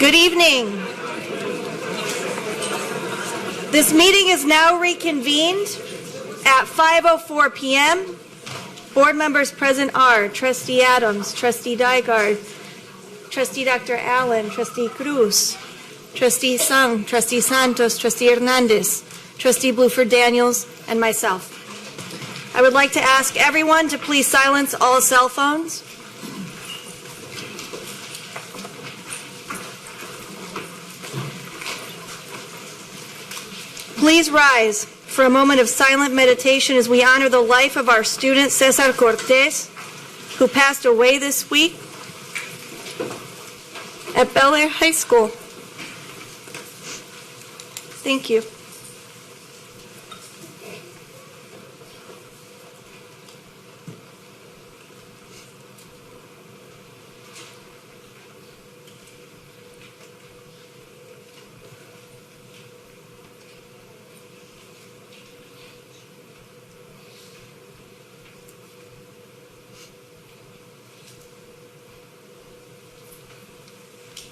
Good evening. This meeting is now reconvened at 5:04 p.m. Board members present are Trustee Adams, Trustee Dygard, Trustee Dr. Allen, Trustee Cruz, Trustee Sung, Trustee Santos, Trustee Hernandez, Trustee Bluford Daniels, and myself. I would like to ask everyone to please silence all cell phones. Please rise for a moment of silent meditation as we honor the life of our student Cesar Cortez, who passed away this week at Bel Air High School. Thank you.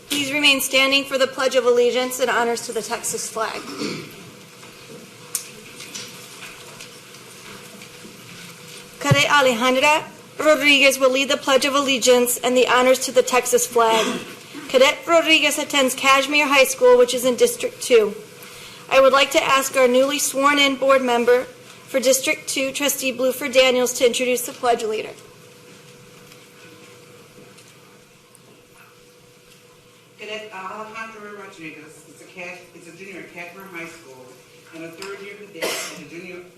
Please remain standing for the Pledge of Allegiance and honors to the Texas flag. Cadet Alejandra Rodriguez will lead the Pledge of Allegiance and the honors to the Texas flag. Cadet Rodriguez attends Kashmere High School, which is in District 2. I would like to ask our newly sworn-in board member for District 2, Trustee Bluford Daniels, to introduce the Pledge leader. Cadet Alejandra Rodriguez is a junior at Kashmere High School and a third-year cadet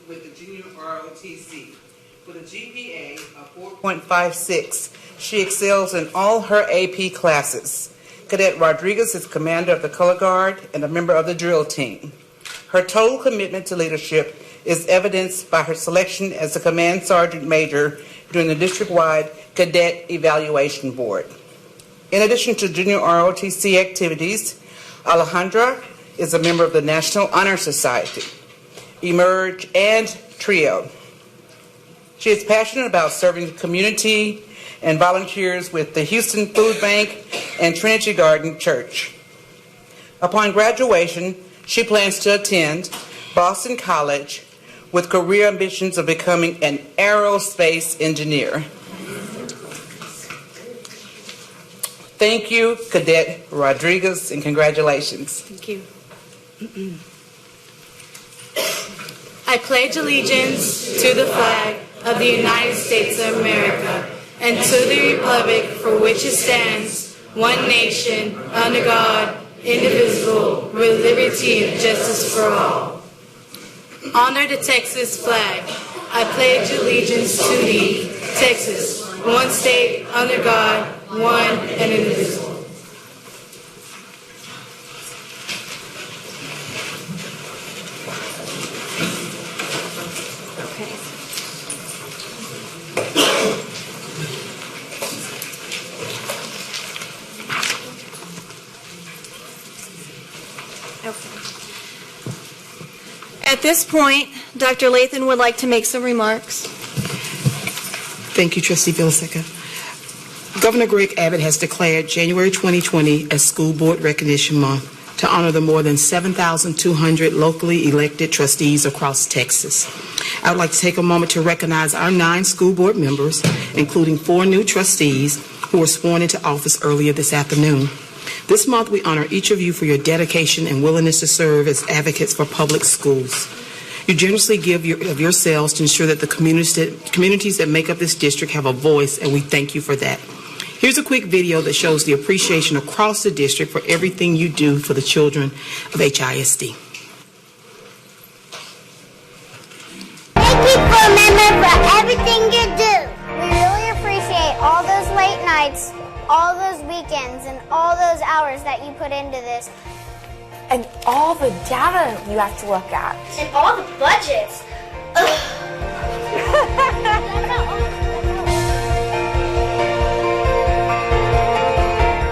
with the junior ROTC. With a GPA of 4.56, she excels in all her AP classes. Cadet Rodriguez is commander of the Color Guard and a member of the drill team. Her total commitment to leadership is evidenced by her selection as a command sergeant major during the district-wide cadet evaluation board. In addition to junior ROTC activities, Alejandra is a member of the National Honor Society, Emerge, and TRIO. She is passionate about serving the community and volunteers with the Houston Food Bank and Trinity Garden Church. Upon graduation, she plans to attend Boston College with career ambitions of becoming an aerospace engineer. Thank you, Cadet Rodriguez, and congratulations. Thank you. I pledge allegiance to the flag of the United States of America and to the republic for which it stands, one nation, under God, indivisible, with liberty and justice for all. Honor the Texas flag. I pledge allegiance to thee, Texas, one state, under God, one and indivisible. At this point, Dr. Lathan would like to make some remarks. Thank you, Trustee Vilsack. Governor Greg Abbott has declared January 2020 as School Board Recognition Month to honor the more than 7,200 locally elected trustees across Texas. I would like to take a moment to recognize our 9 school board members, including 4 new trustees who were sworn into office earlier this afternoon. This month, we honor each of you for your dedication and willingness to serve as advocates for public schools. You generously give of yourselves to ensure that the communities that make up this district have a voice, and we thank you for that. Here's a quick video that shows the appreciation across the district for everything you do for the children of HISD. Thank you, board member, for everything you do. We really appreciate all those late nights, all those weekends, and all those hours that you put into this. And all the data you have to look at. And all the budgets.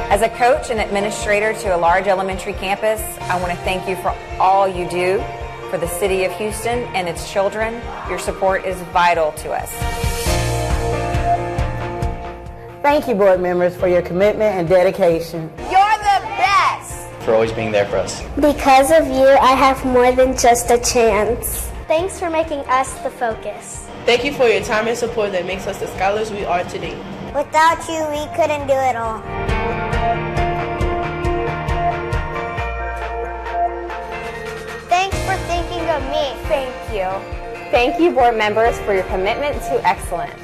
As a coach and administrator to a large elementary campus, I want to thank you for all you do for the city of Houston and its children. Your support is vital to us. Thank you, board members, for your commitment and dedication. You're the best! for always being there for us. Because of you, I have more than just a chance. Thanks for making us the focus. Thank you for your time and support that makes us the scholars we are today. Without you, we couldn't do it all. Thanks for thinking of me. Thank you. Thank you, board members, for your commitment to excellence.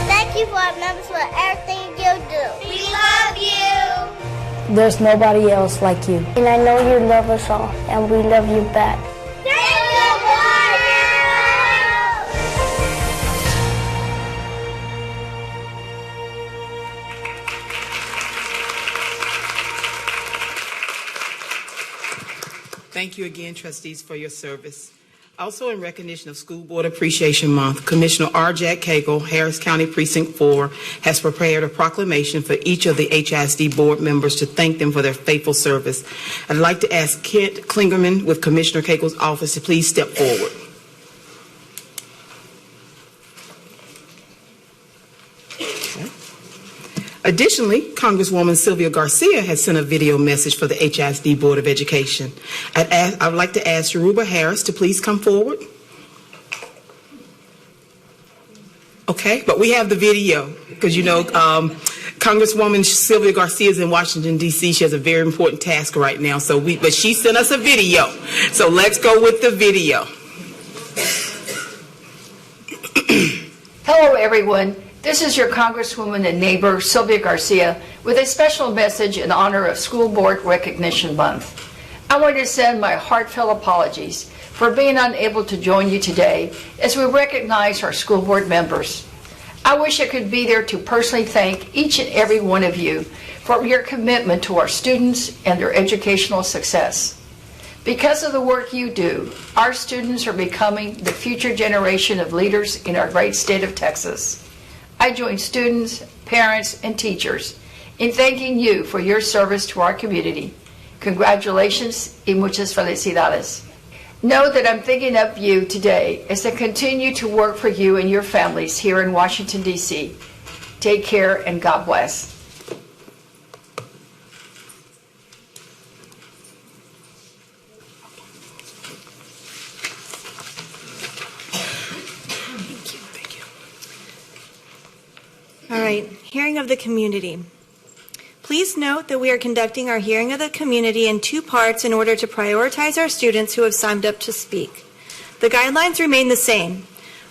Thank you, board members, for everything you do. We love you. There's nobody else like you. And I know you love us all, and we love you back. Thank you, board members. Thank you again, trustees, for your service. Also in recognition of School Board Appreciation Month, Commissioner R. Jack Cagle, Harris County Precinct 4, has prepared a proclamation for each of the HISD board members to thank them for their faithful service. I'd like to ask Kent Klingerman with Commissioner Cagle's office to please step forward. Additionally, Congresswoman Sylvia Garcia has sent a video message for the HISD Board of Education. I would like to ask Yoruba Harris to please come forward. Okay, but we have the video because, you know, Congresswoman Sylvia Garcia is in Washington, D.C. She has a very important task right now, but she sent us a video. So let's go with the video. Hello, everyone. This is your Congresswoman and neighbor, Sylvia Garcia, with a special message in honor of School Board Recognition Month. I want to send my heartfelt apologies for being unable to join you today as we recognize our school board members. I wish I could be there to personally thank each and every one of you for your commitment to our students and their educational success. Because of the work you do, our students are becoming the future generation of leaders in our great state of Texas. I join students, parents, and teachers in thanking you for your service to our community. Congratulations y muchas felicidades. Know that I'm thinking of you today as I continue to work for you and your families here in Washington, D.C. Take care and God bless. All right, hearing of the community. Please note that we are conducting our hearing of the community in two parts in order to prioritize our students who have signed up to speak. The guidelines remain the same.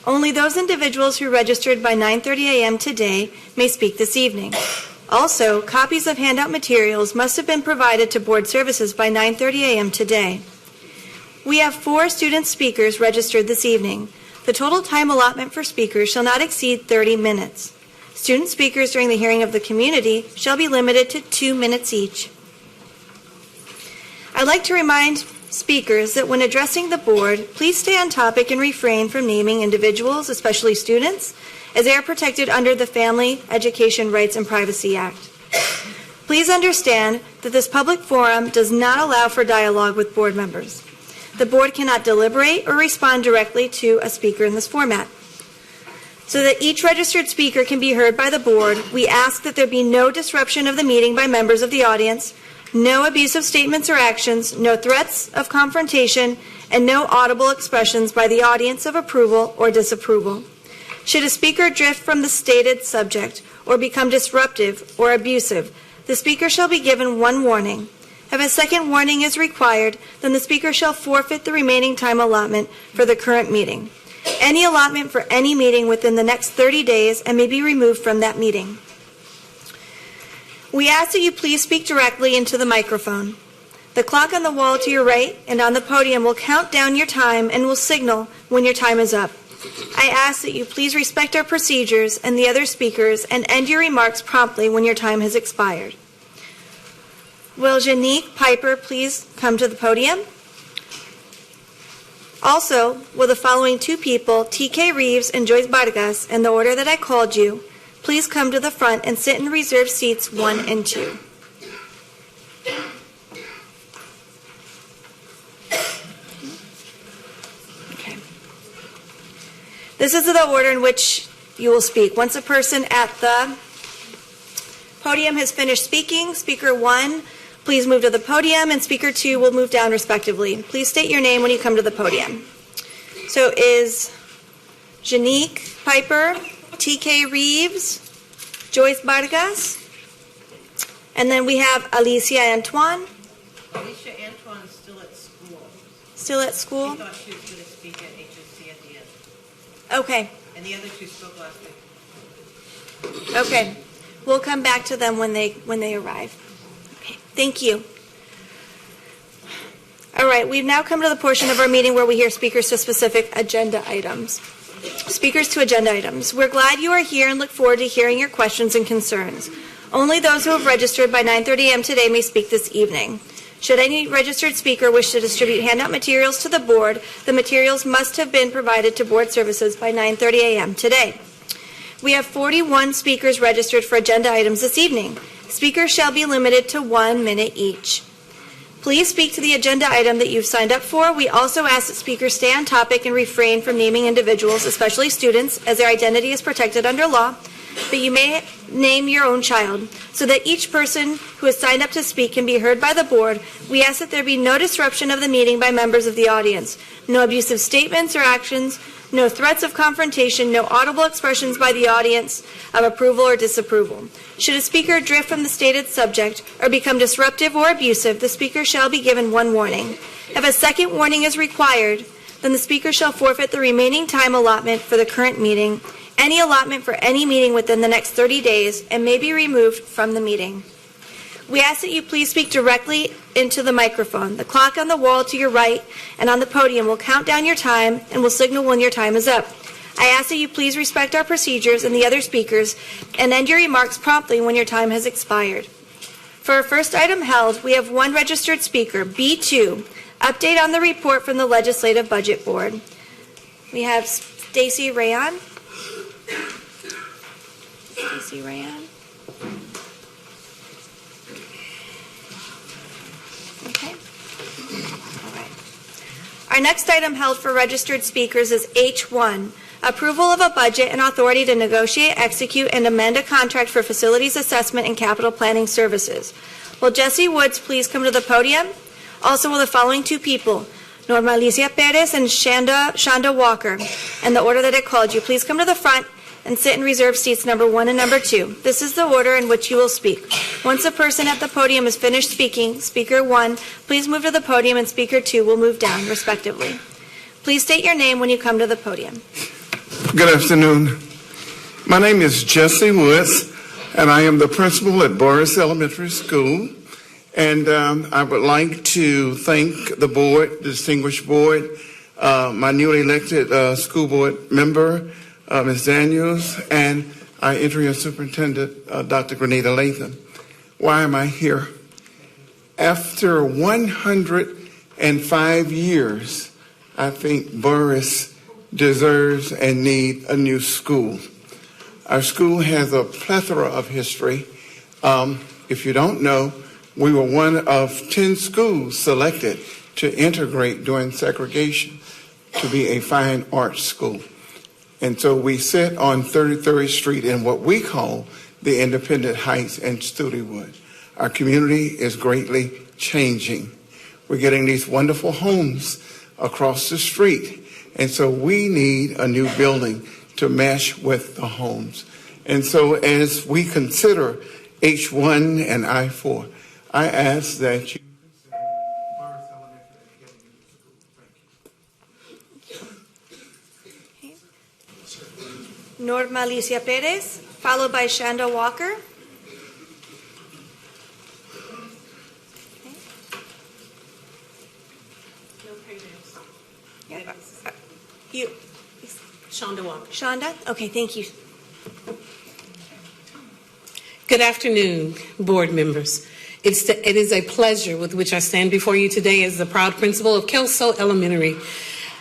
Only those individuals who registered by 9:30 a.m. today may speak this evening. Also, copies of handout materials must have been provided to board services by 9:30 a.m. today. We have 4 student speakers registered this evening. The total time allotment for speakers shall not exceed 30 minutes. Student speakers during the hearing of the community shall be limited to 2 minutes each. I'd like to remind speakers that when addressing the board, please stay on topic and refrain from naming individuals, especially students, as they are protected under the Family Education Rights and Privacy Act. Please understand that this public forum does not allow for dialogue with board members. The board cannot deliberate or respond directly to a speaker in this format. So that each registered speaker can be heard by the board, we ask that there be no disruption of the meeting by members of the audience, no abusive statements or actions, no threats of confrontation, and no audible expressions by the audience of approval or disapproval. Should a speaker drift from the stated subject or become disruptive or abusive, the speaker shall be given 1 warning. If a second warning is required, then the speaker shall forfeit the remaining time allotment for the current meeting. Any allotment for any meeting within the next 30 days and may be removed from that meeting. We ask that you please speak directly into the microphone. The clock on the wall to your right and on the podium will count down your time and will signal when your time is up. I ask that you please respect our procedures and the other speakers and end your remarks promptly when your time has expired. Will Janique Piper please come to the podium? Also, will the following 2 people, T.K. Reeves and Joyce Vargas, in the order that I called you, please come to the front and sit in reserved seats 1 and 2. Okay. This is the order in which you will speak. Once a person at the podium has finished speaking, Speaker 1, please move to the podium, and Speaker 2 will move down respectively. Please state your name when you come to the podium. So is Janique Piper, T.K. Reeves, Joyce Vargas, and then we have Alicia Antoine. Alicia Antoine is still at school. Still at school? She thought she was going to speak at HSC at the end. Okay. And the other two spoke last week. Okay. We'll come back to them when they arrive. Okay. Thank you. All right. We've now come to the portion of our meeting where we hear speakers to specific agenda items. Speakers to agenda items. We're glad you are here and look forward to hearing your questions and concerns. Only those who have registered by 9:30 a.m. today may speak this evening. Should any registered speaker wish to distribute handout materials to the board, the materials must have been provided to board services by 9:30 a.m. today. We have 41 speakers registered for agenda items this evening. Speakers shall be limited to 1 minute each. Please speak to the agenda item that you've signed up for. We also ask that speakers stay on topic and refrain from naming individuals, especially students, as their identity is protected under law, but you may name your own child. So that each person who has signed up to speak can be heard by the board, we ask that there be no disruption of the meeting by members of the audience, no abusive statements or actions, no threats of confrontation, no audible expressions by the audience of approval or disapproval. Should a speaker drift from the stated subject or become disruptive or abusive, the speaker shall be given 1 warning. If a second warning is required, then the speaker shall forfeit the remaining time allotment for the current meeting, any allotment for any meeting within the next 30 days, and may be removed from the meeting. We ask that you please speak directly into the microphone. The clock on the wall to your right and on the podium will count down your time and will signal when your time is up. I ask that you please respect our procedures and the other speakers and end your remarks promptly when your time has expired. For our first item held, we have 1 registered speaker, B2, update on the report from the Legislative Budget Board. We have Stacy Rayan. Stacy Rayan. Okay. All right. Our next item held for registered speakers is H1, approval of a budget and authority to negotiate, execute, and amend a contract for facilities assessment and capital planning services. Will Jesse Woods please come to the podium? Also will the following 2 people, Norma Alicia Perez and Shonda Walker, in the order that I called you. Please come to the front and sit in reserved seats number 1 and number 2. This is the order in which you will speak. Once a person at the podium is finished speaking, Speaker 1, please move to the podium, and Speaker 2 will move down, respectively. Please state your name when you come to the podium. Good afternoon. My name is Jesse Woods, and I am the principal at Boris Elementary School. And I would like to thank the board, the distinguished board, my newly elected school board member, Ms. Daniels, and our interim superintendent, Dr. Grenada Latham. Why am I here? After 105 years, I think Boris deserves and needs a new school. Our school has a plethora of history. If you don't know, we were one of 10 schools selected to integrate during segregation to be a fine arts school. And so we sit on 33rd Street in what we call the Independent Heights and Studewood. Our community is greatly changing. We're getting these wonderful homes across the street. And so we need a new building to mesh with the homes. And so as we consider H1 and I4, I ask that you consider Boris Elementary as getting a new school. Thank you. Norma Alicia Perez, followed by Shonda Walker. No previous. Yeah. You, Shonda Walker. Shonda? Okay, thank you. Good afternoon, board members. It is a pleasure with which I stand before you today as the proud principal of Kelso Elementary.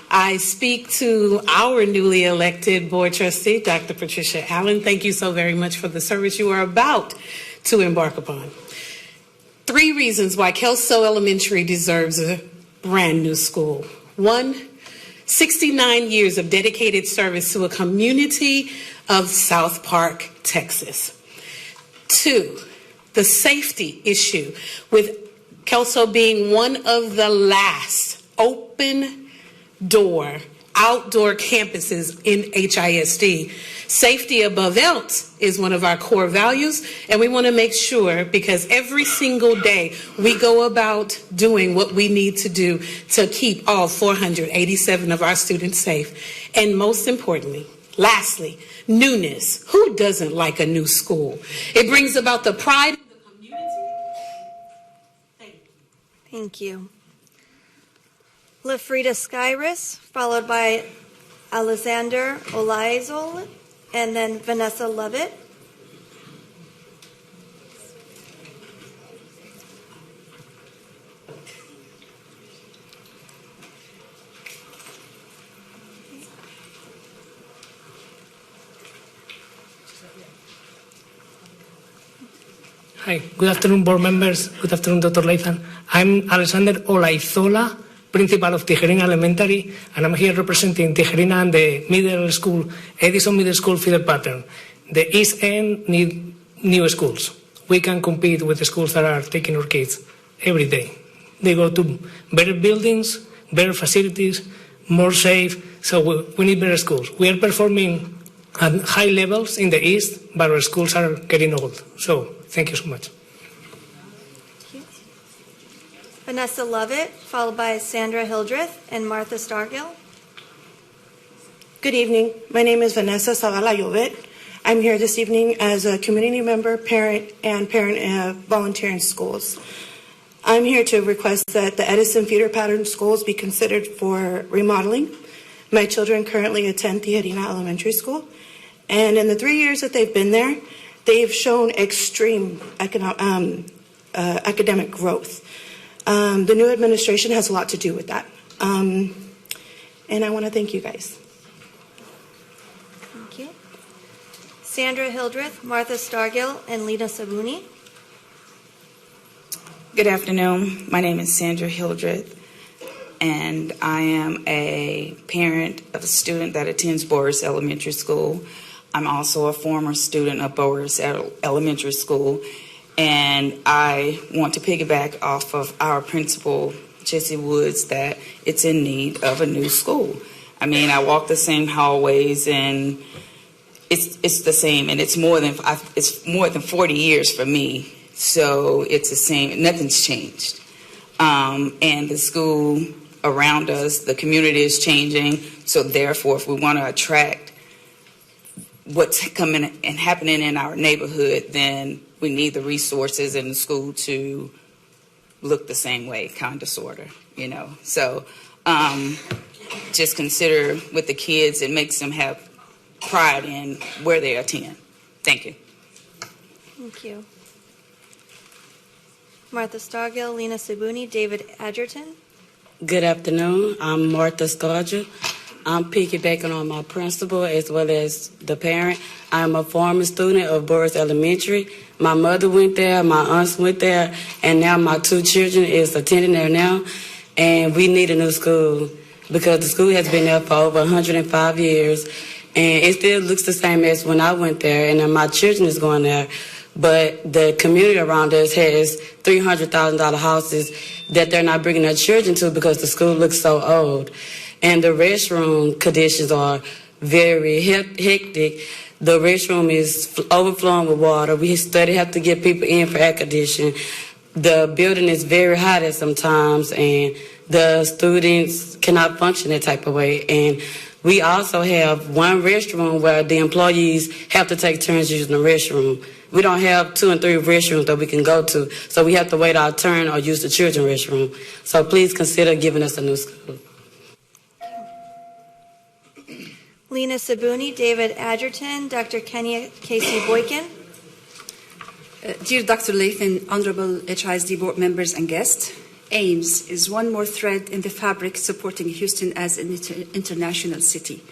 I speak to our newly elected board trustee, Dr. Patricia Allen. Thank you so very much for the service you are about to embark upon. 3 reasons why Kelso Elementary deserves a brand new school. 1, 69 years of dedicated service to a community of South Park, Texas. 2, the safety issue, with Kelso being one of the last open door outdoor campuses in HISD. Safety above else is one of our core values, and we want to make sure, because every single day we go about doing what we need to do to keep all 487 of our students safe. And most importantly, lastly, newness. Who doesn't like a new school? It brings about the pride of the community. Thank you. Lafrida Skyrus, followed by Alexander Olaizol, and then Vanessa Lovett. Hi, good afternoon, board members. Good afternoon, Dr. Lathan. I'm Alexander Olaizola, principal of Tijerina Elementary, and I'm here representing Tijerina and the middle school, Edison Middle School feeder pattern. The East End need new schools. We can compete with the schools that are taking our kids every day. They go to better buildings, better facilities, more safe, so we need better schools. We are performing at high levels in the East, but our schools are getting old. So thank you so much. Vanessa Lovett, followed by Sandra Hildreth and Martha Stargill. Good evening. My name is Vanessa Zavala Jovet. I'm here this evening as a community member, parent volunteering schools. I'm here to request that the Edison feeder pattern schools be considered for remodeling. My children currently attend Tijerina Elementary School, and in the 3 years that they've been there, they've shown extreme academic growth. The new administration has a lot to do with that. And I want to thank you guys. Thank you. Sandra Hildreth, Martha Stargill, and Lita Sabuni. Good afternoon. My name is Sandra Hildreth, and I am a parent of a student that attends Boris Elementary School. I'm also a former student of Boris Elementary School, and I want to piggyback off of our principal, Jesse Woods, that it's in need of a new school. I mean, I walk the same hallways, and it's the same, and it's more than 40 years for me. So it's the same. Nothing's changed, and the school around us, the community is changing. So therefore, if we want to attract what's coming and happening in our neighborhood, then we need the resources in the school to look the same way, kind of, sort of, you know. So just consider with the kids, it makes them have pride in where they attend. Thank you. Thank you. Martha Stargill, Lena Sabuni, David Adgerton. Good afternoon. I'm Martha Stargill. I'm piggybacking on my principal as well as the parent. I'm a former student of Boris Elementary. My mother went there, my aunts went there, and now my 2 children is attending there now. And we need a new school because the school has been there for over 105 years, and it still looks the same as when I went there, and then my children is going there. But the community around us has $300,000 houses that they're not bringing their children to because the school looks so old. And the restroom conditions are very hectic. The restroom is overflowing with water. We study have to get people in for air conditioning. The building is very hot at some times, and the students cannot function that type of way. And we also have one restroom where the employees have to take turns using the restroom. We don't have 2 and 3 restrooms that we can go to, so we have to wait our turn or use the children's restroom. So please consider giving us a new school. Lena Sabuni, David Adgerton, Dr. Kenya Casey Boykin. Dear Dr. Lathan, Honorable HISD board members and guests, AIMS is one more thread in the fabric supporting Houston as an international city.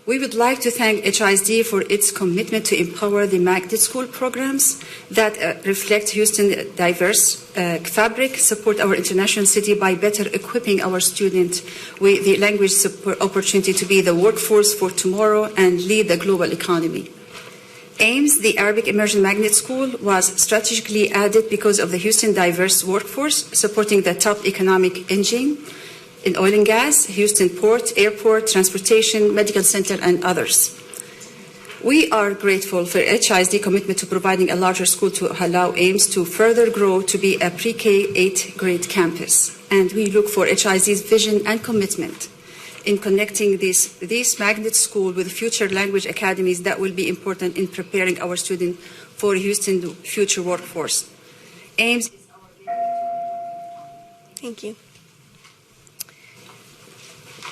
We would like to thank HISD for its commitment to empower the magnet school programs that reflect Houston's diverse fabric, support our international city by better equipping our students with the language opportunity to be the workforce for tomorrow and lead the global economy. AIMS, the Arabic Immersion Magnet School, was strategically added because of the Houston diverse workforce, supporting the top economic engine in oil and gas, Houston Port, Airport, Transportation, Medical Center, and others. We are grateful for HISD commitment to providing a larger school to allow AIMS to further grow to be a pre-K 8th grade campus. And we look for HISD's vision and commitment in connecting this magnet school with future language academies that will be important in preparing our students for Houston's future workforce. AIMS. Thank you.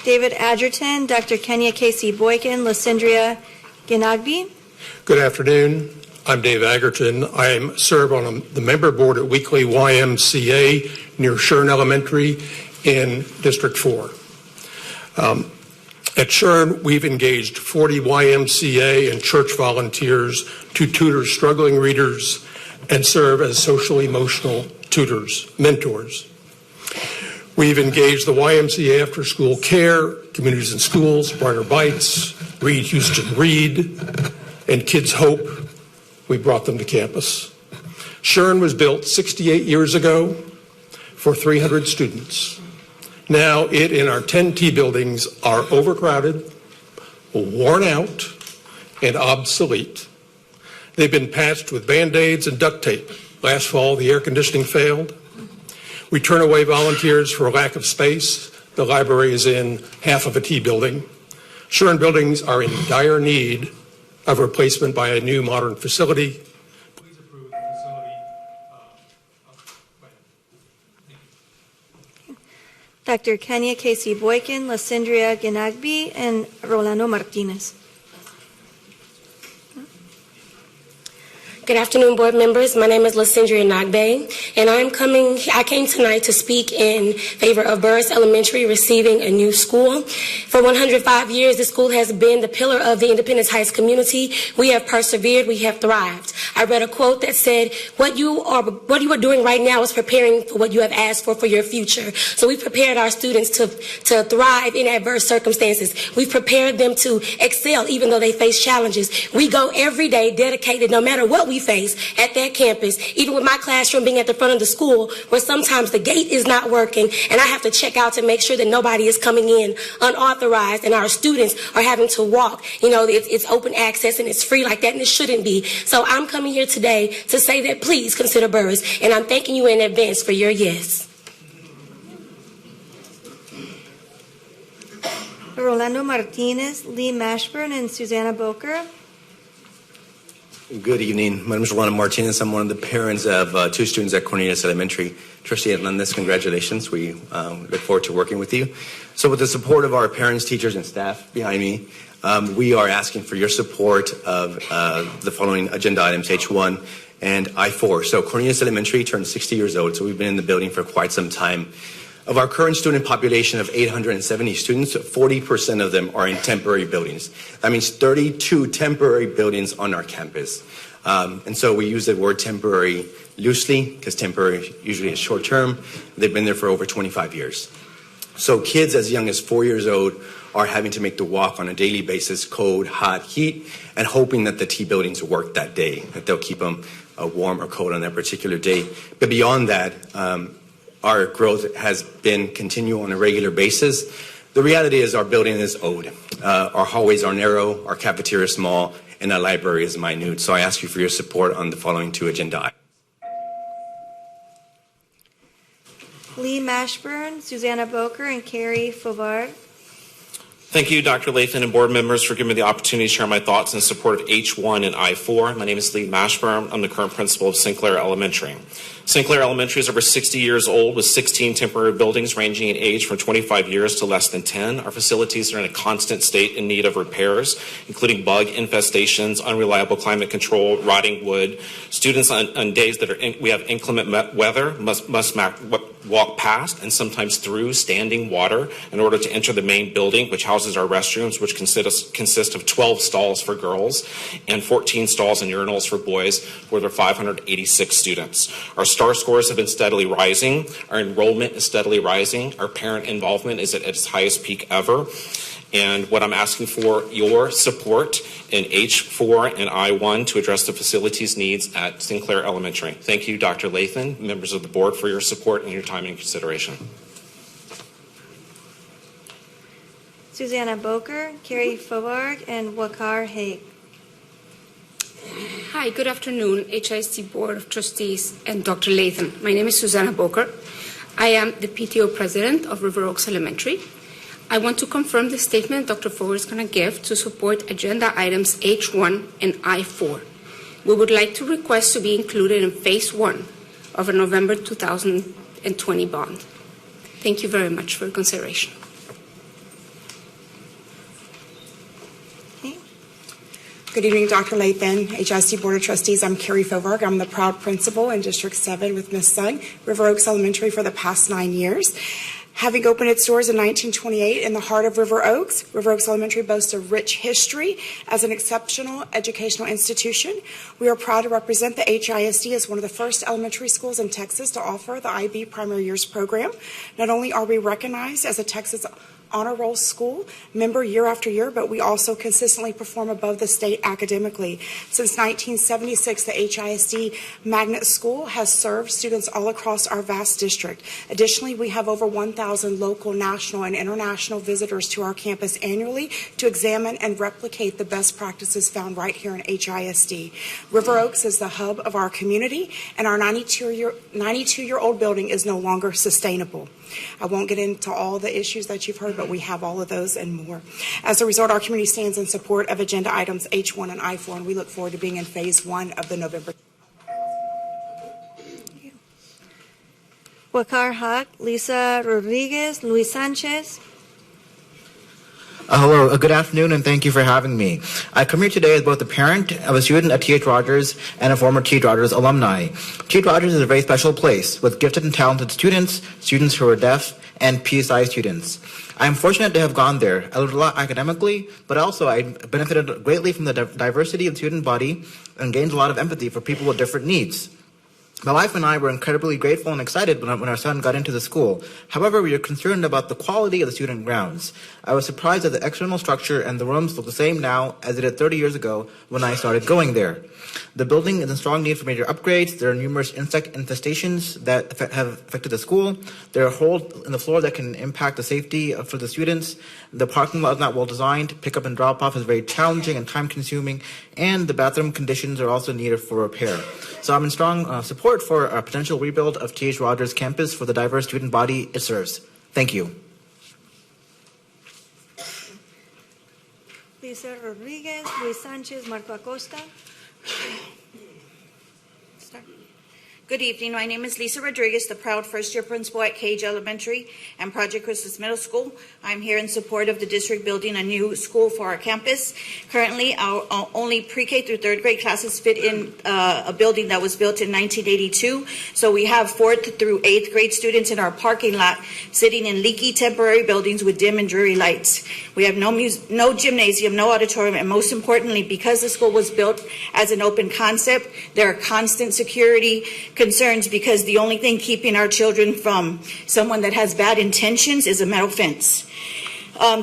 David Adgerton, Dr. Kenya Casey Boykin, Lysindria Ginagbi. Good afternoon. I'm Dave Adgerton. I serve on the member board at Weekly YMCA near Shern Elementary in District 4. At Shern, we've engaged 40 YMCA and church volunteers to tutor struggling readers and serve as social-emotional tutors, mentors. We've engaged the YMCA After School Care, Communities in Schools, Brighter Bites, Read Houston Read, and Kids Hope. We brought them to campus. Shern was built 68 years ago for 300 students. Now it and our 10 T buildings are overcrowded, worn out, and obsolete. They've been patched with Band-Aids and duct tape. Last fall, the air conditioning failed. We turn away volunteers for a lack of space. The library is in half of a T building. Shern buildings are in dire need of replacement by a new modern facility. Please approve the facility plan. Dr. Kenya Casey Boykin, Lysindria Ginagbi, and Rolando Martinez. Good afternoon, board members. My name is Lysindria Nagbe, and I came tonight to speak in favor of Burris Elementary receiving a new school. For 105 years, the school has been the pillar of the Independence Heights community. We have persevered, we have thrived. I read a quote that said, what you are doing right now is preparing for what you have asked for your future. So we've prepared our students to thrive in adverse circumstances. We've prepared them to excel even though they face challenges. We go every day dedicated, no matter what we face at that campus, even with my classroom being at the front of the school, where sometimes the gate is not working and I have to check out to make sure that nobody is coming in unauthorized and our students are having to walk. You know, it's open access and it's free like that, and it shouldn't be. So I'm coming here today to say that please consider Burris, and I'm thanking you in advance for your yes. Rolando Martinez, Lee Mashburn, and Susanna Boker. Good evening. My name is Rolando Martinez. I'm one of the parents of two students at Cornelius Elementary. Trustee Hernandez, congratulations. We look forward to working with you. So with the support of our parents, teachers, and staff behind me, we are asking for your support of the following agenda items, H1 and I4. So Cornelius Elementary turned 60 years old, so we've been in the building for quite some time. Of our current student population of 870 students, 40% of them are in temporary buildings. That means 32 temporary buildings on our campus. And so we use the word temporary loosely because temporary usually is short term. They've been there for over 25 years. So kids as young as 4 years old are having to make the walk on a daily basis, cold, hot, heat, and hoping that the T buildings work that day, that they'll keep them warm or cold on that particular day. But beyond that, our growth has been continual on a regular basis. The reality is our building is old. Our hallways are narrow, our cafeteria is small, and our library is minute. So I ask you for your support on the following two agenda items. Lee Mashburn, Susanna Boker, and Carrie Favard. Thank you, Dr. Lathan and board members, for giving me the opportunity to share my thoughts in support of H1 and I4. My name is Lee Mashburn. I'm the current principal of Sinclair Elementary. Sinclair Elementary is over 60 years old with 16 temporary buildings ranging in age from 25 years to less than 10. Our facilities are in a constant state in need of repairs, including bug infestations, unreliable climate control, rotting wood. Students on days that we have inclement weather must walk past and sometimes through standing water in order to enter the main building, which houses our restrooms, which consist of 12 stalls for girls and 14 stalls and urinals for boys, where there are 586 students. Our STAR scores have been steadily rising. Our enrollment is steadily rising. Our parent involvement is at its highest peak ever. And what I'm asking for your support in H4 and I1 to address the facilities needs at Sinclair Elementary. Thank you, Dr. Lathan, members of the board, for your support and your time and consideration. Susanna Boker, Carrie Faubourg, and Wakar Haig. Hi, good afternoon, HISD Board of Trustees and Dr. Lathan. My name is Susanna Boker. I am the PTO president of River Oaks Elementary. I want to confirm the statement Dr. Faubourg is going to give to support agenda items H1 and I4. We would like to request to be included in phase 1 of a November 2020 bond. Thank you very much for your consideration. Good evening, Dr. Lathan, HISD Board of Trustees. I'm Carrie Faubourg. I'm the proud principal in District 7 with Ms. Sung, River Oaks Elementary, for the past 9 years. Having opened its doors in 1928 in the heart of River Oaks Elementary boasts a rich history as an exceptional educational institution. We are proud to represent the HISD as one of the first elementary schools in Texas to offer the IB Primary Years program. Not only are we recognized as a Texas honor roll school member year after year, but we also consistently perform above the state academically. Since 1976, the HISD Magnet School has served students all across our vast district. Additionally, we have over 1,000 local, national, and international visitors to our campus annually to examine and replicate the best practices found right here in HISD. River Oaks is the hub of our community, and our 92-year-old building is no longer sustainable. I won't get into all the issues that you've heard, but we have all of those and more. As a result, our community stands in support of agenda items H1 and I4, and we look forward to being in phase 1 of the November. Wakar Haig, Lisa Rodriguez, Luis Sanchez. Hello, good afternoon, and thank you for having me. I come here today as both a parent of a student at T.H. Rogers and a former T.H. Rogers alumni. T.H. Rogers is a very special place with gifted and talented students who are deaf, and PSI students. I am fortunate to have gone there. I learned a lot academically, but also I benefited greatly from the diversity of the student body and gained a lot of empathy for people with different needs. My wife and I were incredibly grateful and excited when our son got into the school. However, we are concerned about the quality of the student grounds. I was surprised that the external structure and the rooms look the same now as it did 30 years ago when I started going there. The building is in strong need for major upgrades. There are numerous insect infestations that have affected the school. There are holes in the floor that can impact the safety for the students. The parking lot is not well designed. Pickup and drop-off is very challenging and time-consuming, and the bathroom conditions are also needed for repair. So I'm in strong support for a potential rebuild of T.H. Rogers campus for the diverse student body it serves. Thank you. Lisa Rodriguez, Luis Sanchez, Marco Acosta. Good evening. My name is Lisa Rodriguez, the proud first-year principal at KH Elementary and Project Christmas Middle School. I'm here in support of the district building a new school for our campus. Currently, our only pre-K through third grade classes fit in a building that was built in 1982. So we have fourth through eighth grade students in our parking lot sitting in leaky temporary buildings with dim and dreary lights. We have no gymnasium, no auditorium, and most importantly, because the school was built as an open concept, there are constant security concerns because the only thing keeping our children from someone that has bad intentions is a metal fence.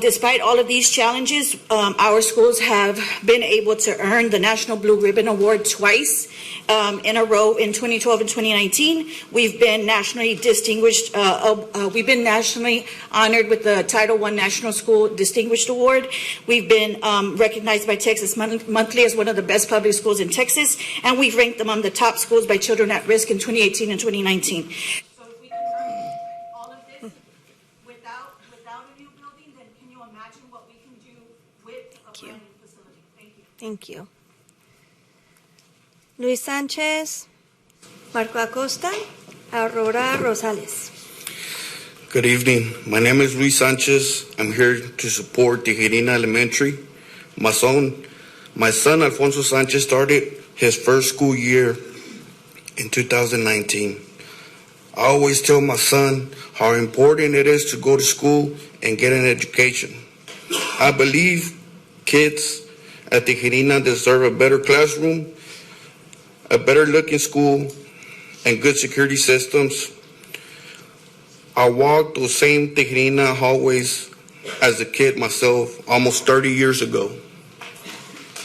Despite all of these challenges, our schools have been able to earn the National Blue Ribbon Award twice in a row in 2012 and 2019. We've been nationally distinguished. We've been nationally honored with the Title I National School Distinguished Award. We've been recognized by Texas Monthly as one of the best public schools in Texas, and we've ranked among the top schools by children at risk in 2018 and 2019. So if we can earn all of this without a new building, then can you imagine what we can do with a brand new facility? Thank you. Thank you. Luis Sanchez, Marco Acosta, Aurora Rosales. Good evening. My name is Luis Sanchez. I'm here to support Tijerina Elementary. My son Alfonso Sanchez started his first school year in 2019. I always tell my son how important it is to go to school and get an education. I believe kids at Tijerina deserve a better classroom, a better looking school, and good security systems. I walked those same Tijerina hallways as a kid myself almost 30 years ago,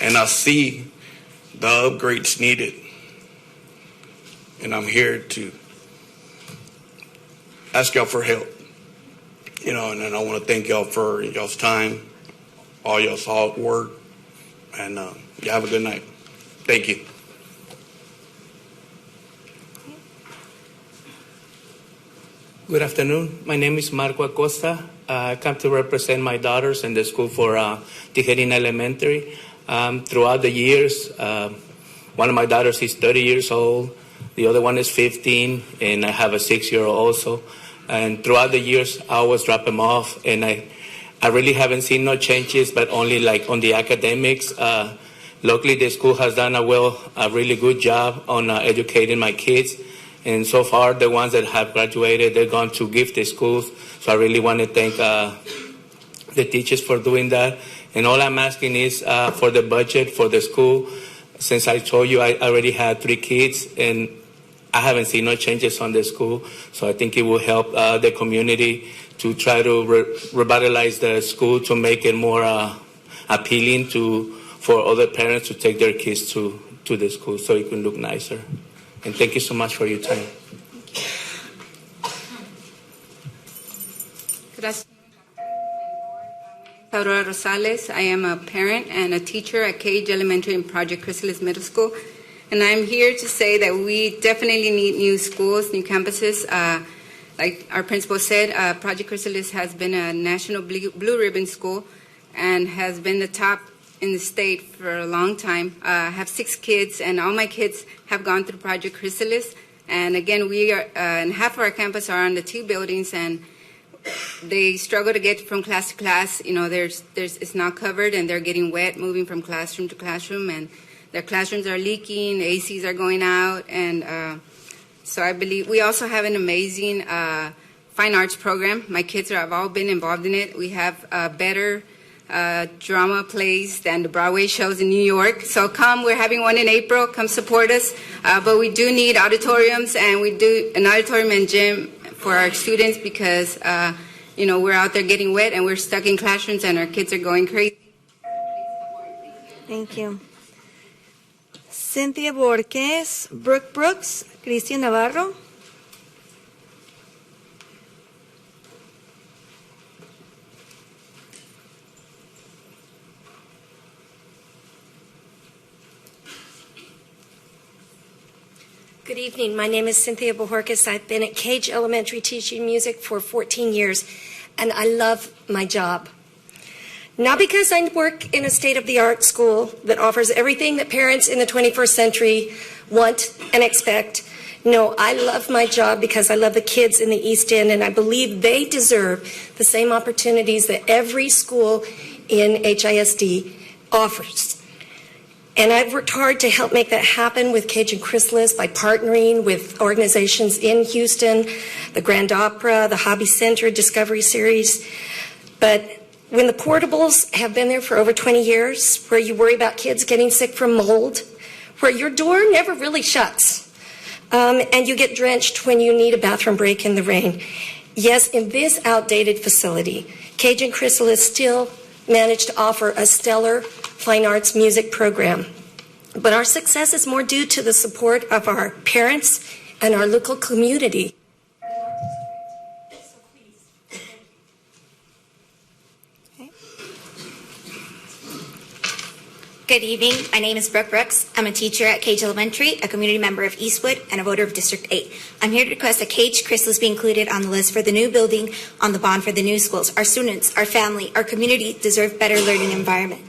and I see the upgrades needed. And I'm here to ask y'all for help. And then I want to thank y'all for y'all's time, all y'all's hard work, and you have a good night. Thank you. Good afternoon. My name is Marco Acosta. I come to represent my daughters in the school for Tijerina Elementary. Throughout the years, one of my daughters is 30 years old. The other one is 15, and I have a 6-year-old also. And throughout the years, I always drop them off, and I really haven't seen no changes, but only like on the academics. Luckily, the school has done a really good job on educating my kids. And so far, the ones that have graduated, they're gone to gifted schools. So I really want to thank the teachers for doing that. And all I'm asking is for the budget for the school. Since I told you I already had 3 kids, and I haven't seen no changes on the school. So I think it will help the community to try to revitalize the school to make it more appealing for other parents to take their kids to the school so it can look nicer. And thank you so much for your time. Good afternoon, Aurora Rosales. I am a parent and a teacher at Cage Elementary and Project Chrysalis Middle School. And I'm here to say that we definitely need new schools, new campuses. Like our principal said, Project Chrysalis has been a national blue ribbon school and has been the top in the state for a long time. I have 6 kids, and all my kids have gone through Project Chrysalis. And again, we are, and half of our campus are on the 2 buildings, and they struggle to get from class to class. It's not covered, and they're getting wet moving from classroom to classroom, and their classrooms are leaking, ACs are going out, and so I believe we also have an amazing fine arts program. My kids have all been involved in it. We have better drama plays than the Broadway shows in New York. So we're having one in April, come support us. But we do need auditoriums, and we do an auditorium and gym for our students because, we're out there getting wet and we're stuck in classrooms and our kids are going crazy. Thank you. Cynthia Borges, Brooke Brooks, Cristian Navarro. Good evening. My name is Cynthia Bojorquez. I've been at Cage Elementary teaching music for 14 years, and I love my job. Not because I work in a state-of-the-art school that offers everything that parents in the 21st century want and expect. No, I love my job because I love the kids in the East End, and I believe they deserve the same opportunities that every school in HISD offers. And I've worked hard to help make that happen with Cage and Chrysalis by partnering with organizations in Houston, the Grand Opera, the Hobby Center, Discovery Series. But when the portables have been there for over 20 years, where you worry about kids getting sick from mold, where your door never really shuts, and you get drenched when you need a bathroom break in the rain. Yes, in this outdated facility, Cage and Chrysalis still managed to offer a stellar fine arts music program. But our success is more due to the support of our parents and our local community. Good evening. My name is Brooke Brooks. I'm a teacher at Cage Elementary, a community member of Eastwood, and a voter of District 8. I'm here to request that Cage Chrysalis be included on the list for the new building on the bond for the new schools. Our students, our family, our community deserve better learning environment.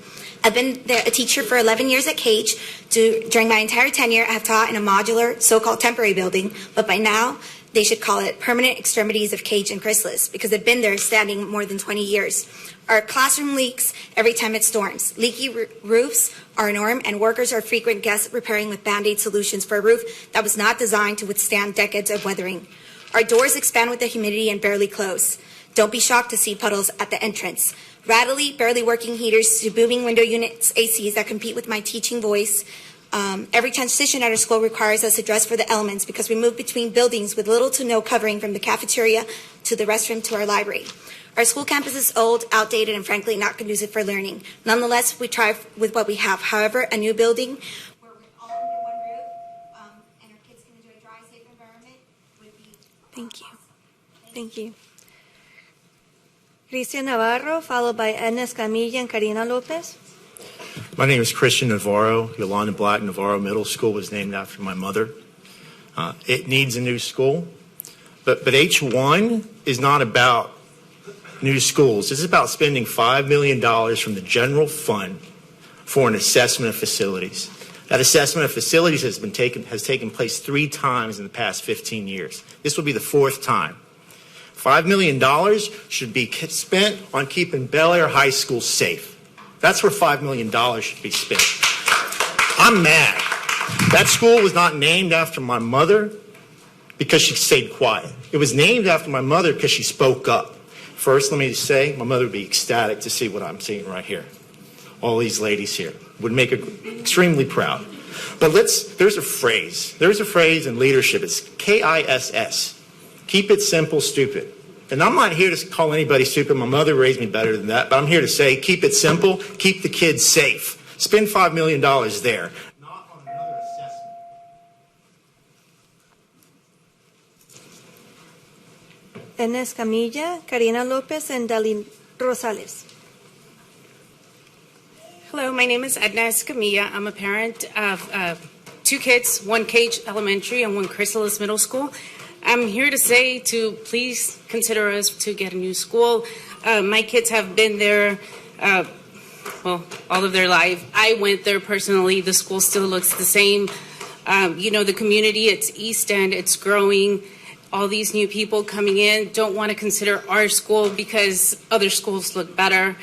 I've been a teacher for 11 years at Cage. During my entire tenure, I have taught in a modular, so-called temporary building, but by now, they should call it Permanent Extremities of Cage and Chrysalis because they've been there standing more than 20 years. Our classroom leaks every time it storms. Leaky roofs are a norm, and workers are frequent guests repairing with Band-Aid solutions for a roof that was not designed to withstand decades of weathering. Our doors expand with the humidity and barely close. Don't be shocked to see puddles at the entrance. Rattly, barely working heaters to booming window units, ACs that compete with my teaching voice. Every transition at our school requires us to dress for the elements because we move between buildings with little to no covering from the cafeteria to the restroom to our library. Our school campus is old, outdated, and frankly not conducive for learning. Nonetheless, we try with what we have. However, a new building where we're all under one roof and our kids can enjoy a dry, safe environment would be Thank you. Thank you. Cristian Navarro, followed by Edna Escamilla and Karina Lopez. My name is Christian Navarro. Yolanda Black Navarro Middle School was named after my mother. It needs a new school, but H1 is not about new schools. This is about spending $5 million from the general fund for an assessment of facilities. That assessment of facilities has taken place 3 times in the past 15 years. This will be the 4th time. $5 million should be spent on keeping Bel Air High School safe. That's where $5 million should be spent. I'm mad. That school was not named after my mother because she stayed quiet. It was named after my mother because she spoke up. First, let me just say, my mother would be ecstatic to see what I'm seeing right here. All these ladies here would make her extremely proud. But there's a phrase in leadership. It's KISS. Keep it simple, stupid. And I'm not here to call anybody stupid. My mother raised me better than that. But I'm here to say, keep it simple, keep the kids safe. Spend $5 million there. Not on another assessment. Edna Escamilla, Karina Lopez, and Dalin Rosales. Hello, my name is Edna Escamilla. I'm a parent of 2 kids, one Cage Elementary and one Chrysalis Middle School. I'm here to say to please consider us to get a new school. My kids have been there, all of their life. I went there personally. The school still looks the same. The community, it's East End, it's growing. All these new people coming in don't want to consider our school because other schools look better.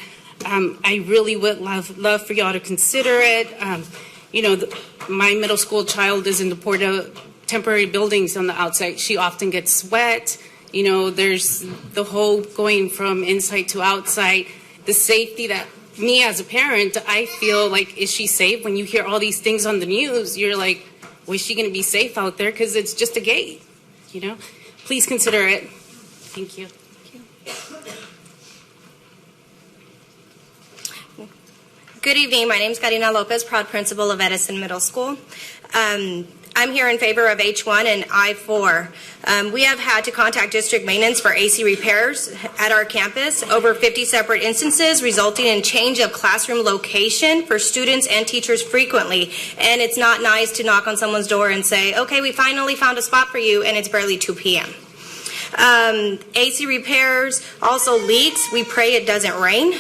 I really would love for y'all to consider it. My middle school child is in the temporary buildings on the outside. She often gets wet. There's the whole going from inside to outside. The safety that me as a parent, I feel like, is she safe? When you hear all these things on the news, you're like, well, is she going to be safe out there? Because it's just a gate, Please consider it. Thank you. Good evening. My name is Karina Lopez, proud principal of Edison Middle School. I'm here in favor of H1 and I4. We have had to contact district maintenance for AC repairs at our campus, over 50 separate instances, resulting in change of classroom location for students and teachers frequently. And it's not nice to knock on someone's door and say, okay, we finally found a spot for you, and it's barely 2 p.m. AC repairs, also leaks. We pray it doesn't rain.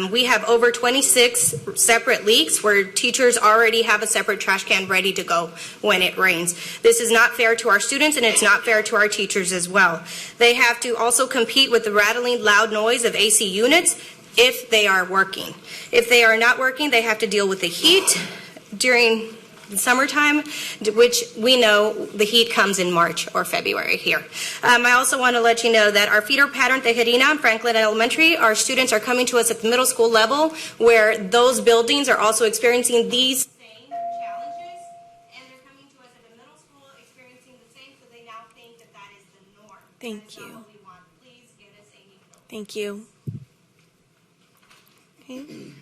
We have over 26 separate leaks where teachers already have a separate trash can ready to go when it rains. This is not fair to our students, and it's not fair to our teachers as well. They have to also compete with the rattling loud noise of AC units if they are working. If they are not working, they have to deal with the heat during the summertime, which we know the heat comes in March or February here. I also want to let you know that our feeder pattern, Tejerina and Franklin Elementary, our students are coming to us at the middle school level where those buildings are also experiencing these same challenges, and they're coming to us at the middle school experiencing the same, so they now think that that is the norm. Thank you. We want. Please get us a new building. Thank you. Okay.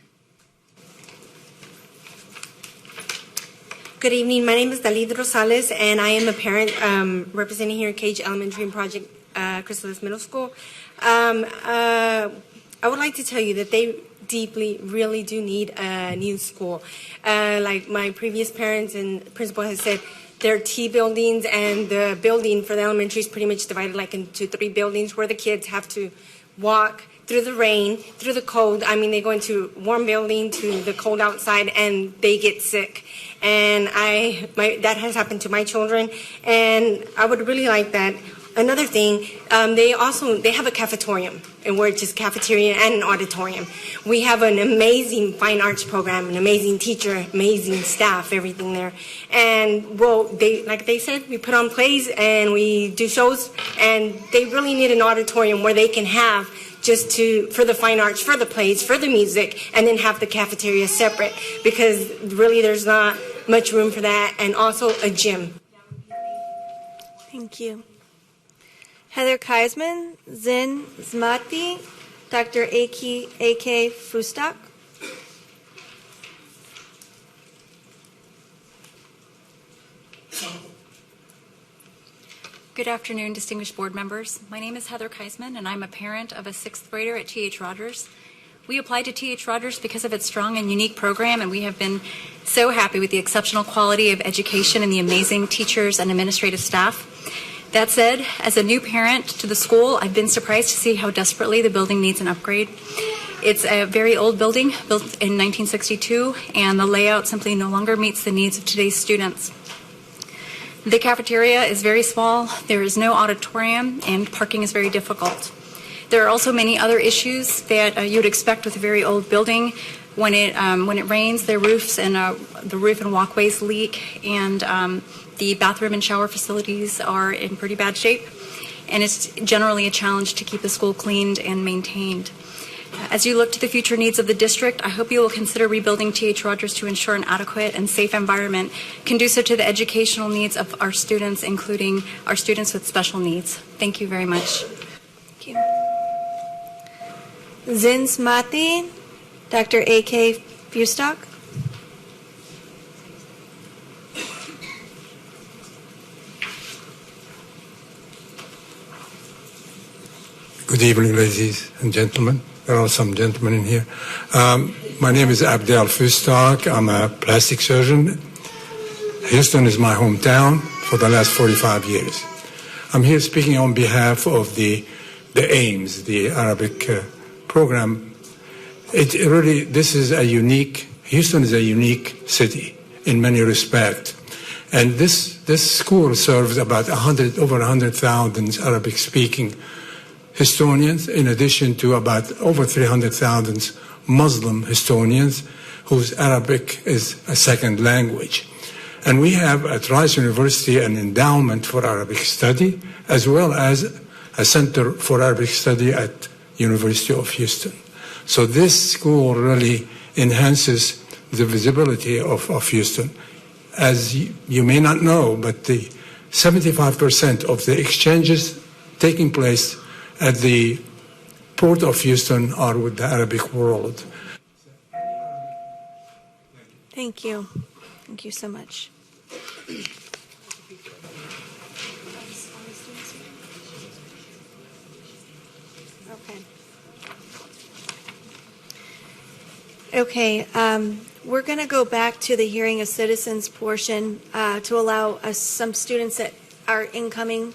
Good evening. My name is Dalid Rosales, and I am a parent representing here at Cage Elementary and Project Chrysalis Middle School. I would like to tell you that they deeply, really do need a new school. Like my previous parents and principal has said, there are T buildings, and the building for the elementary is pretty much divided like into 3 buildings where the kids have to walk through the rain, through the cold. I mean, they go into warm building to the cold outside, and they get sick. And that has happened to my children, and I would really like that Another thing, they have a cafetorium, and where it's just cafeteria and an auditorium. We have an amazing fine arts program, an amazing teacher, amazing staff, everything there. And well, like they said, we put on plays and we do shows, and they really need an auditorium where they can have for the fine arts, for the plays, for the music, and then have the cafeteria separate, because really there's not much room for that, and also a gym. Thank you. Heather Kaisman, Zin Zmati, Dr. A.K. Fustak. Good afternoon, distinguished board members. My name is Heather Kaisman, and I'm a parent of a 6th grader at T.H. Rogers. We applied to T.H. Rogers because of its strong and unique program, and we have been so happy with the exceptional quality of education and the amazing teachers and administrative staff. That said, as a new parent to the school, I've been surprised to see how desperately the building needs an upgrade. It's a very old building, built in 1962, and the layout simply no longer meets the needs of today's students. The cafeteria is very small, there is no auditorium, and parking is very difficult. There are also many other issues that you would expect with a very old building. When it rains, the roof and walkways leak, and the bathroom and shower facilities are in pretty bad shape, and it's generally a challenge to keep the school cleaned and maintained. As you look to the future needs of the district, I hope you will consider rebuilding T.H. Rogers to ensure an adequate and safe environment conducive to the educational needs of our students, including our students with special needs. Thank you very much. Thank you. Zin Smati, Dr. A.K. Fustak. Good evening, ladies and gentlemen. There are some gentlemen in here. My name is Abdel Fustak. I'm a plastic surgeon. Houston is my hometown for the last 45 years. I'm here speaking on behalf of the AIMS, the Arabic program. Houston is a unique city in many respects. And this school serves about over 100,000 Arabic-speaking Estonians, in addition to about over 300,000 Muslim Estonians whose Arabic is a second language. And we have at Rice University an endowment for Arabic study, as well as a Center for Arabic Study at University of Houston. So this school really enhances the visibility of Houston. As you may not know, but the 75% of the exchanges taking place at the Port of Houston are with the Arabic world. Thank you. Thank you so much. Okay. We're going to go back to the hearing of citizens portion to allow some students that are incoming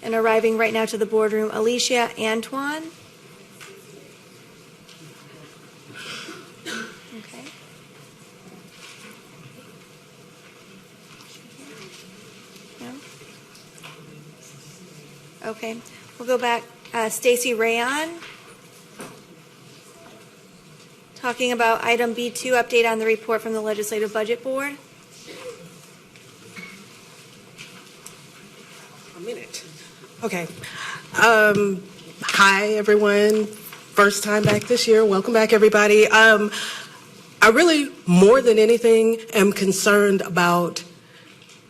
and arriving right now to the boardroom. Alicia, Antoine. Okay. No? Okay. We'll go back. Stacy Rayon. Talking about item B2, update on the report from the Legislative Budget Board. A minute. Okay. Hi, everyone. First time back this year. Welcome back, everybody. I really, more than anything, am concerned about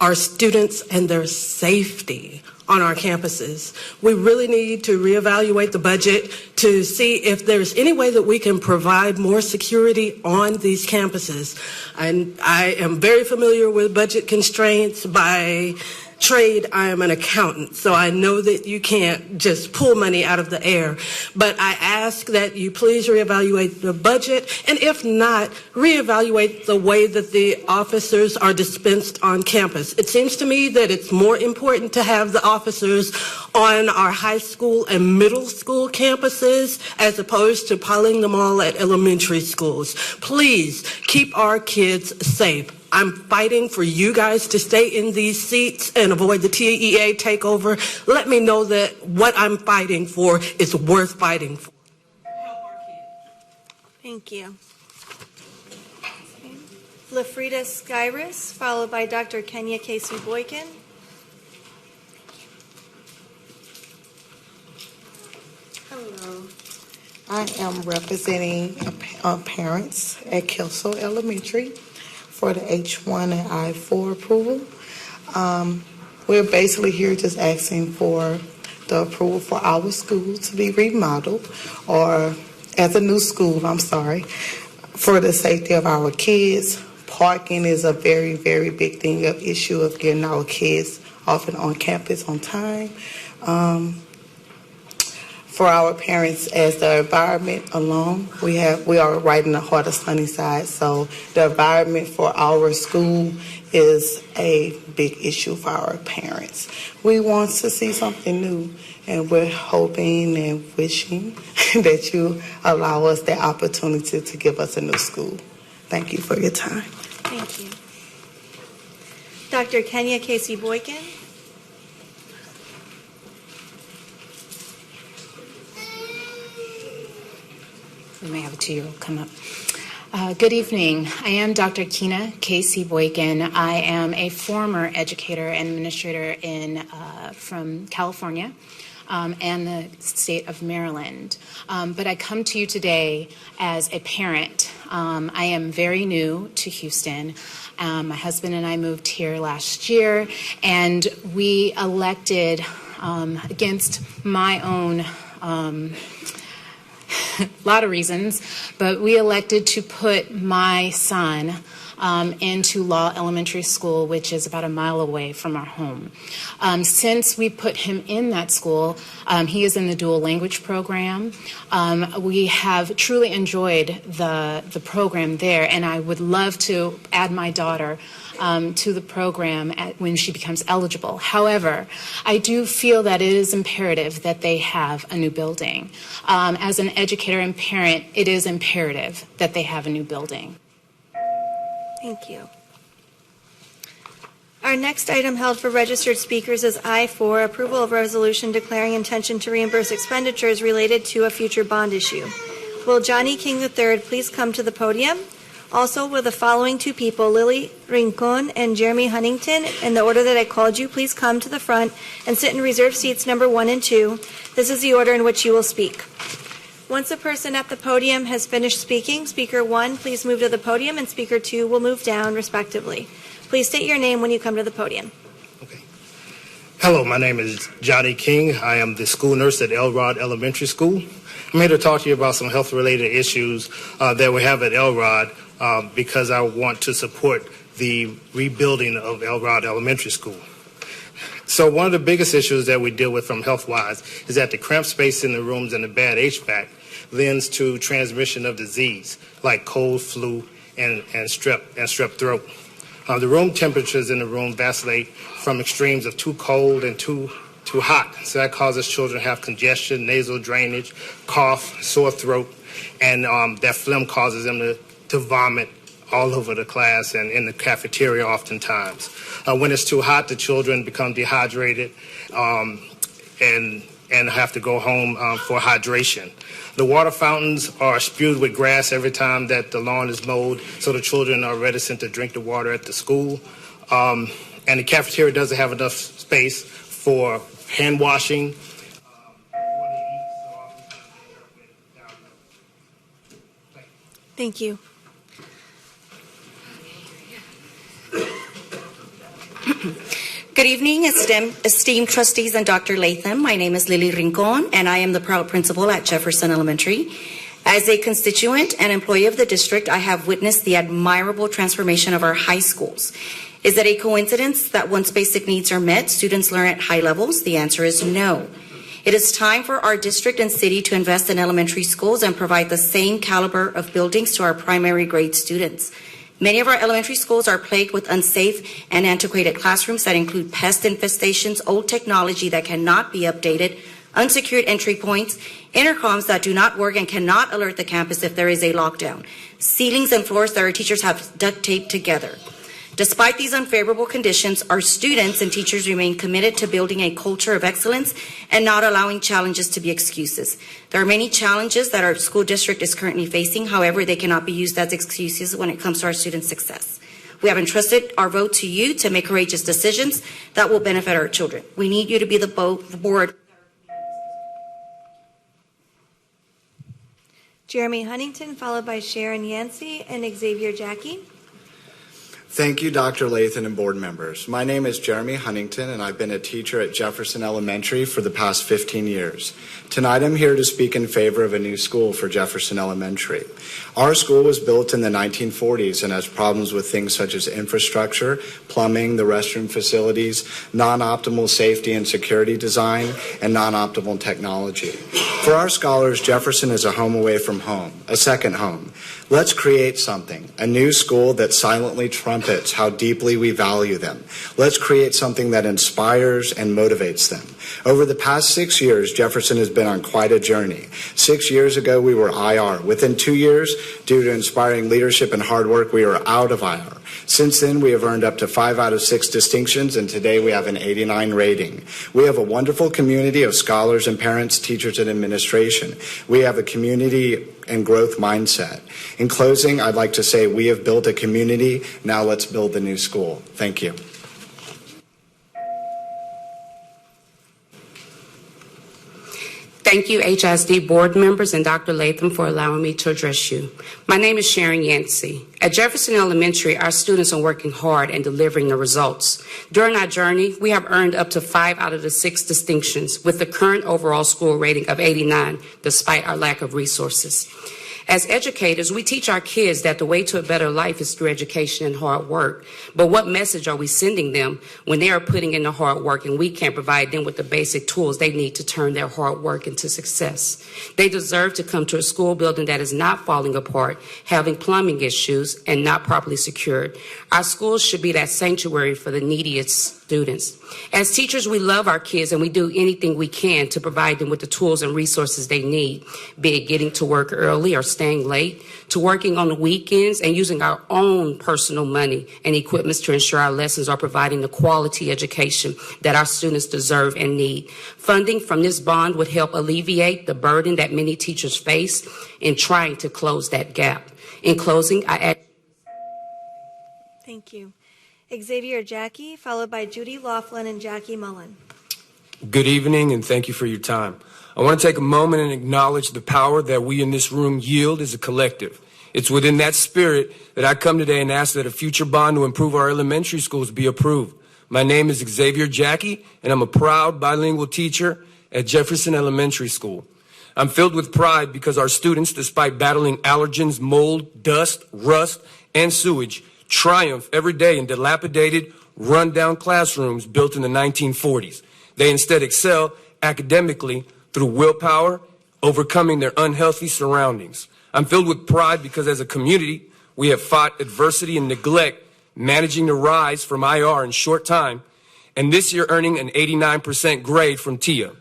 our students and their safety on our campuses. We really need to reevaluate the budget to see if there's any way that we can provide more security on these campuses. And I am very familiar with budget constraints. By trade, I am an accountant, so I know that you can't just pull money out of the air. But I ask that you please reevaluate the budget, and if not, reevaluate the way that the officers are dispensed on campus. It seems to me that it's more important to have the officers on our high school and middle school campuses as opposed to piling them all at elementary schools. Please keep our kids safe. I'm fighting for you guys to stay in these seats and avoid the TEA takeover. Let me know that what I'm fighting for is worth fighting for. Thank you. Lafrida Skyrus, followed by Dr. Kenya Casey Boykin. Hello. I am representing parents at Kelso Elementary for the H1 and I4 approval. We're basically here just asking for the approval for our school to be remodeled, or as a new school, I'm sorry, for the safety of our kids. Parking is a very, very big thing, of issue of getting our kids off and on campus on time. For our parents, as the environment alone, we are right in the heart of Sunnyside, so the environment for our school is a big issue for our parents. We want to see something new, and we're hoping and wishing that you allow us the opportunity to give us a new school. Thank you for your time. Thank you. Dr. Kenya Casey Boykin. We may have a 2-year-old come up. Good evening. I am Dr. Kena Casey Boykin. I am a former educator and administrator from California and the state of Maryland. But I come to you today as a parent. I am very new to Houston. My husband and I moved here last year, and we elected, against my own a lot of reasons, but we elected to put my son into Law Elementary School, which is about a mile away from our home. Since we put him in that school, he is in the dual language program. We have truly enjoyed the program there, and I would love to add my daughter to the program when she becomes eligible. However, I do feel that it is imperative that they have a new building. As an educator and parent, it is imperative that they have a new building. Thank you. Our next item held for registered speakers is I4, approval of resolution declaring intention to reimburse expenditures related to a future bond issue. Will Johnny King III please come to the podium? Also, will the following two people, Lily Rincon and Jeremy Huntington, in the order that I called you, please come to the front and sit in reserved seats number 1 and 2. This is the order in which you will speak. Once a person at the podium has finished speaking, Speaker 1, please move to the podium, and Speaker 2 will move down, respectively. Please state your name when you come to the podium. Hello, my name is Johnny King. I am the school nurse at Elrod Elementary School. I'm here to talk to you about some health-related issues that we have at Elrod because I want to support the rebuilding of Elrod Elementary School. So one of the biggest issues that we deal with from health-wise is that the cramped space in the rooms and the bad HVAC lends to transmission of disease like cold, flu, and strep throat. The room temperatures in the room vacillate from extremes of too cold and too hot. So that causes children to have congestion, nasal drainage, cough, sore throat, and that phlegm causes them to vomit all over the class and in the cafeteria oftentimes. When it's too hot, the children become dehydrated and have to go home for hydration. The water fountains are spewed with grass every time that the lawn is mowed, so the children are reticent to drink the water at the school. And the cafeteria doesn't have enough space for hand washing. Thank you. Good evening, esteemed trustees and Dr. Latham. My name is Lily Rincon, and I am the proud principal at Jefferson Elementary. As a constituent and employee of the district, I have witnessed the admirable transformation of our high schools. Is it a coincidence that once basic needs are met, students learn at high levels? The answer is no. It is time for our district and city to invest in elementary schools and provide the same caliber of buildings to our primary grade students. Many of our elementary schools are plagued with unsafe and antiquated classrooms that include pest infestations, old technology that cannot be updated, unsecured entry points, intercoms that do not work and cannot alert the campus if there is a lockdown, ceilings and floors that our teachers have duct taped together. Despite these unfavorable conditions, our students and teachers remain committed to building a culture of excellence and not allowing challenges to be excuses. There are many challenges that our school district is currently facing. However, they cannot be used as excuses when it comes to our students' success. We have entrusted our vote to you to make courageous decisions that will benefit our children. We need you to be the board. Jeremy Huntington, followed by Sharon Yancey and Xavier Jackie. Thank you, Dr. Lathan and board members. My name is Jeremy Huntington, and I've been a teacher at Jefferson Elementary for the past 15 years. Tonight, I'm here to speak in favor of a new school for Jefferson Elementary. Our school was built in the 1940s and has problems with things such as infrastructure, plumbing, the restroom facilities, non-optimal safety and security design, and non-optimal technology. For our scholars, Jefferson is a home away from home, a second home. Let's create something, a new school that silently trumpets how deeply we value them. Let's create something that inspires and motivates them. Over the past 6 years, Jefferson has been on quite a journey. 6 years ago, we were IR. Within 2 years, due to inspiring leadership and hard work, we are out of IR. Since then, we have earned up to 5 out of 6 distinctions, and today we have an 89 rating. We have a wonderful community of scholars and parents, teachers, and administration. We have a community and growth mindset. In closing, I'd like to say we have built a community. Now let's build the new school. Thank you. Thank you, HISD board members and Dr. Latham, for allowing me to address you. My name is Sharon Yancey. At Jefferson Elementary, our students are working hard and delivering the results. During our journey, we have earned up to 5 out of the 6 distinctions with the current overall school rating of 89, despite our lack of resources. As educators, we teach our kids that the way to a better life is through education and hard work. But what message are we sending them when they are putting in the hard work and we can't provide them with the basic tools they need to turn their hard work into success? They deserve to come to a school building that is not falling apart, having plumbing issues, and not properly secured. Our schools should be that sanctuary for the neediest students. As teachers, we love our kids and we do anything we can to provide them with the tools and resources they need, be it getting to work early or staying late, to working on the weekends and using our own personal money and equipments to ensure our lessons are providing the quality education that our students deserve and need. Funding from this bond would help alleviate the burden that many teachers face in trying to close that gap. In closing, Thank you. Xavier Jackie, followed by Judy Laughlin and Jackie Mullen. Good evening, and thank you for your time. I want to take a moment and acknowledge the power that we in this room yield as a collective. It's within that spirit that I come today and ask that a future bond to improve our elementary schools be approved. My name is Xavier Jackie, and I'm a proud bilingual teacher at Jefferson Elementary School. I'm filled with pride because our students, despite battling allergens, mold, dust, rust, and sewage, triumph every day in dilapidated, run-down classrooms built in the 1940s. They instead excel academically through willpower, overcoming their unhealthy surroundings. I'm filled with pride because as a community, we have fought adversity and neglect, managing to rise from IR in short time, and this year earning an 89% grade from TIA.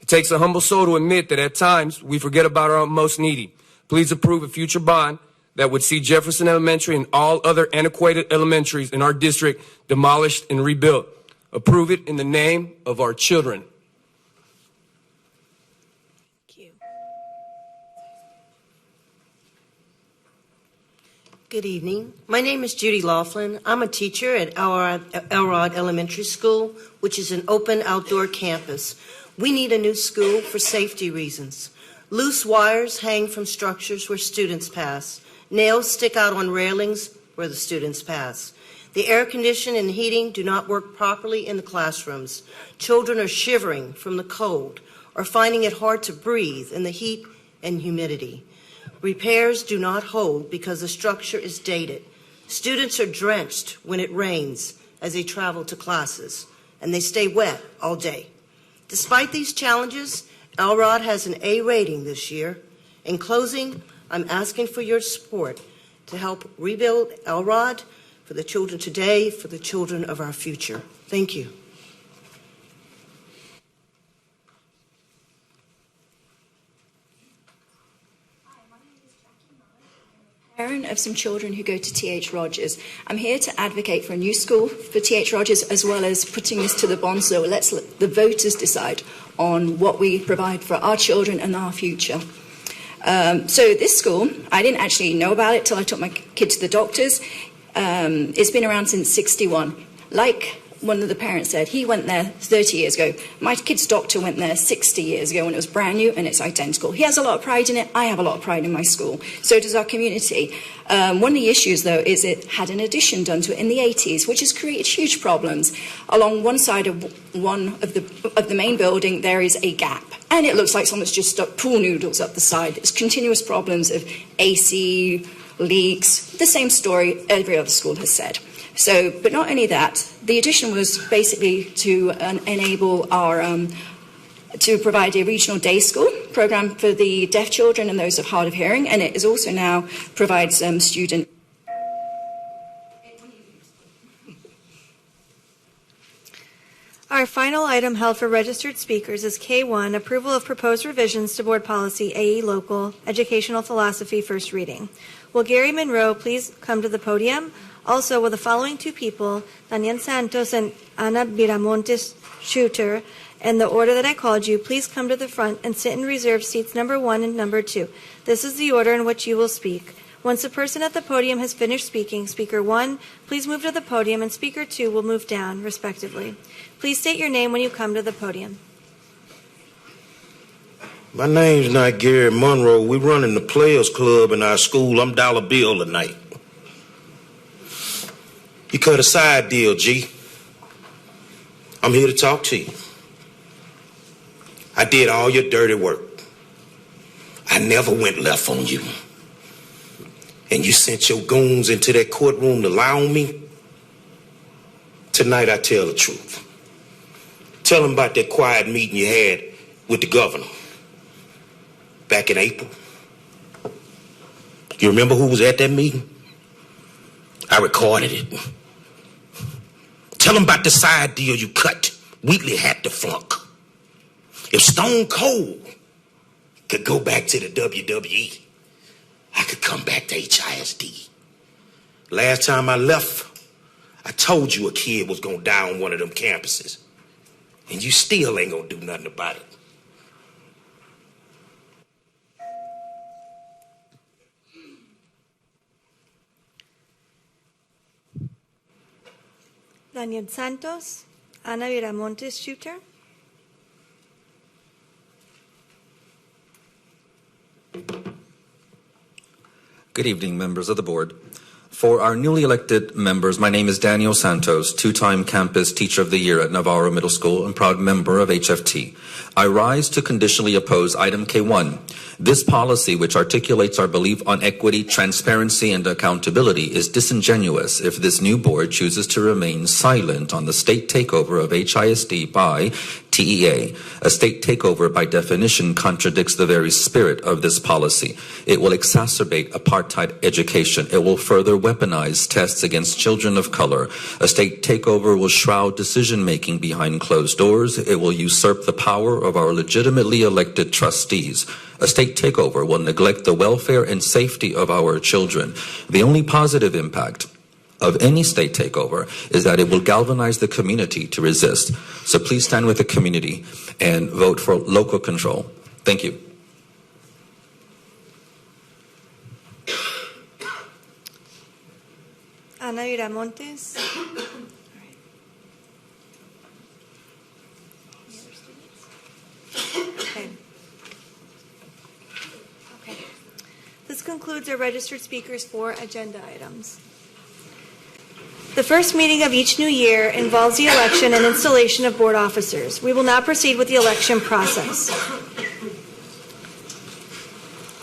It takes a humble soul to admit that at times we forget about our most needy. Please approve a future bond that would see Jefferson Elementary and all other antiquated elementaries in our district demolished and rebuilt. Approve it in the name of our children. Thank you. Good evening. My name is Judy Laughlin. I'm a teacher at Elrod Elementary School, which is an open outdoor campus. We need a new school for safety reasons. Loose wires hang from structures where students pass. Nails stick out on railings where the students pass. The air conditioning and heating do not work properly in the classrooms. Children are shivering from the cold or finding it hard to breathe in the heat and humidity. Repairs do not hold because the structure is dated. Students are drenched when it rains as they travel to classes, and they stay wet all day. Despite these challenges, Elrod has an A rating this year. In closing, I'm asking for your support to help rebuild Elrod for the children today, for the children of our future. Thank you. Parent of some children who go to T.H. Rogers. I'm here to advocate for a new school for T.H. Rogers, as well as putting this to the bond, so let's let the voters decide on what we provide for our children and our future. So this school, I didn't actually know about it till I took my kid to the doctors. It's been around since '61. Like one of the parents said, he went there 30 years ago. My kid's doctor went there 60 years ago when it was brand new, and it's identical. He has a lot of pride in it. I have a lot of pride in my school. So does our community. One of the issues, though, is it had an addition done to it in the 80s, which has created huge problems. Along one side of the main building, there is a gap, and it looks like someone's just stuck pool noodles up the side. There's continuous problems of AC, leaks, the same story every other school has said. So, but not only that, the addition was basically to enable our, to provide a regional day school program for the deaf children and those of hard of hearing, and it is also now provides student. Our final item held for registered speakers is K1, approval of proposed revisions to board policy AE Local Educational Philosophy, first reading. Will Gary Monroe please come to the podium? Also, will the following two people, Daniel Santos and Ana Viramontes Shooter, in the order that I called you, please come to the front and sit in reserved seats number 1 and number 2. This is the order in which you will speak. Once the person at the podium has finished speaking, Speaker 1, please move to the podium, and Speaker 2 will move down, respectively. Please state your name when you come to the podium. My name's not Gary Monroe. We running the Players Club in our school. I'm Dollar Bill tonight. You cut a side deal, G. I'm here to talk to you. I did all your dirty work. I never went left on you. And you sent your goons into that courtroom to lie on me. Tonight I tell the truth. Tell them about that quiet meeting you had with the governor back in April. You remember who was at that meeting? I recorded it. Tell them about the side deal you cut. Wheatley had to flunk. If Stone Cold could go back to the WWE, I could come back to HISD. Last time I left, I told you a kid was gonna die on one of them campuses. And you still ain't gonna do nothing about it. Daniel Santos, Ana Viramontes Shooter. Good evening, members of the board. For our newly elected members, my name is Daniel Santos, two-time campus teacher of the year at Navarro Middle School and proud member of HFT. I rise to conditionally oppose item K1. This policy, which articulates our belief on equity, transparency, and accountability, is disingenuous if this new board chooses to remain silent on the state takeover of HISD by TEA. A state takeover, by definition, contradicts the very spirit of this policy. It will exacerbate apartheid education. It will further weaponize tests against children of color. A state takeover will shroud decision-making behind closed doors. It will usurp the power of our legitimately elected trustees. A state takeover will neglect the welfare and safety of our children. The only positive impact of any state takeover is that it will galvanize the community to resist. So please stand with the community and vote for local control. Thank you. Ana Viramontes. Okay. This concludes our registered speakers for agenda items. The first meeting of each new year involves the election and installation of board officers. We will now proceed with the election process.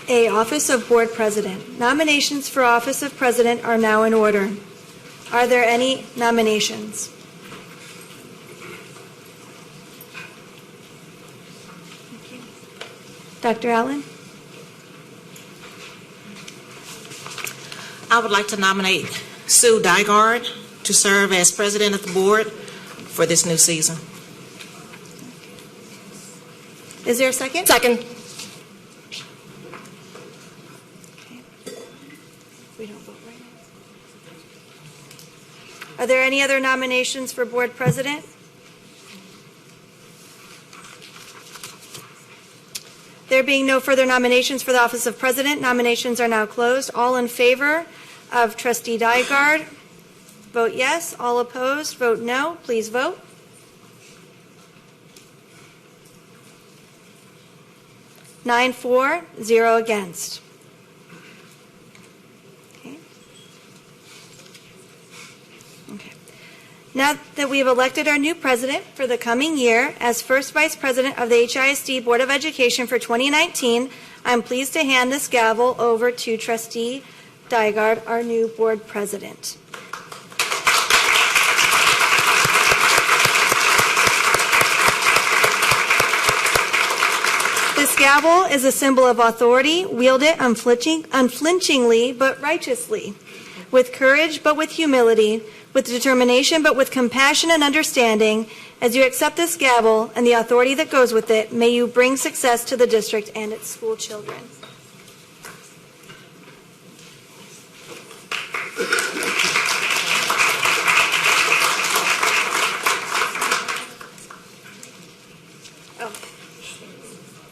A. Office of Board President. Nominations for Office of President are now in order. Are there any nominations? Dr. Allen? I would like to nominate Sue Dygard to serve as president of the board for this new season. Is there a second? Second. We don't. Are there any other nominations for board president? There being no further nominations for the office of president, nominations are now closed. All in favor of Trustee Dygard, vote yes. All opposed, vote no. Please vote. Nine for, 0 against. Okay. Now that we have elected our new president for the coming year as first vice president of the HISD Board of Education for 2019, I'm pleased to hand this gavel over to Trustee Dygard, our new board president. This gavel is a symbol of authority. Wield it unflinchingly but righteously, with courage but with humility, with determination but with compassion and understanding. As you accept this gavel and the authority that goes with it, may you bring success to the district and its school children.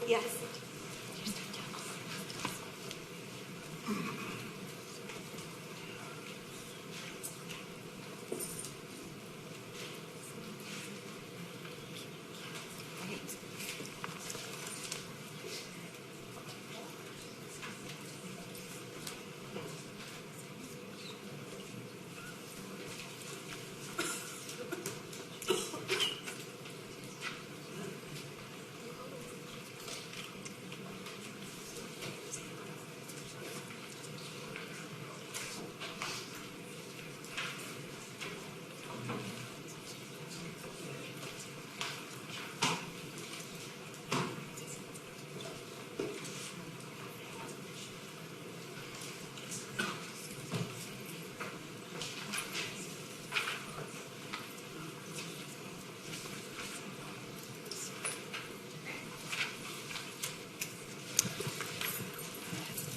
Yes.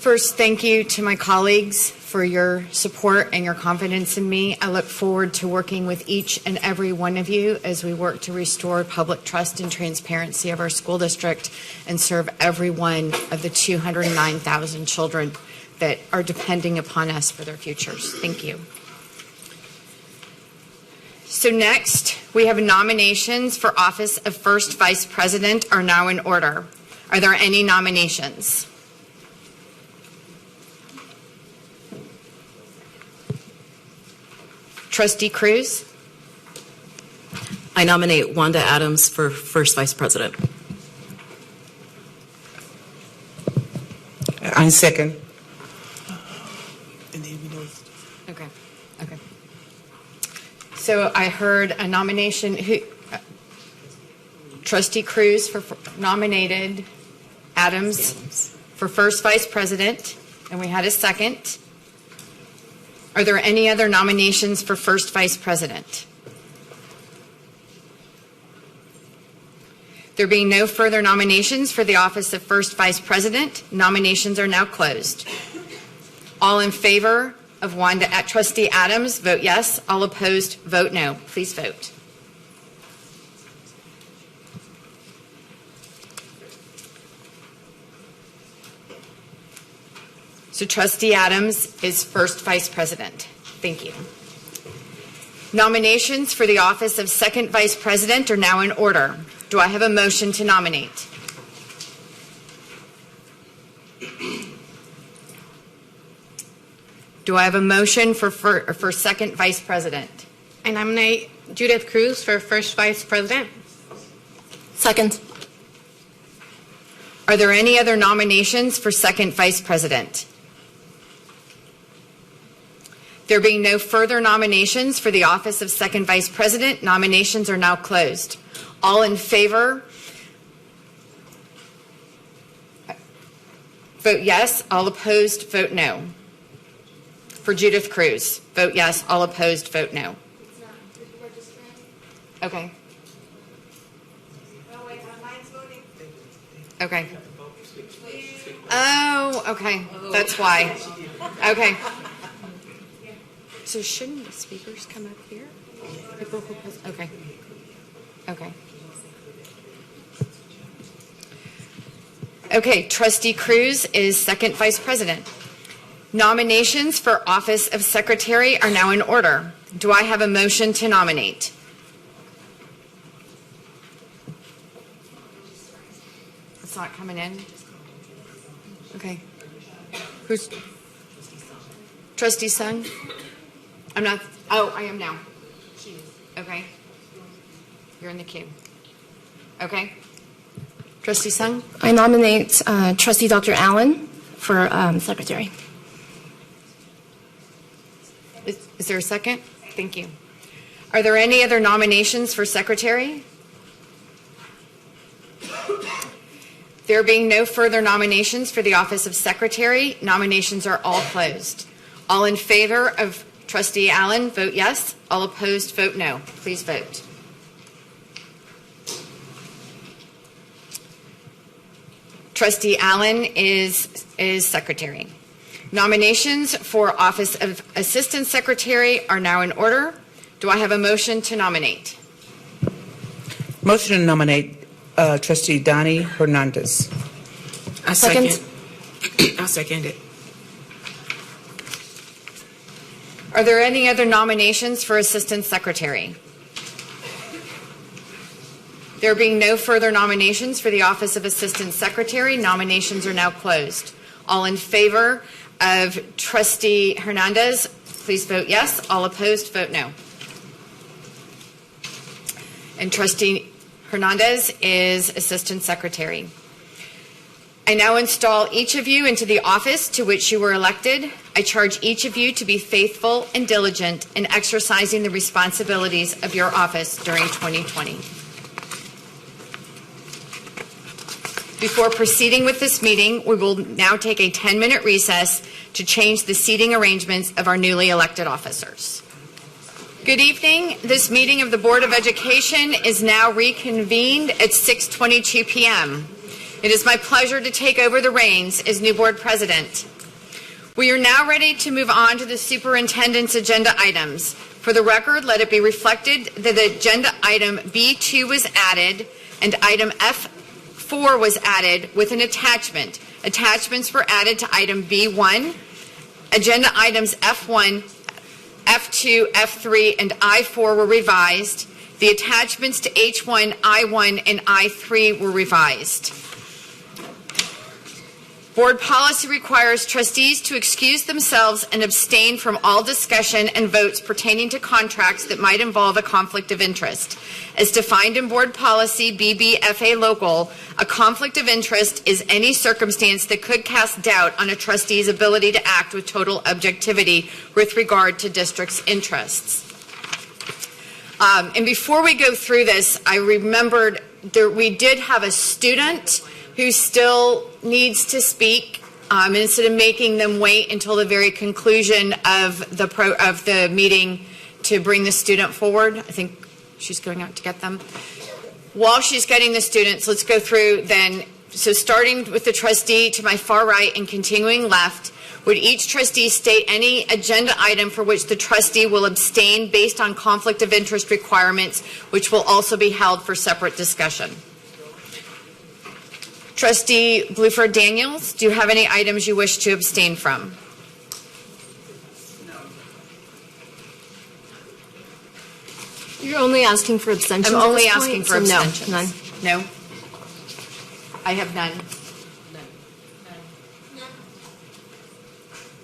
First, thank you to my colleagues for your support and your confidence in me. I look forward to working with each and every one of you as we work to restore public trust and transparency of our school district and serve every one of the 209,000 children that are depending upon us for their futures. Thank you. So next, we have nominations for office of First Vice President are now in order. Are there any nominations? Trustee Cruz? I nominate Wanda Adams for first vice president. I second. Okay. Okay. So I heard a nomination. Trustee Cruz nominated Adams for first vice president, and we had a second. Are there any other nominations for first vice president? There being no further nominations for the office of first vice president, nominations are now closed. All in favor of Trustee Adams, vote yes. All opposed, vote no. Please vote. So Trustee Adams is first vice president. Thank you. Nominations for the office of second vice president are now in order. Do I have a motion to nominate? Do I have a motion for second vice president? I nominate Judith Cruz for first vice president. Second. Are there any other nominations for second vice president? There being no further nominations for the office of second vice president, nominations are now closed. All in favor, vote yes. All opposed, vote no. For Judith Cruz, vote yes. All opposed, vote no. Okay. Oh, wait, mine's voting. Okay. Oh, okay. That's why. Okay. So shouldn't the speakers come up here? Okay. Okay. Okay, Trustee Cruz is second vice president. Nominations for office of secretary are now in order. Do I have a motion to nominate? It's not coming in. Okay. Who's? Trustee Sung? I'm not. Oh, I am now. Okay. You're in the queue. Okay. Trustee Sung? I nominate Trustee Dr. Allen for secretary. Is there a second? Thank you. Are there any other nominations for secretary? There being no further nominations for the office of secretary, nominations are all closed. All in favor of Trustee Allen, vote yes. All opposed, vote no. Please vote. Trustee Allen is secretary. Nominations for office of assistant secretary are now in order. Do I have a motion to nominate? Motion to nominate Trustee Donnie Hernandez. I second. I second it. Are there any other nominations for assistant secretary? There being no further nominations for the office of assistant secretary, nominations are now closed. All in favor of Trustee Hernandez, please vote yes. All opposed, vote no. And Trustee Hernandez is assistant secretary. I now install each of you into the office to which you were elected. I charge each of you to be faithful and diligent in exercising the responsibilities of your office during 2020. Before proceeding with this meeting, we will now take a 10-minute recess to change the seating arrangements of our newly elected officers. Good evening. This meeting of the Board of Education is now reconvened at 6:22 p.m. It is my pleasure to take over the reins as new board president. We are now ready to move on to the superintendent's agenda items. For the record, let it be reflected that the agenda item B2 was added and item F4 was added with an attachment. Attachments were added to item B1. Agenda items F1, F2, F3, and I4 were revised. The attachments to H1, I1, and I3 were revised. Board policy requires trustees to excuse themselves and abstain from all discussion and votes pertaining to contracts that might involve a conflict of interest. As defined in Board Policy BBFA Local, a conflict of interest is any circumstance that could cast doubt on a trustee's ability to act with total objectivity with regard to district's interests. And before we go through this, I remembered we did have a student who still needs to speak, and instead of making them wait until the very conclusion of the meeting to bring the student forward. I think she's going out to get them. While she's getting the students, let's go through then. So starting with the trustee to my far right and continuing left, would each trustee state any agenda item for which the trustee will abstain based on conflict of interest requirements, which will also be held for separate discussion? Trustee Bluford Daniels, do you have any items you wish to abstain from? You're only asking for abstentions? I'm only at this asking point? for So abstentions. No, none. No? I have none.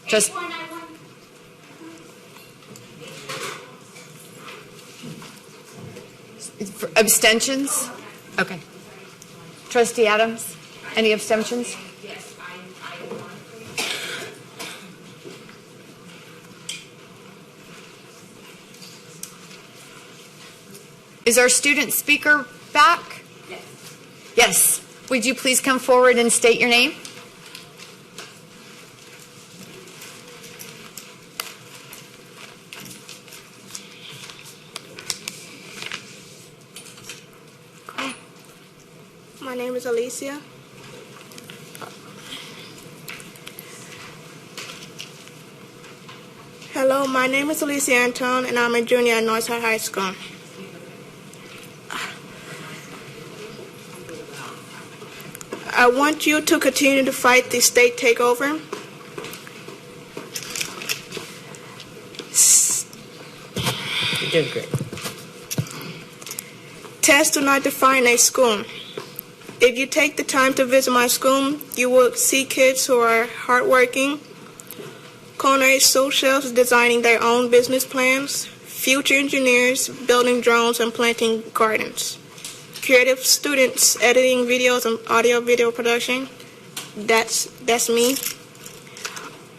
Just for abstentions? Okay. Trustee Adams, any abstentions? Yes, Is our student speaker back? Yes. Yes. Would you please come forward and state your name? My name is Alicia. Hello, Hello, my name is Alicia Antone, and I'm a junior at Northside High School. I want you to continue to fight the state takeover. You're doing great. Tests do not define a school. If you take the time to visit my school, you will see kids who are hardworking, culinary sous chefs designing their own business plans, future engineers building drones and planting gardens, creative students editing videos and audio-video production. That's me.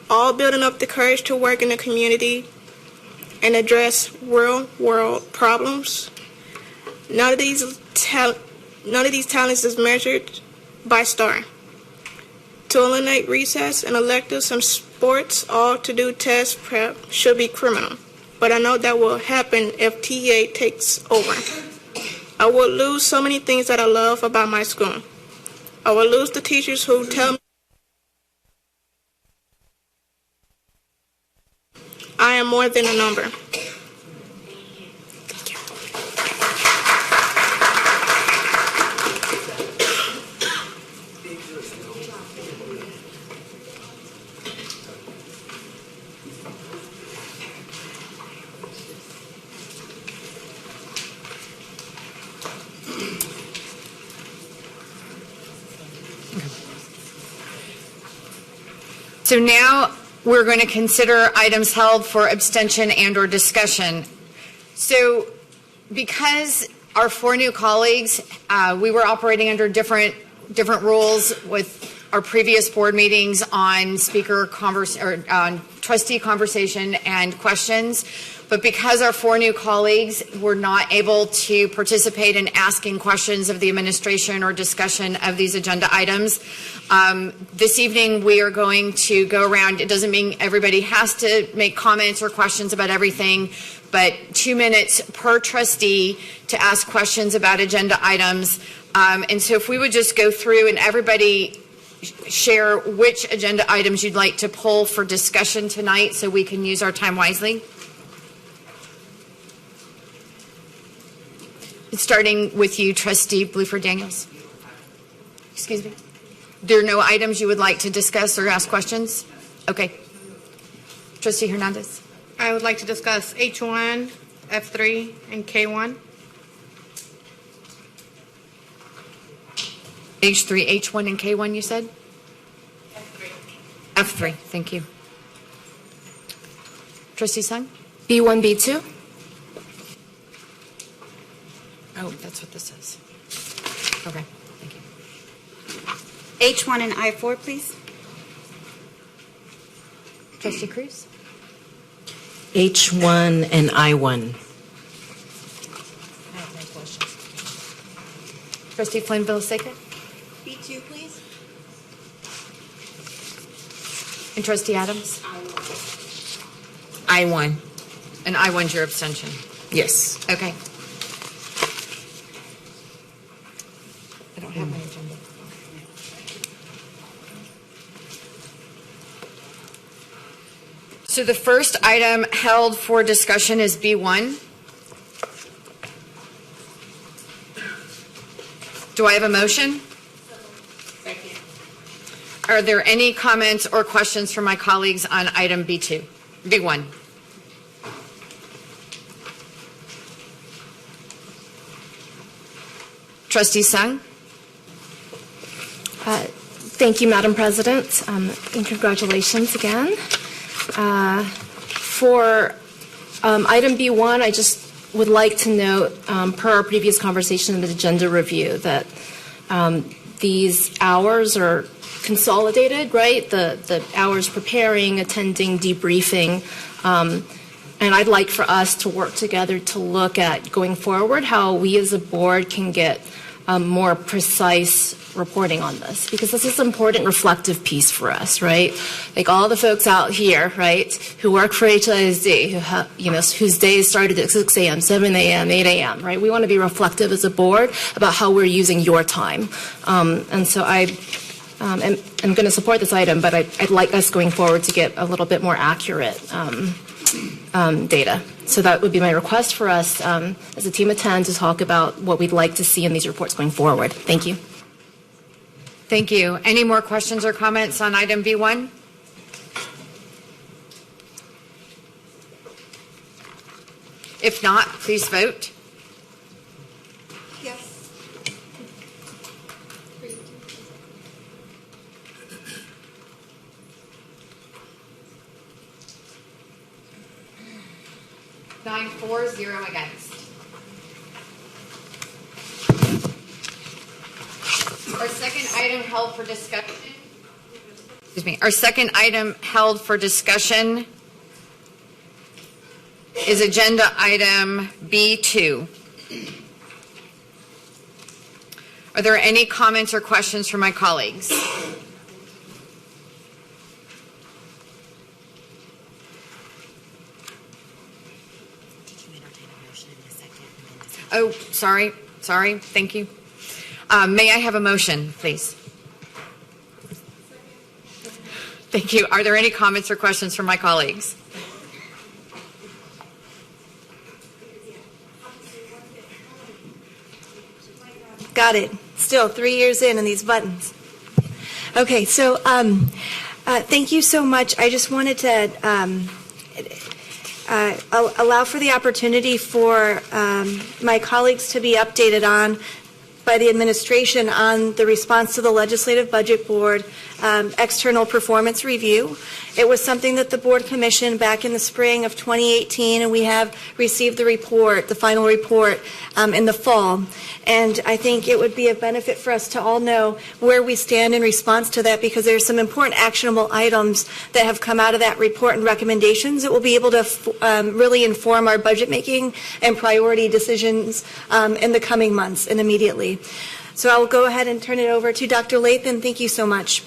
All building up the courage to work in the community and address real-world problems. None of these talents is measured by star. To eliminate recess and electives and sports, all to do test prep should be criminal. But I know that will happen if TEA takes over. I will lose so many things that I love about my school. I will lose the teachers who tell me I am more than a number. So now we're going to consider items held for abstention and or discussion. So because our 4 new colleagues, we were operating under different rules with our previous board meetings on on trustee conversation and questions. But because our 4 new colleagues were not able to participate in asking questions of the administration or discussion of these agenda items, this evening we are going to go around. It doesn't mean everybody has to make comments or questions about everything, but 2 minutes per trustee to ask questions about agenda items. And so if we would just go through and everybody share which agenda items you'd like to pull for discussion tonight so we can use our time wisely. Starting with you, Trustee Bluford Daniels. Excuse me. There are no items you would like to discuss or ask questions? Okay. Trustee Hernandez. I would like to discuss H1, F3, and K1. H3, H1, and K1, you said? F3, thank you. Trustee Sung? B1, B2. Oh, that's what this is. Okay, thank you. H1 and I4, please. Trustee Cruz? H1 and I1. I have no questions. Trustee Flynn Villaseka? B2, please. And Trustee Adams? I1. And I1's your abstention? Yes. Okay. I don't have my agenda. So the first item held for discussion is B1. Do I have a motion? Second. Are there any comments or questions from my colleagues on item B2? B1. Trustee Sung? Thank you, Madam President, and congratulations again. For item B1, I just would like to note, per our previous conversation in the agenda review, that these hours are consolidated, right? The hours preparing, attending, debriefing, and I'd like for us to work together to look at going forward how we as a board can get more precise reporting on this, because this is an important reflective piece for us, right? Like all the folks out here, right, who work for HISD, whose days started at 6 a.m., 7 a.m., 8 a.m., right? We want to be reflective as a board about how we're using your time. And so I'm going to support this item, but I'd like us going forward to get a little bit more accurate data. So that would be my request for us as a team of 10 to talk about what we'd like to see in these reports going forward. Thank you. Thank you. Any more questions or comments on item B1? If not, please vote. Yes. Nine, 4-0 against. Our second item held for discussion. Excuse me. Our second item held for discussion is agenda item B2. Are there any comments or questions from my colleagues? Oh, sorry. Thank you. May I have a motion, please? Thank you. Are there any comments or questions from my colleagues? Got it. Still 3 years in and these buttons. Okay, so thank you so much. I just wanted to allow for the opportunity for my colleagues to be updated on by the administration on the response to the Legislative Budget Board external performance review. It was something that the board commissioned back in the spring of 2018, and we have received the report, the final report, in the fall. And I think it would be a benefit for us to all know where we stand in response to that, because there's some important actionable items that have come out of that report and recommendations that will be able to really inform our budget making and priority decisions in the coming months and immediately. So I'll go ahead and turn it over to Dr. Lathan. Thank you so much.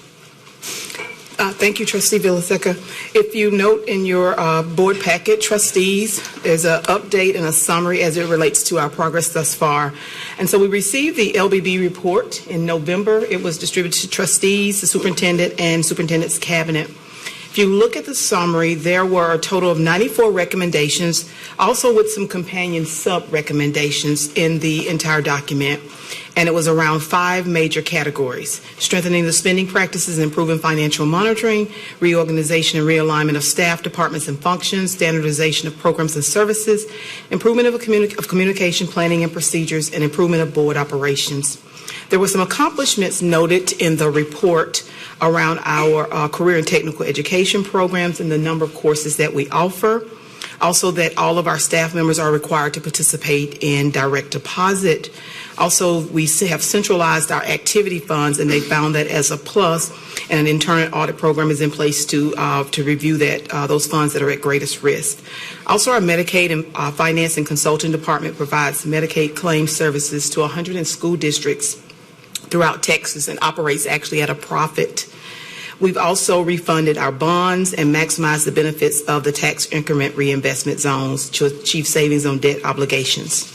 Thank you, Trustee Villaseca. If you note in your board packet, trustees, there's an update and a summary as it relates to our progress thus far. And so we received the LBB report in November. It was distributed to trustees, the superintendent, and superintendent's cabinet. If you look at the summary, there were a total of 94 recommendations, also with some companion sub-recommendations in the entire document. And it was around 5 major categories: strengthening the spending practices and improving financial monitoring, reorganization and realignment of staff, departments, and functions, standardization of programs and services, improvement of communication planning and procedures, and improvement of board operations. There were some accomplishments noted in the report around our career and technical education programs and the number of courses that we offer. Also, that all of our staff members are required to participate in direct deposit. Also, we have centralized our activity funds, and they found that as a plus, and an internal audit program is in place to review those funds that are at greatest risk. Also, our Medicaid and Finance and Consulting Department provides Medicaid claim services to 100 school districts throughout Texas and operates actually at a profit. We've also refunded our bonds and maximized the benefits of the tax increment reinvestment zones to achieve savings on debt obligations.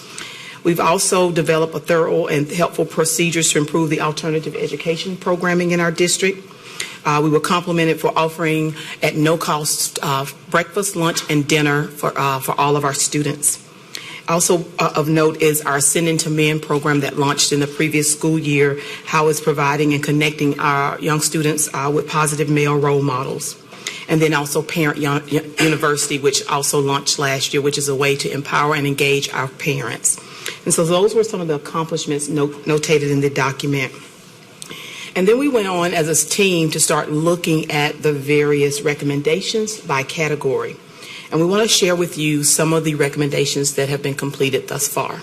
We've also developed a thorough and helpful procedures to improve the alternative education programming in our district. We were complimented for offering at no cost breakfast, lunch, and dinner for all of our students. Also of note is our Sending to Men program that launched in the previous school year, how it's providing and connecting our young students with positive male role models. And then also Parent University, which also launched last year, which is a way to empower and engage our parents. And so those were some of the accomplishments notated in the document. And then we went on as a team to start looking at the various recommendations by category. And we want to share with you some of the recommendations that have been completed thus far.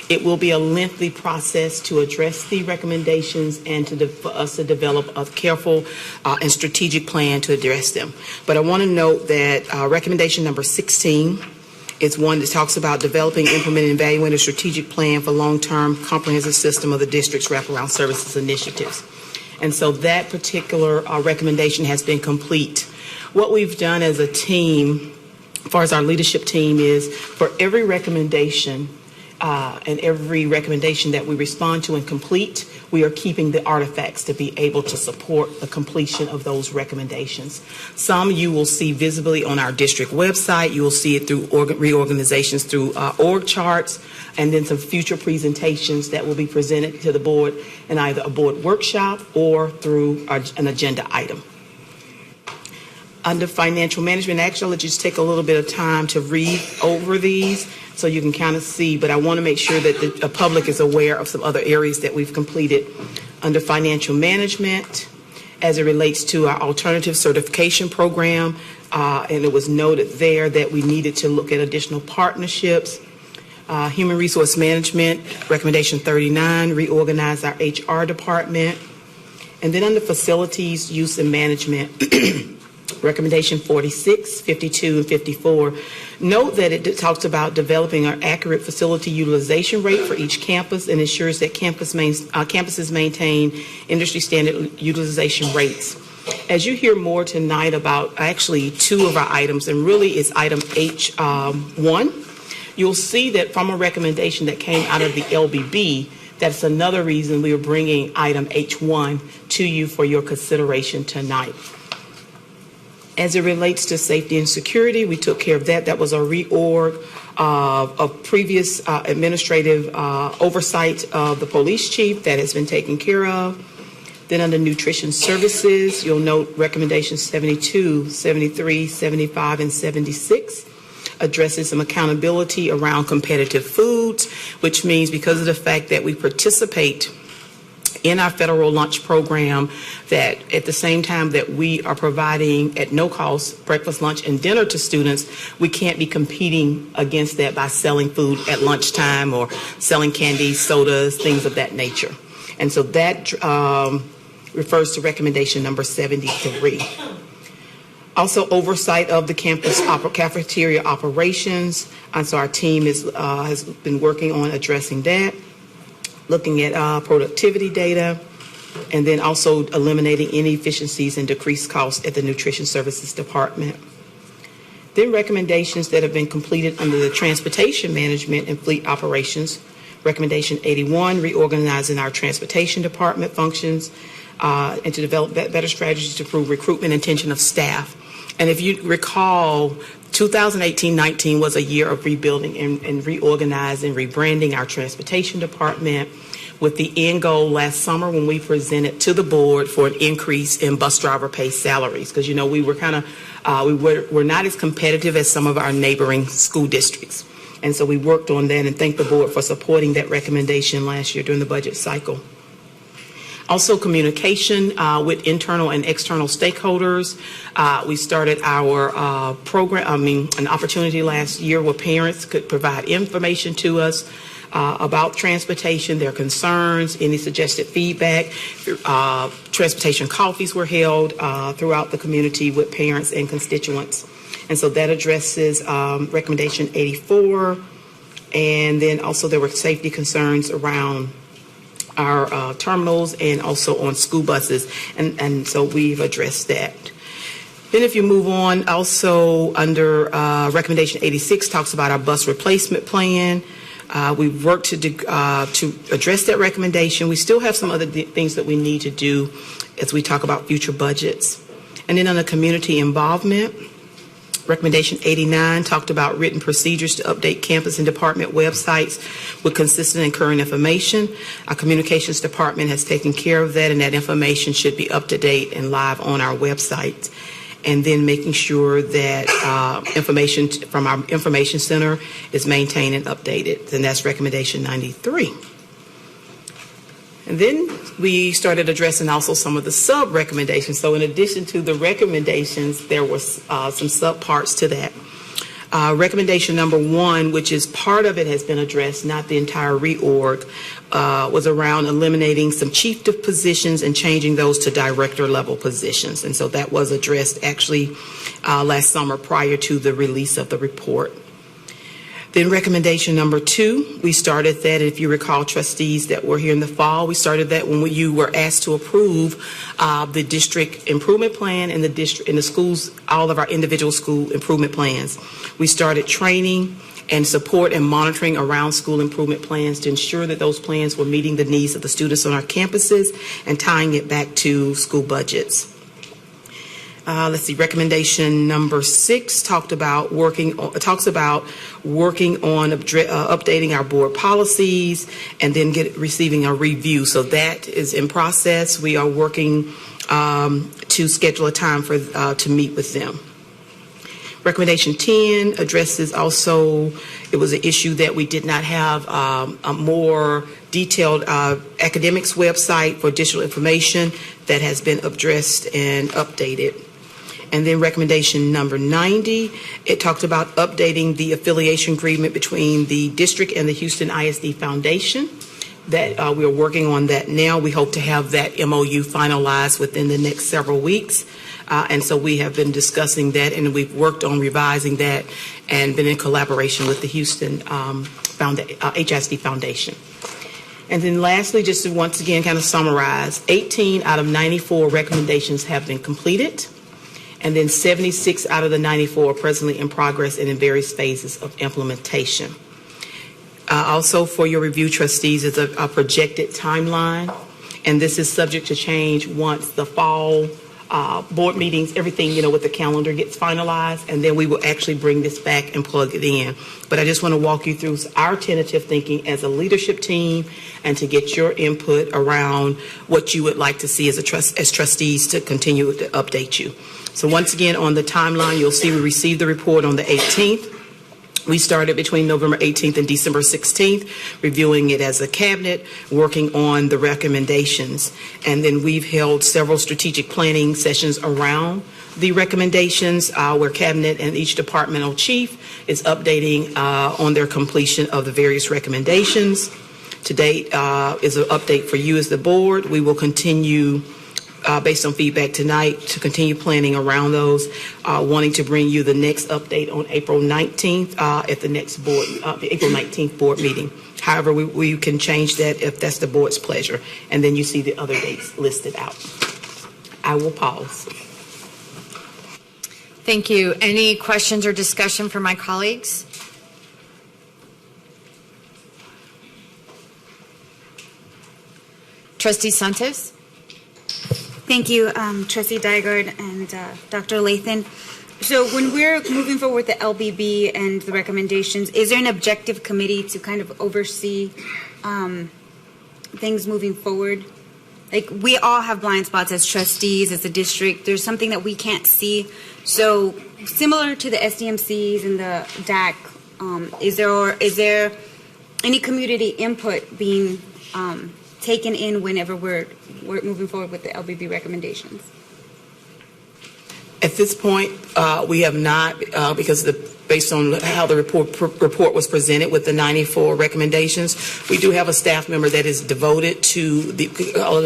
It will be a lengthy process to address the recommendations and for us to develop a careful and strategic plan to address them. But I want to note that recommendation number 16 is one that talks about developing, implementing, and evaluating a strategic plan for long-term comprehensive system of the district's wraparound services initiatives. And so that particular recommendation has been complete. What we've done as a team, as far as our leadership team, is for every recommendation, and every recommendation that we respond to and complete, we are keeping the artifacts to be able to support the completion of those recommendations. Some you will see visibly on our district website. You will see it through reorganizations through org charts, and then some future presentations that will be presented to the board in either a board workshop or through an agenda item. Under financial management action, I'll let you just take a little bit of time to read over these so you can kind of see, but I want to make sure that the public is aware of some other areas that we've completed under financial management as it relates to our alternative certification program, and it was noted there that we needed to look at additional partnerships. Human resource management, recommendation 39, reorganize our HR department. And then under facilities, use and management, recommendation 46, 52, and 54. Note that it talks about developing an accurate facility utilization rate for each campus and ensures that campuses maintain industry standard utilization rates. As you hear more tonight about actually two of our items, and really it's item H1, you'll see that from a recommendation that came out of the LBB, that's another reason we are bringing item H1 to you for your consideration tonight. As it relates to safety and security, we took care of that. That was a reorg of previous administrative oversight of the police chief that has been taken care of. Then under nutrition services, you'll note recommendations 72, 73, 75, and 76 addresses some accountability around competitive foods, which means because of the fact that we participate in our federal lunch program, that at the same time that we are providing at no cost breakfast, lunch, and dinner to students, we can't be competing against that by selling food at lunchtime or selling candy, sodas, things of that nature. And so that refers to recommendation number 73. Also, oversight of the campus cafeteria operations. And so our team has been working on addressing that, looking at productivity data, and then also eliminating inefficiencies and decreased costs at the nutrition services department. Then recommendations that have been completed under the transportation management and fleet operations. Recommendation 81, reorganizing our transportation department functions and to develop better strategies to improve recruitment and retention of staff. And if you recall, 2018-19 was a year of rebuilding and reorganizing, rebranding our transportation department, with the end goal last summer when we presented to the board for an increase in bus driver pay salaries, because you know we were kind of we're not as competitive as some of our neighboring school districts, and so we worked on that and thank the board for supporting that recommendation last year during the budget cycle. Also, communication with internal and external stakeholders. We started our program, an opportunity last year where parents could provide information to us about transportation, their concerns, any suggested feedback. Transportation coffees were held throughout the community with parents and constituents. And so that addresses recommendation 84. And then also there were safety concerns around our terminals and also on school buses. And so we've addressed that. Then if you move on, also under recommendation 86 talks about our bus replacement plan. We've worked to address that recommendation. We still have some other things that we need to do as we talk about future budgets. And then under community involvement, recommendation 89 talked about written procedures to update campus and department websites with consistent and current information. Our communications department has taken care of that, and that information should be up to date and live on our website. And then making sure that information from our information center is maintained and updated. And that's recommendation 93. And then we started addressing also some of the sub-recommendations. So in addition to the recommendations, there was some sub-parts to that. Recommendation number 1, which is part of it has been addressed, not the entire reorg, was around eliminating some chief positions and changing those to director level positions. And so that was addressed actually last summer prior to the release of the report. Then recommendation number 2, we started that, if you recall, trustees that were here in the fall, we started that when you were asked to approve the district improvement plan and the schools, all of our individual school improvement plans. We started training and support and monitoring around school improvement plans to ensure that those plans were meeting the needs of the students on our campuses and tying it back to school budgets. Let's see. Recommendation number 6 talks about working on updating our board policies and then receiving a review. So that is in process. We are working to schedule a time to meet with them. Recommendation 10 addresses also, it was an issue that we did not have a more detailed academics website for additional information that has been addressed and updated. And then recommendation number 90, it talked about updating the affiliation agreement between the district and the Houston ISD Foundation. That we are working on that now. We hope to have that MOU finalized within the next several weeks. And so we have been discussing that, and we've worked on revising that and been in collaboration with the Houston HISD Foundation. And then lastly, just to once again kind of summarize, 18 out of 94 recommendations have been completed. And then 76 out of the 94 are presently in progress and in various phases of implementation. Also for your review, trustees, is a projected timeline, and this is subject to change once the fall board meetings, everything, with the calendar gets finalized, and then we will actually bring this back and plug it in. But I just want to walk you through our tentative thinking as a leadership team and to get your input around what you would like to see as trustees to continue to update you. So once again, on the timeline, you'll see we received the report on the 18th. We started between November 18th and December 16th, reviewing it as a cabinet, working on the recommendations. And then we've held several strategic planning sessions around the recommendations where cabinet and each departmental chief is updating on their completion of the various recommendations. To date is an update for you as the board. We will continue based on feedback tonight, to continue planning around those, wanting to bring you the next update on April 19th at the next board, the April 19th board meeting. However, we can change that if that's the board's pleasure. And then you see the other dates listed out. I will pause. Thank you. Any questions or discussion from my colleagues? Trustee Sanchez? Thank you, Trustee Dygard and Dr. Lathan. So when we're moving forward with the LBB and the recommendations, is there an objective committee to kind of oversee things moving forward? Like, we all have blind spots as trustees, as a district. There's something that we can't see. So similar to the SDMCs and the DAC, is there any community input being taken in whenever we're moving forward with the LBB recommendations? At this point, we have not, because based on how the report was presented with the 94 recommendations, we do have a staff member that is devoted to the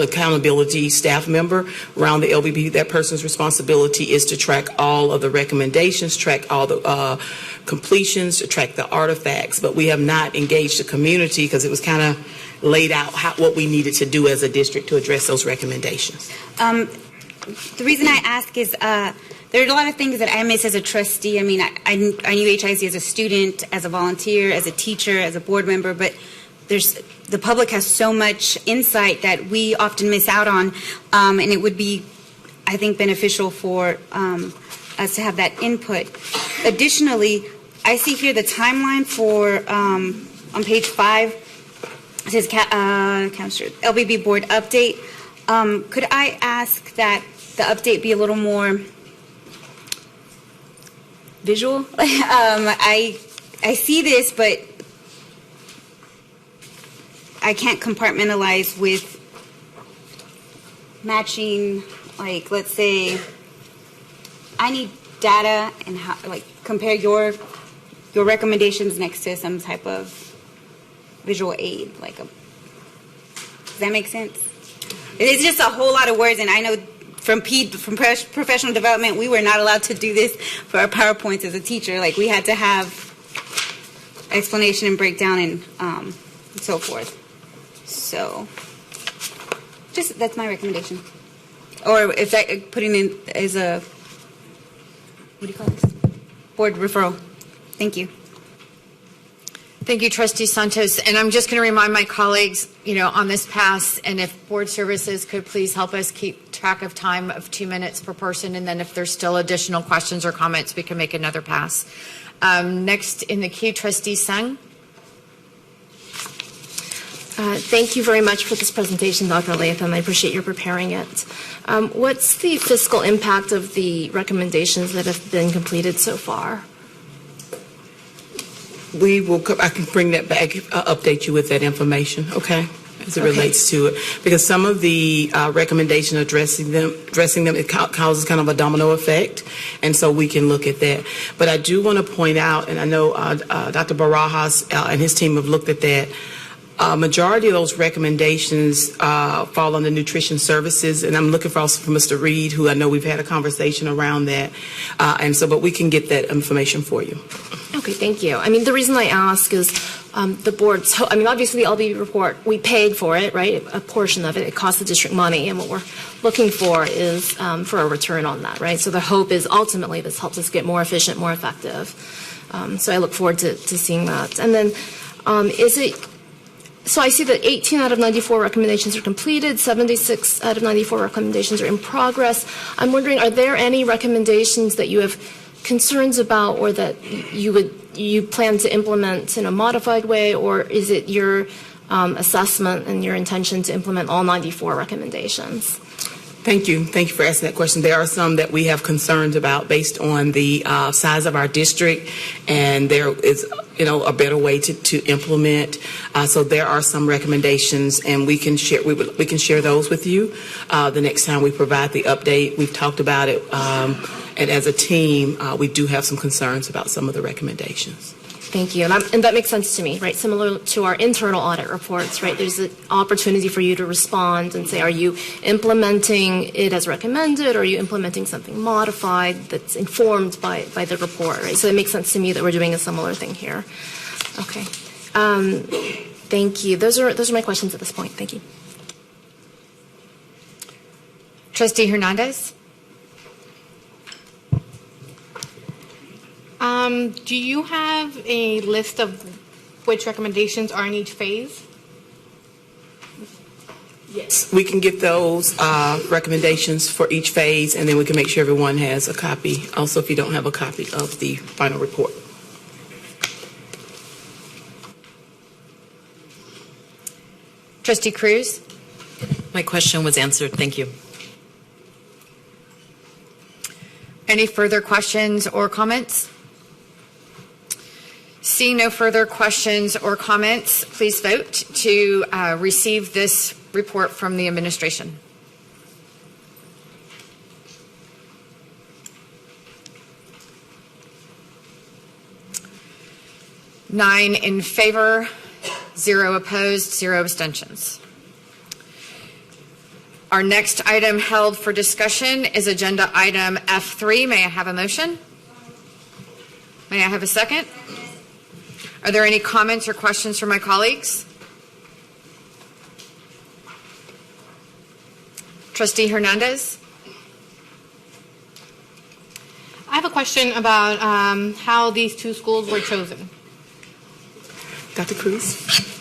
accountability staff member around the LBB. That person's responsibility is to track all of the recommendations, track all the completions, to track the artifacts. But we have not engaged the community because it was kind of laid out what we needed to do as a district to address those recommendations. The reason I ask is there are a lot of things that I miss as a trustee. I mean, I knew HIC as a student, as a volunteer, as a teacher, as a board member, but the public has so much insight that we often miss out on, and it would be, I think, beneficial for us to have that input. Additionally, I see here the timeline for, on page 5, it says LBB board update. Could I ask that the update be a little more visual? I see this, but I can't compartmentalize with matching, like, let's say I need data and how, like, compare your recommendations next to some type of visual aid, like does that make sense? It's just a whole lot of words, and I know from professional development, we were not allowed to do this for our PowerPoints as a teacher. Like, we had to have explanation and breakdown and so forth. So, just that's my recommendation. Or if that putting in as a, what do you call this? Board referral. Thank you. Thank you, Trustee Santos. And I'm just going to remind my colleagues, on this pass, and if board services could please help us keep track of time of 2 minutes per person, and then if there's still additional questions or comments, we can make another pass. Next in the queue, Trustee Sung. Thank you very much for this presentation, Dr. Latham. I appreciate your preparing it. What's the fiscal impact of the recommendations that have been completed so far? I can bring that back, update you with that information, okay? As it relates to it. Because some of the recommendations addressing them, it causes kind of a domino effect. And so we can look at that. But I do want to point out, and I know Dr. Barajas and his team have looked at that, majority of those recommendations fall under nutrition services, and I'm looking for also for Mr. Reed, who I know we've had a conversation around that, but we can get that information for you. Okay, thank you. The reason I ask is the board's, obviously the LB report, we paid for it, right? A portion of it, it costs the district money, and what we're looking for is for a return on that, right? So the hope is ultimately this helps us get more efficient, more effective. So I look forward to seeing that. And then so I see that 18 out of 94 recommendations are completed, 76 out of 94 recommendations are in progress. I'm wondering, are there any recommendations that you have concerns about or that you plan to implement in a modified way, or is it your assessment and your intention to implement all 94 recommendations? Thank you. Thank you for asking that question. There are some that we have concerns about based on the size of our district, and there is, a better way to implement. So there are some recommendations, and we can share those with you the next time we provide the update. We've talked about it, and as a team, we do have some concerns about some of the recommendations. Thank you. And that makes sense to me, right? Similar to our internal audit reports, right? There's an opportunity for you to respond and say, are you implementing it as recommended, or are you implementing something modified that's informed by the report, right? So it makes sense to me that we're doing a similar thing here. Okay. Thank you. Those are my questions at this point. Thank you. Trustee Hernandez? Do you have a list of which recommendations are in each phase? Yes. We can get those recommendations for each phase, and then we can make sure everyone has a copy. Also, if you don't have a copy of the final report. Trustee Cruz? My question was answered. Thank you. Any further questions or comments? Seeing no further questions or comments, please vote to receive this report from the administration. Nine in favor, 0 opposed, 0 abstentions. Our next item held for discussion is agenda item F3. May I have a motion? May I have a second? Are there any comments or questions from my colleagues? Trustee Hernandez? I have a question about how these 2 schools were chosen. Dr. Cruz?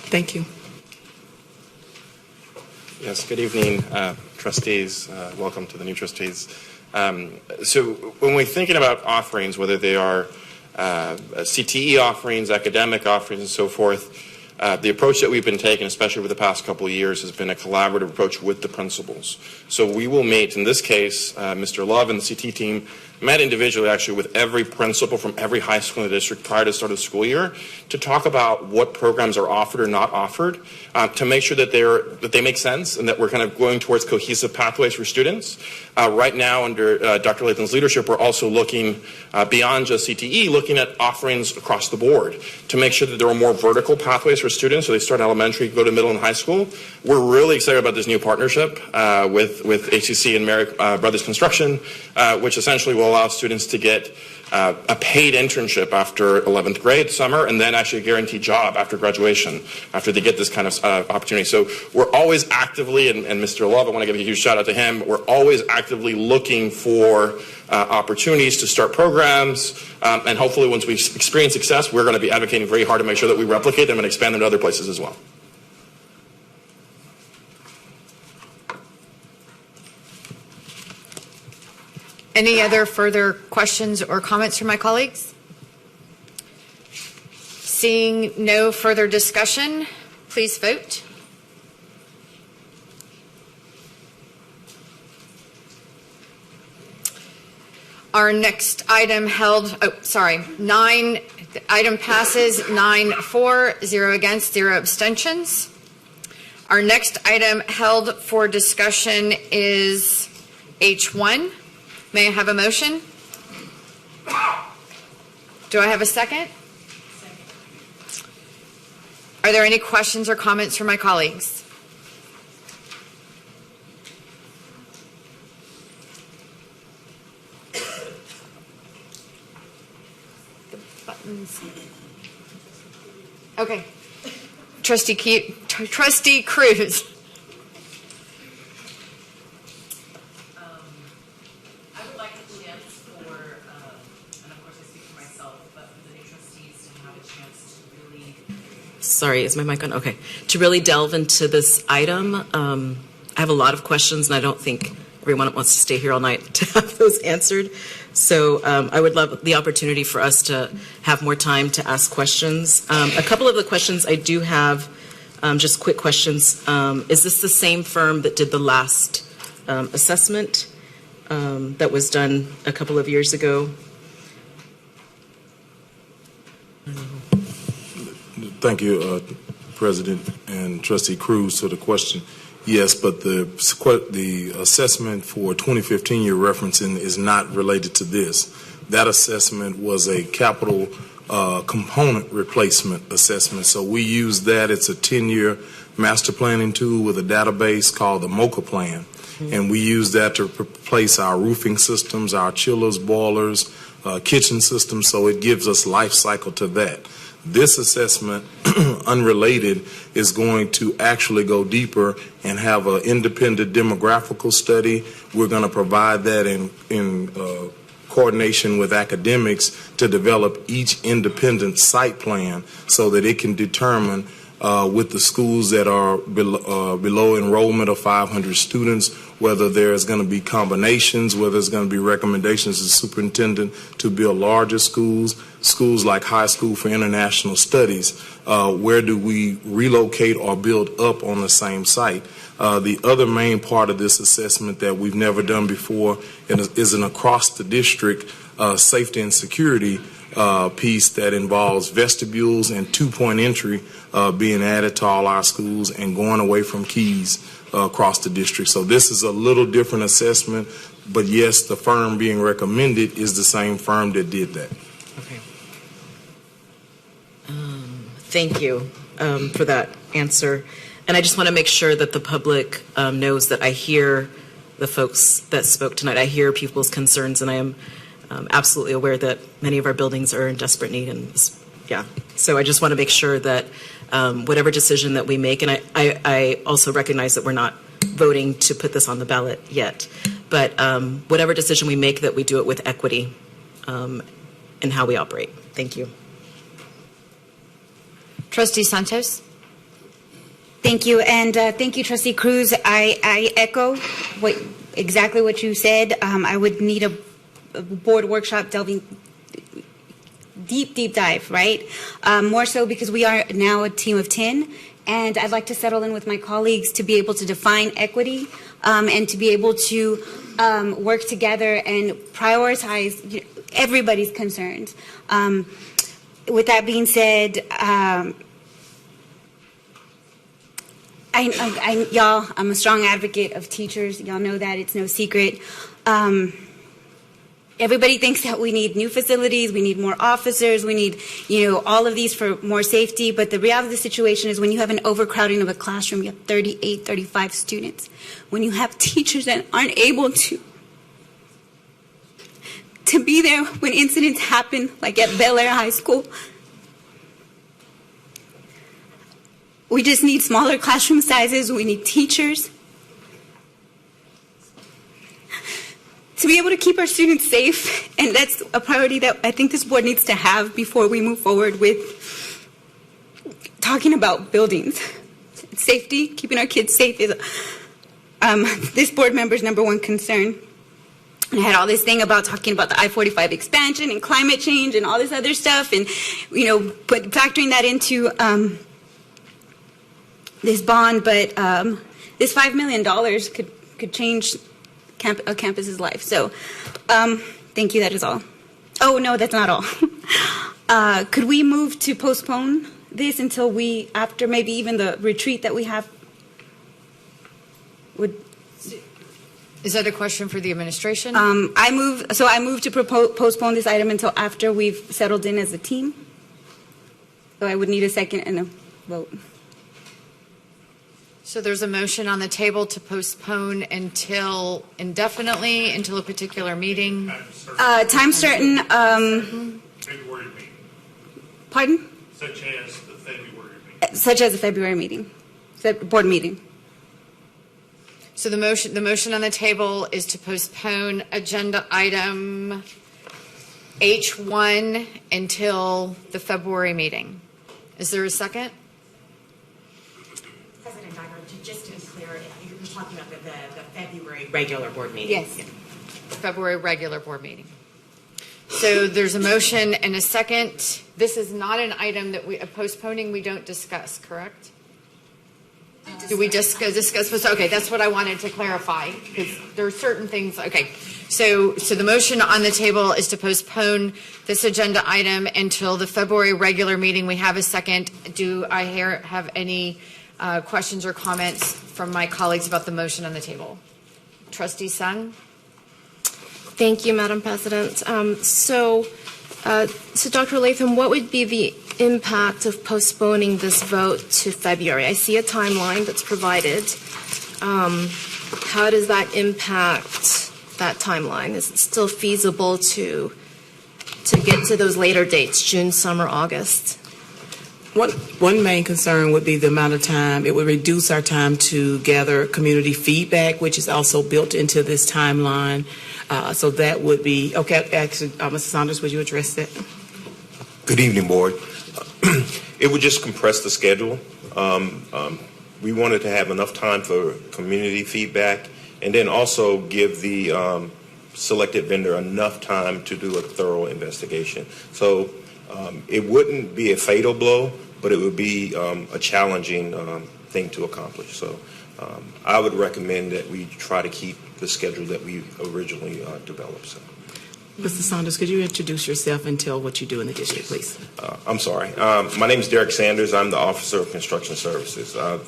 Thank you. Yes, good evening, trustees. Welcome to the new trustees. So when we're thinking about offerings, whether they are CTE offerings, academic offerings, and so forth, the approach that we've been taking, especially over the past couple of years, has been a collaborative approach with the principals. So we will meet, in this case, Mr. Love and the CT team met individually actually with every principal from every high school in the district prior to the start of the school year to talk about what programs are offered or not offered, to make sure that they make sense and that we're kind of going towards cohesive pathways for students. Right now, under Dr. Latham's leadership, we're also looking beyond just CTE, looking at offerings across the board to make sure that there are more vertical pathways for students, so they start elementary, go to middle and high school. We're really excited about this new partnership with HCC and Merrick Brothers Construction, which essentially will allow students to get a paid internship after 11th grade summer, and then actually a guaranteed job after graduation, after they get this kind of opportunity. So we're always actively, and Mr. Love, I want to give a huge shout out to him, we're always actively looking for opportunities to start programs, and hopefully once we experience success, we're going to be advocating very hard to make sure that we replicate them and expand them to other places as well. Any other further questions or comments from my colleagues? Seeing no further discussion, please vote. Our next item held, item passes 9-4, 0 against, 0 abstentions. Our next item held for discussion is H1. May I have a motion? Do I have a second? Are there any questions or comments from my colleagues? The buttons. Okay. Trustee Cruz. Sorry, is my mic on? Okay. To really delve into this item, I have a lot of questions, and I don't think everyone wants to stay here all night to have those answered. So I would love the opportunity for us to have more time to ask questions. A couple of the questions I do have, just quick questions. Is this the same firm that did the last assessment that was done a couple of years ago? Thank you, President and Trustee Cruz, for the question. Yes, but the assessment for 2015 you're referencing is not related to this. That assessment was a capital component replacement assessment. So we use that. It's a 10-year master planning tool with a database called the MOCA plan. Mm-hmm. And we use that to replace our roofing systems, our chillers, boilers, kitchen systems. So it gives us life cycle to that. This assessment, unrelated, is going to actually go deeper and have an independent demographical study. We're going to provide that in coordination with academics to develop each independent site plan so that it can determine with the schools that are below enrollment of 500 students, whether there's going to be combinations, whether there's going to be recommendations to the superintendent to build larger schools like High School for International Studies. Where do we relocate or build up on the same site? The other main part of this assessment that we've never done before is an across the district safety and security piece that involves vestibules and 2-point entry being added to all our schools and going away from keys across the district. So this is a little different assessment, but yes, the firm being recommended is the same firm that did that. Okay. Thank you for that answer. And I just want to make sure that the public knows that I hear the folks that spoke tonight. I hear people's concerns, and I am absolutely aware that many of our buildings are in desperate need. And yeah, so I just want to make sure that whatever decision that we make, and I also recognize that we're not voting to put this on the ballot yet, but whatever decision we make, that we do it with equity in how we operate. Thank you. Trustee Sanchez. Thank you, and thank you, Trustee Cruz. I echo exactly what you said. I would need a board workshop delving deep dive, right? More so because we are now a team of 10, and I'd like to settle in with my colleagues to be able to define equity and to be able to work together and prioritize everybody's concerns. With that being said, y'all, I'm a strong advocate of teachers. Y'all know that. It's no secret. Everybody thinks that we need new facilities, we need more officers, we need, all of these for more safety. But the reality of the situation is when you have an overcrowding of a classroom, you have 38, 35 students. When you have teachers that aren't able to to be there when incidents happen, like at Bel Air High School. We just need smaller classroom sizes. We need teachers to be able to keep our students safe, and that's a priority that I think this board needs to have before we move forward with talking about buildings. Safety, keeping our kids safe is this board member's #1 concern. And I had all this thing about talking about the I-45 expansion and climate change and all this other stuff, and factoring that into this bond, but this $5 million could change a campus's life. So, thank you. That is all. Oh no, that's not all. Could we move to postpone this until after maybe even the retreat that we have? Is that a question for the administration? I move to postpone this item until after we've settled in as a team. So I would need a second and a vote. So there's a motion on the table to postpone indefinitely until a particular meeting. Time certain. February meeting. Pardon? Such as the February meeting. Such as the February meeting, board meeting. So the motion on the table is to postpone agenda item H1 until the February meeting. Is there a second? President Diger, just to be clear, you're talking about the February regular board meeting. Yes. Yeah. February regular board meeting. So there's a motion and a second. This is not an item that postponing we don't discuss, correct? Do we discuss this? Okay, that's what I wanted to clarify, because there are certain things. Okay, so the motion on the table is to postpone this agenda item until the February regular meeting. We have a second. Do I have any questions or comments from my colleagues about the motion on the table? Trustee Sung? Thank you, Madam President. So Dr. Latham, what would be the impact of postponing this vote to February? I see a timeline that's provided. How does that impact that timeline? Is it still feasible to get to those later dates, June, summer, August? One main concern would be the amount of time. It would reduce our time to gather community feedback, which is also built into this timeline. So that would be, okay, actually, Mr. Saunders, would you address that? Good evening, Board. It would just compress the schedule. We wanted to have enough time for community feedback, and then also give the selected vendor enough time to do a thorough investigation. So it wouldn't be a fatal blow, but it would be a challenging thing to accomplish. So I would recommend that we try to keep the schedule that we originally developed. So. Mr. Saunders, could you introduce yourself and tell what you do in the district, please? I'm sorry. My name is Derek Sanders. I'm the Officer of Construction Services. I've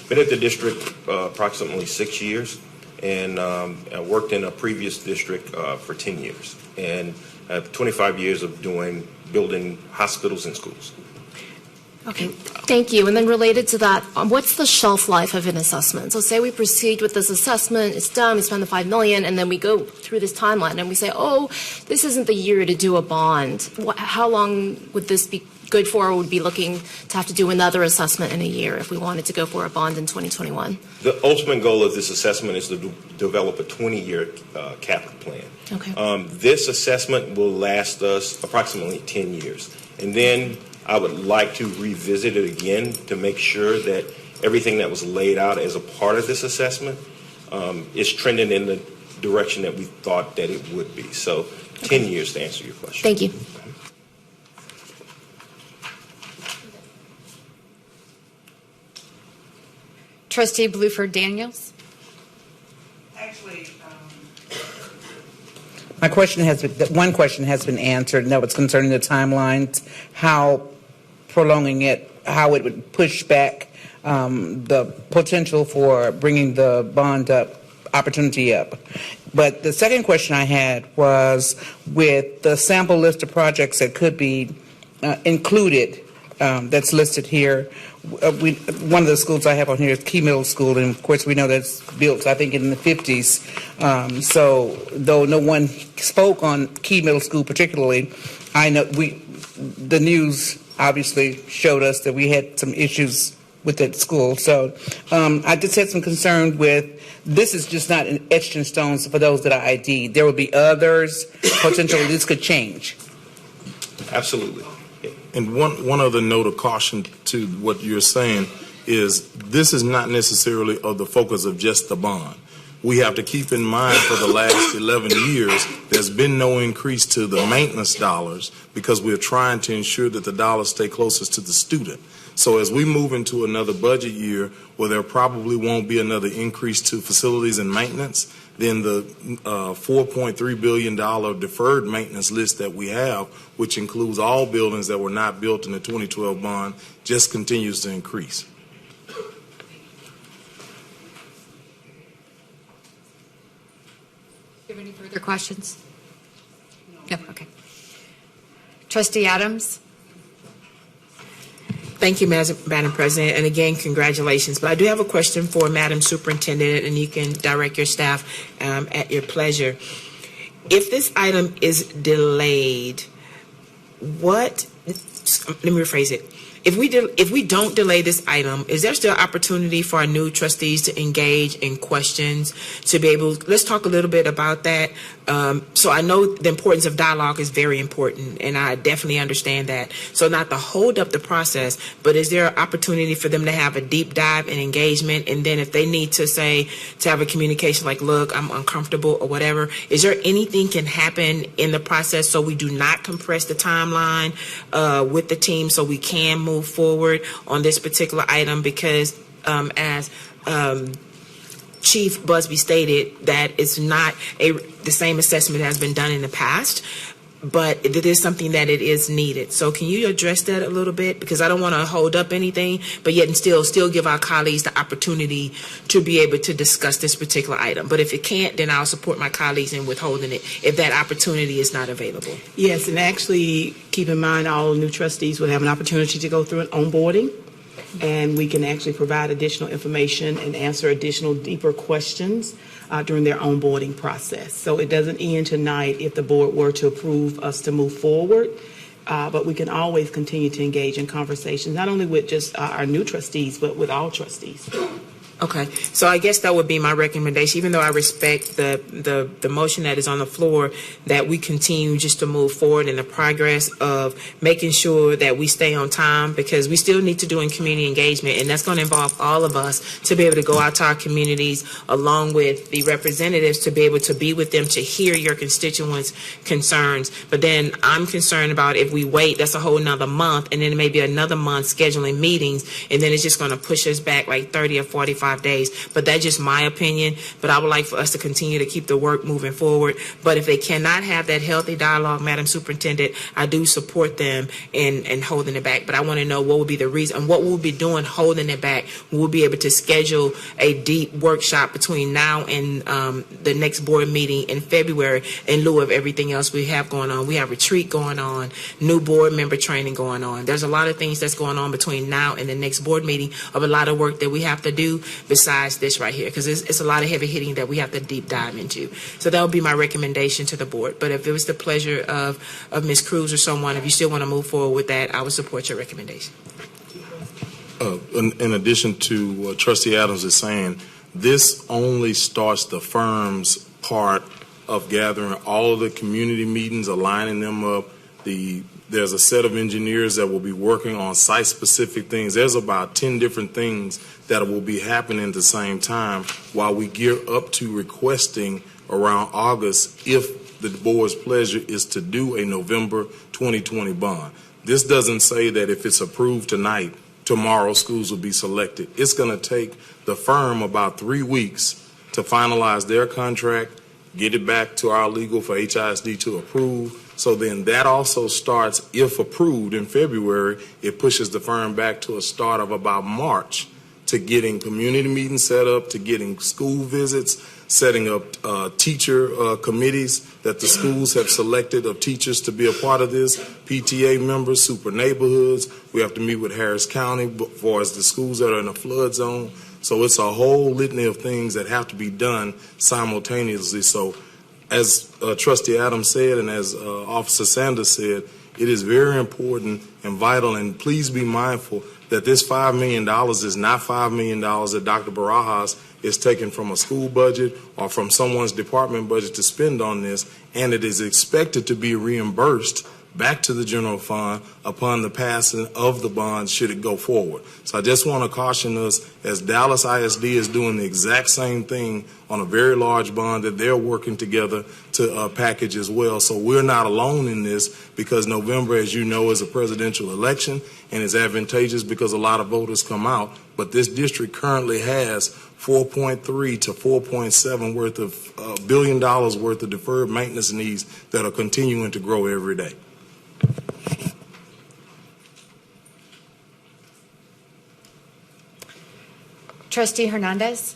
been at the district approximately 6 years, and I worked in a previous district for 10 years, and I have 25 years of building hospitals and schools. Okay, thank you. And then related to that, what's the shelf life of an assessment? So say we proceed with this assessment, it's done, we spend the $5 million, and then we go through this timeline and we say, oh, this isn't the year to do a bond. How long would this be good for, or would be looking to have to do another assessment in a year if we wanted to go for a bond in 2021? The ultimate goal of this assessment is to develop a 20-year capital plan. Okay. This assessment will last us approximately 10 years. And then I would like to revisit it again to make sure that everything that was laid out as a part of this assessment is trending in the direction that we thought that it would be. So 10 years to answer your question. Thank you. Trustee Bluford Daniels? Actually, one question has been answered, and that was concerning the timelines, how prolonging it, how it would push back the potential for bringing the bond opportunity up. But the second question I had was with the sample list of projects that could be included that's listed here. One of the schools I have on here is Key Middle School, and of course we know that's built, I think, in the 50s. So though no one spoke on Key Middle School particularly, I know the news obviously showed us that we had some issues with that school. So I just had some concern with, this is just not an etched in stone for those that are ID'd. There will be others, potentially this could change. Absolutely. And one other note of caution to what you're saying is this is not necessarily of the focus of just the bond. We have to keep in mind for the last 11 years, there's been no increase to the maintenance dollars because we're trying to ensure that the dollars stay closest to the student. So as we move into another budget year where there probably won't be another increase to facilities and maintenance, then the $4.3 billion deferred maintenance list that we have, which includes all buildings that were not built in the 2012 bond, just continues to increase. Do you have any further questions? No. Okay. Trustee Adams? Thank you, Madam President, and again, congratulations. But I do have a question for Madam Superintendent, and you can direct your staff at your pleasure. If this item is delayed, let me rephrase it. If we don't delay this item, is there still opportunity for our new trustees to engage in questions, to be able, let's talk a little bit about that. So I know the importance of dialogue is very important, and I definitely understand that. So not to hold up the process, but is there an opportunity for them to have a deep dive and engagement? And then if they need to say, to have a communication like, look, I'm uncomfortable or whatever, is there anything can happen in the process so we do not compress the timeline with the team so we can move forward on this particular item? Because as Chief Busby stated, that it's not the same assessment has been done in the past, but it is something that it is needed. So can you address that a little bit? Because I don't want to hold up anything, but yet and still give our colleagues the opportunity to be able to discuss this particular item. But if it can't, then I'll support my colleagues in withholding it if that opportunity is not available. Yes, and actually keep in mind all new trustees will have an opportunity to go through an onboarding, and we can actually provide additional information and answer additional deeper questions during their onboarding process. So it doesn't end tonight if the board were to approve us to move forward, but we can always continue to engage in conversations, not only with just our new trustees, but with all trustees. Okay, so I guess that would be my recommendation, even though I respect the motion that is on the floor, that we continue just to move forward in the progress of making sure that we stay on time, because we still need to do in community engagement, and that's going to involve all of us to be able to go out to our communities along with the representatives to be able to be with them to hear your constituents' concerns. But then I'm concerned about if we wait, that's a whole nother month, and then maybe another month scheduling meetings, and then it's just going to push us back like 30 or 45 days. But that's just my opinion. But I would like for us to continue to keep the work moving forward. But if they cannot have that healthy dialogue, Madam Superintendent, I do support them in holding it back. But I want to know what would be the reason, and what we'll be doing holding it back. We'll be able to schedule a deep workshop between now and the next board meeting in February in lieu of everything else we have going on. We have retreat going on, new board member training going on. There's a lot of things that's going on between now and the next board meeting of a lot of work that we have to do besides this right here, because it's a lot of heavy hitting that we have to deep dive into. So that would be my recommendation to the board. But if it was the pleasure of Ms. Cruz or someone, if you still want to move forward with that, I would support your recommendation. In addition to what Trustee Adams is saying, this only starts the firm's part of gathering all of the community meetings, aligning them up. There's a set of engineers that will be working on site-specific things. There's about 10 different things that will be happening at the same time while we gear up to requesting around August if the board's pleasure is to do a November 2020 bond. This doesn't say that if it's approved tonight, tomorrow schools will be selected. It's going to take the firm about 3 weeks to finalize their contract, get it back to our legal for HISD to approve. So then that also starts, if approved in February, it pushes the firm back to a start of about March to getting community meetings set up, to getting school visits, setting up teacher committees that the schools have selected of teachers to be a part of this, PTA members, super neighborhoods. We have to meet with Harris County as far as the schools that are in a flood zone. So it's a whole litany of things that have to be done simultaneously. So as Trustee Adams said and as Officer Sanders said, it is very important and vital, and please be mindful that this $5 million is not $5 million that Dr. Barajas is taken from a school budget or from someone's department budget to spend on this, and it is expected to be reimbursed back to the general fund upon the passing of the bonds should it go forward. So I just want to caution us, as Dallas ISD is doing the exact same thing on a very large bond that they're working together to package as well. So we're not alone in this, because November, as you know, is a presidential election and is advantageous because a lot of voters come out. But this district currently has $4.3 to $4.7 worth of billion worth of deferred maintenance needs that are continuing to grow every day. Trustee Hernandez?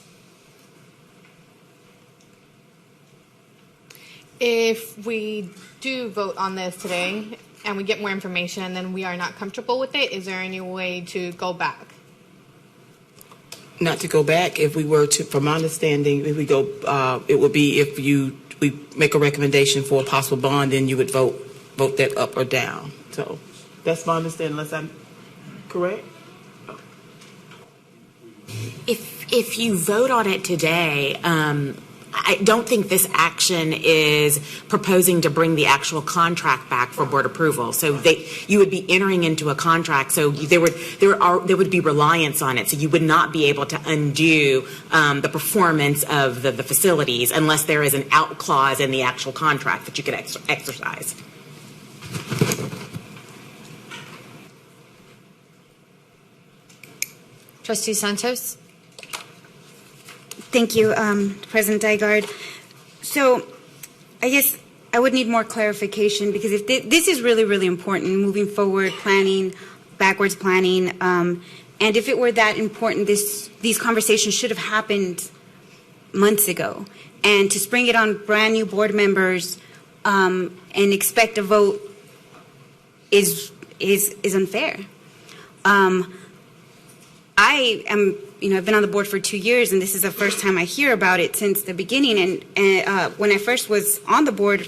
If we do vote on this today and we get more information and then we are not comfortable with it, is there any way to go back? Not to go back. If we were to, from my understanding, if we go, it would be if we make a recommendation for a possible bond, then you would vote that up or down. So that's my understanding, unless I'm correct. If you vote on it today, I don't think this action is proposing to bring the actual contract back for board approval. So you would be entering into a contract. So there would be reliance on it. So you would not be able to undo the performance of the facilities unless there is an out clause in the actual contract that you could exercise. Trustee Sanchez? Thank you, President Dygard. So I guess I would need more clarification, because if this is really, really important, moving forward, planning, backwards planning, and if it were that important, these conversations should have happened months ago. And to spring it on brand new board members and expect a vote is unfair. I've been on the board for 2 years, and this is the first time I hear about it since the beginning. And when I first was on the board,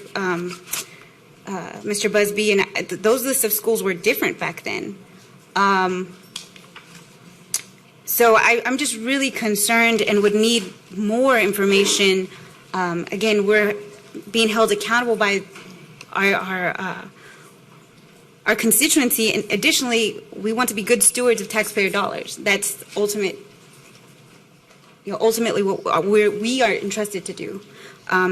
Mr. Busby, and those lists of schools were different back then. So I'm just really concerned and would need more information. Again, we're being held accountable by our constituency, and additionally, we want to be good stewards of taxpayer dollars. That's ultimately what we are entrusted to do.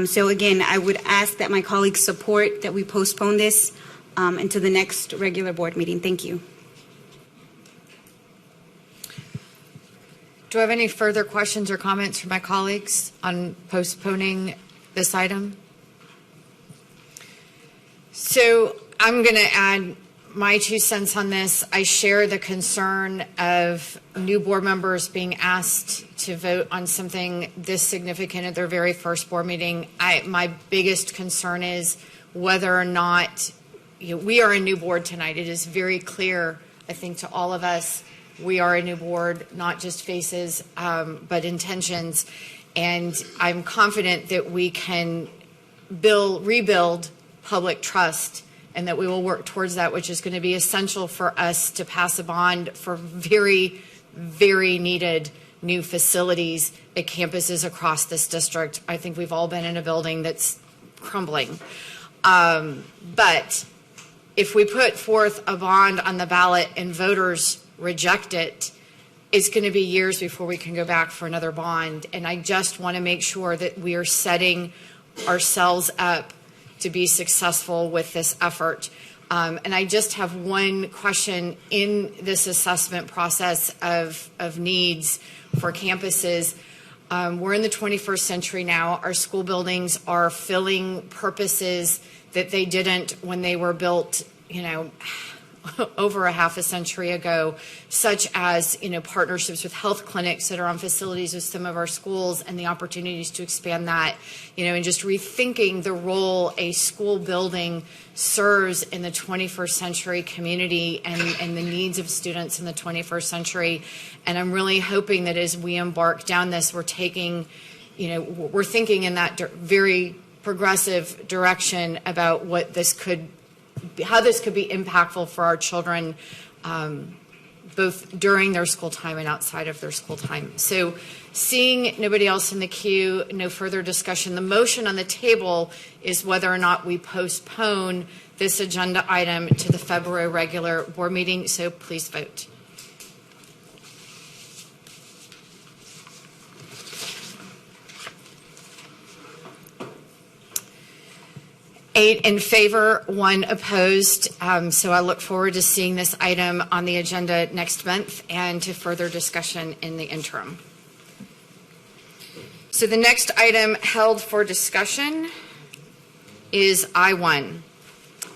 So again, I would ask that my colleagues support that we postpone this until the next regular board meeting. Thank you. Do I have any further questions or comments from my colleagues on postponing this item? So I'm going to add my 2 cents on this. I share the concern of new board members being asked to vote on something this significant at their very first board meeting. My biggest concern is whether or not we are a new board tonight. It is very clear, I think, to all of us, we are a new board, not just faces, but intentions. And I'm confident that we can rebuild public trust, and that we will work towards that, which is going to be essential for us to pass a bond for very, very needed new facilities at campuses across this district. I think we've all been in a building that's crumbling. But if we put forth a bond on the ballot and voters reject it, it's going to be years before we can go back for another bond. And I just want to make sure that we are setting ourselves up to be successful with this effort. And I just have one question in this assessment process of needs for campuses. We're in the 21st century now. Our school buildings are filling purposes that they didn't when they were built, over a half a century ago, such as, partnerships with health clinics that are on facilities with some of our schools and the opportunities to expand that, and just rethinking the role a school building serves in the 21st century community and the needs of students in the 21st century. And I'm really hoping that as we embark down this, we're thinking in that very progressive direction about how this could be impactful for our children, both during their school time and outside of their school time. So, seeing nobody else in the queue, no further discussion. The motion on the table is whether or not we postpone this agenda item to the February regular board meeting. So please vote. Eight in favor, one opposed. So I look forward to seeing this item on the agenda next month and to further discussion in the interim. So the next item held for discussion is I-1.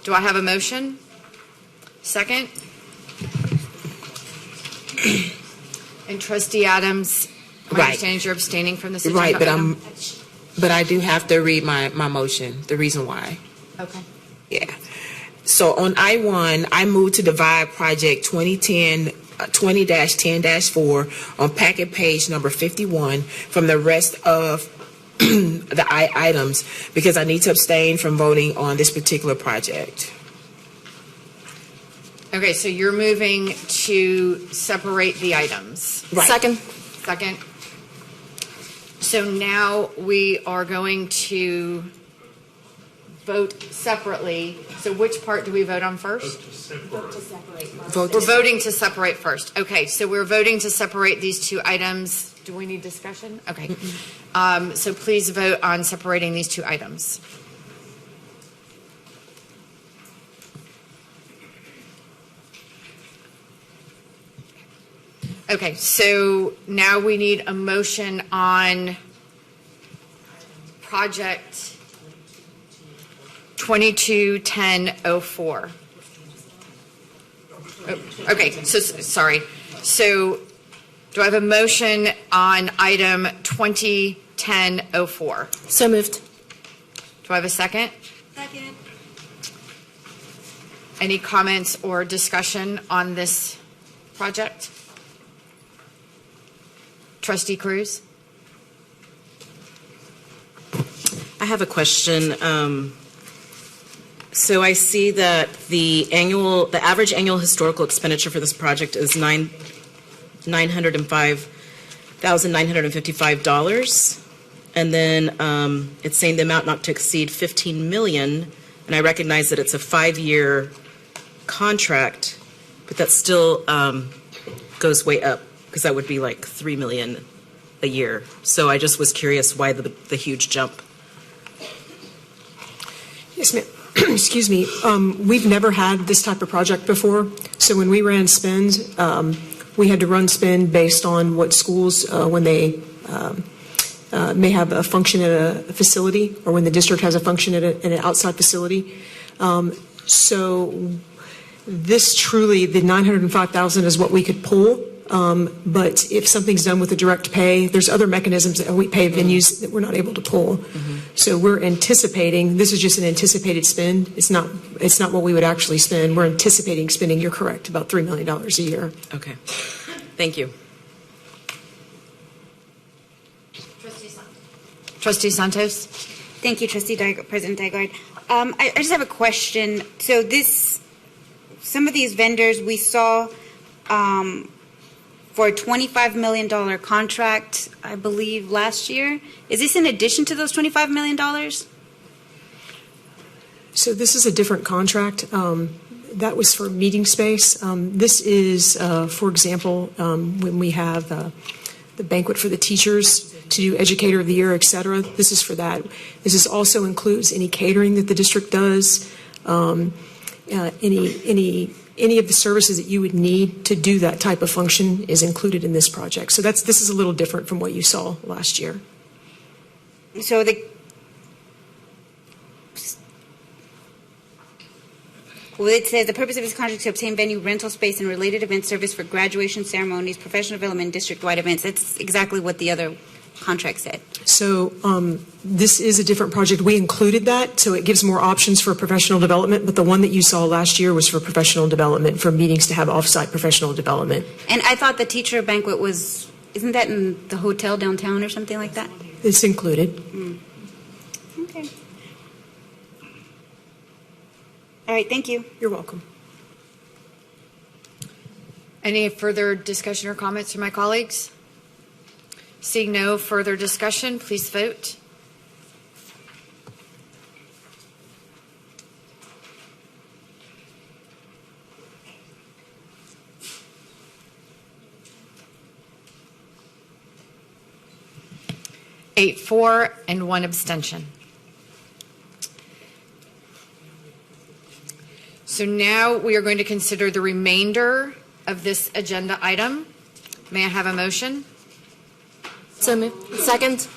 Do I have a motion? Second? And Trustee Adams, my understanding is you're abstaining from this agenda item? But I do have to read my motion, the reason why. Okay. Yeah. So on I-1, I move to divide project 20-10-4 on packet page number 51 from the rest of the items because I need to abstain from voting on this particular project. Okay, so you're moving to separate the items. Right. Second. So now we are going to vote separately. So which part do we vote on first? Vote to separate. We're voting to separate first. Okay, so we're voting to separate these two items. Do we need discussion? Okay. So please vote on separating these two items. Okay, so now we need a motion on project 22-10-04. Okay, so sorry. So do I have a motion on item 20-10-04? So moved. Do I have a second? Second. Any comments or discussion on this project? Trustee Cruz? I have a question. So I see that the average annual historical expenditure for this project is $905,955, and then it's saying the amount not to exceed $15 million, and I recognize that it's a 5-year contract, but that still goes way up because that would be like $3 million a year. So I just was curious why the huge jump. Yes, ma'am. Excuse me. We've never had this type of project before. So when we ran spend, we had to run spend based on what schools, when they may have a function at a facility or when the district has a function at an outside facility. So this truly, the $905,000 is what we could pull. But if something's done with a direct pay, there's other mechanisms that we pay venues that we're not able to pull. Mm-hmm. So we're anticipating, this is just an anticipated spend. It's not what we would actually spend. We're anticipating spending, you're correct, about $3 million a year. Okay. Thank you. Trustee Santos? Thank you, President Dygard. I just have a question. So some of these vendors we saw for a $25 million contract, I believe, last year. Is this in addition to those $25 million? So this is a different contract. That was for meeting space. This is, for example, when we have the banquet for the teachers to do Educator of the Year, et cetera. This is for that. This also includes any catering that the district does, any of the services that you would need to do that type of function is included in this project. So this is a little different from what you saw last year. So Well, it says the purpose of this contract is to obtain venue, rental space, and related event service for graduation ceremonies, professional development, district-wide events. That's exactly what the other contract said. So this is a different project. We included that, so it gives more options for professional development, but the one that you saw last year was for professional development, for meetings to have off-site professional development. And I thought the teacher banquet was, isn't that in the hotel downtown or something like that? It's included. Okay. All right, thank you. You're welcome. Any further discussion or comments from my colleagues? Seeing no further discussion, please vote. Eight, 4, and 1 abstention. So now we are going to consider the remainder of this agenda item. May I have a motion? So moved. Second.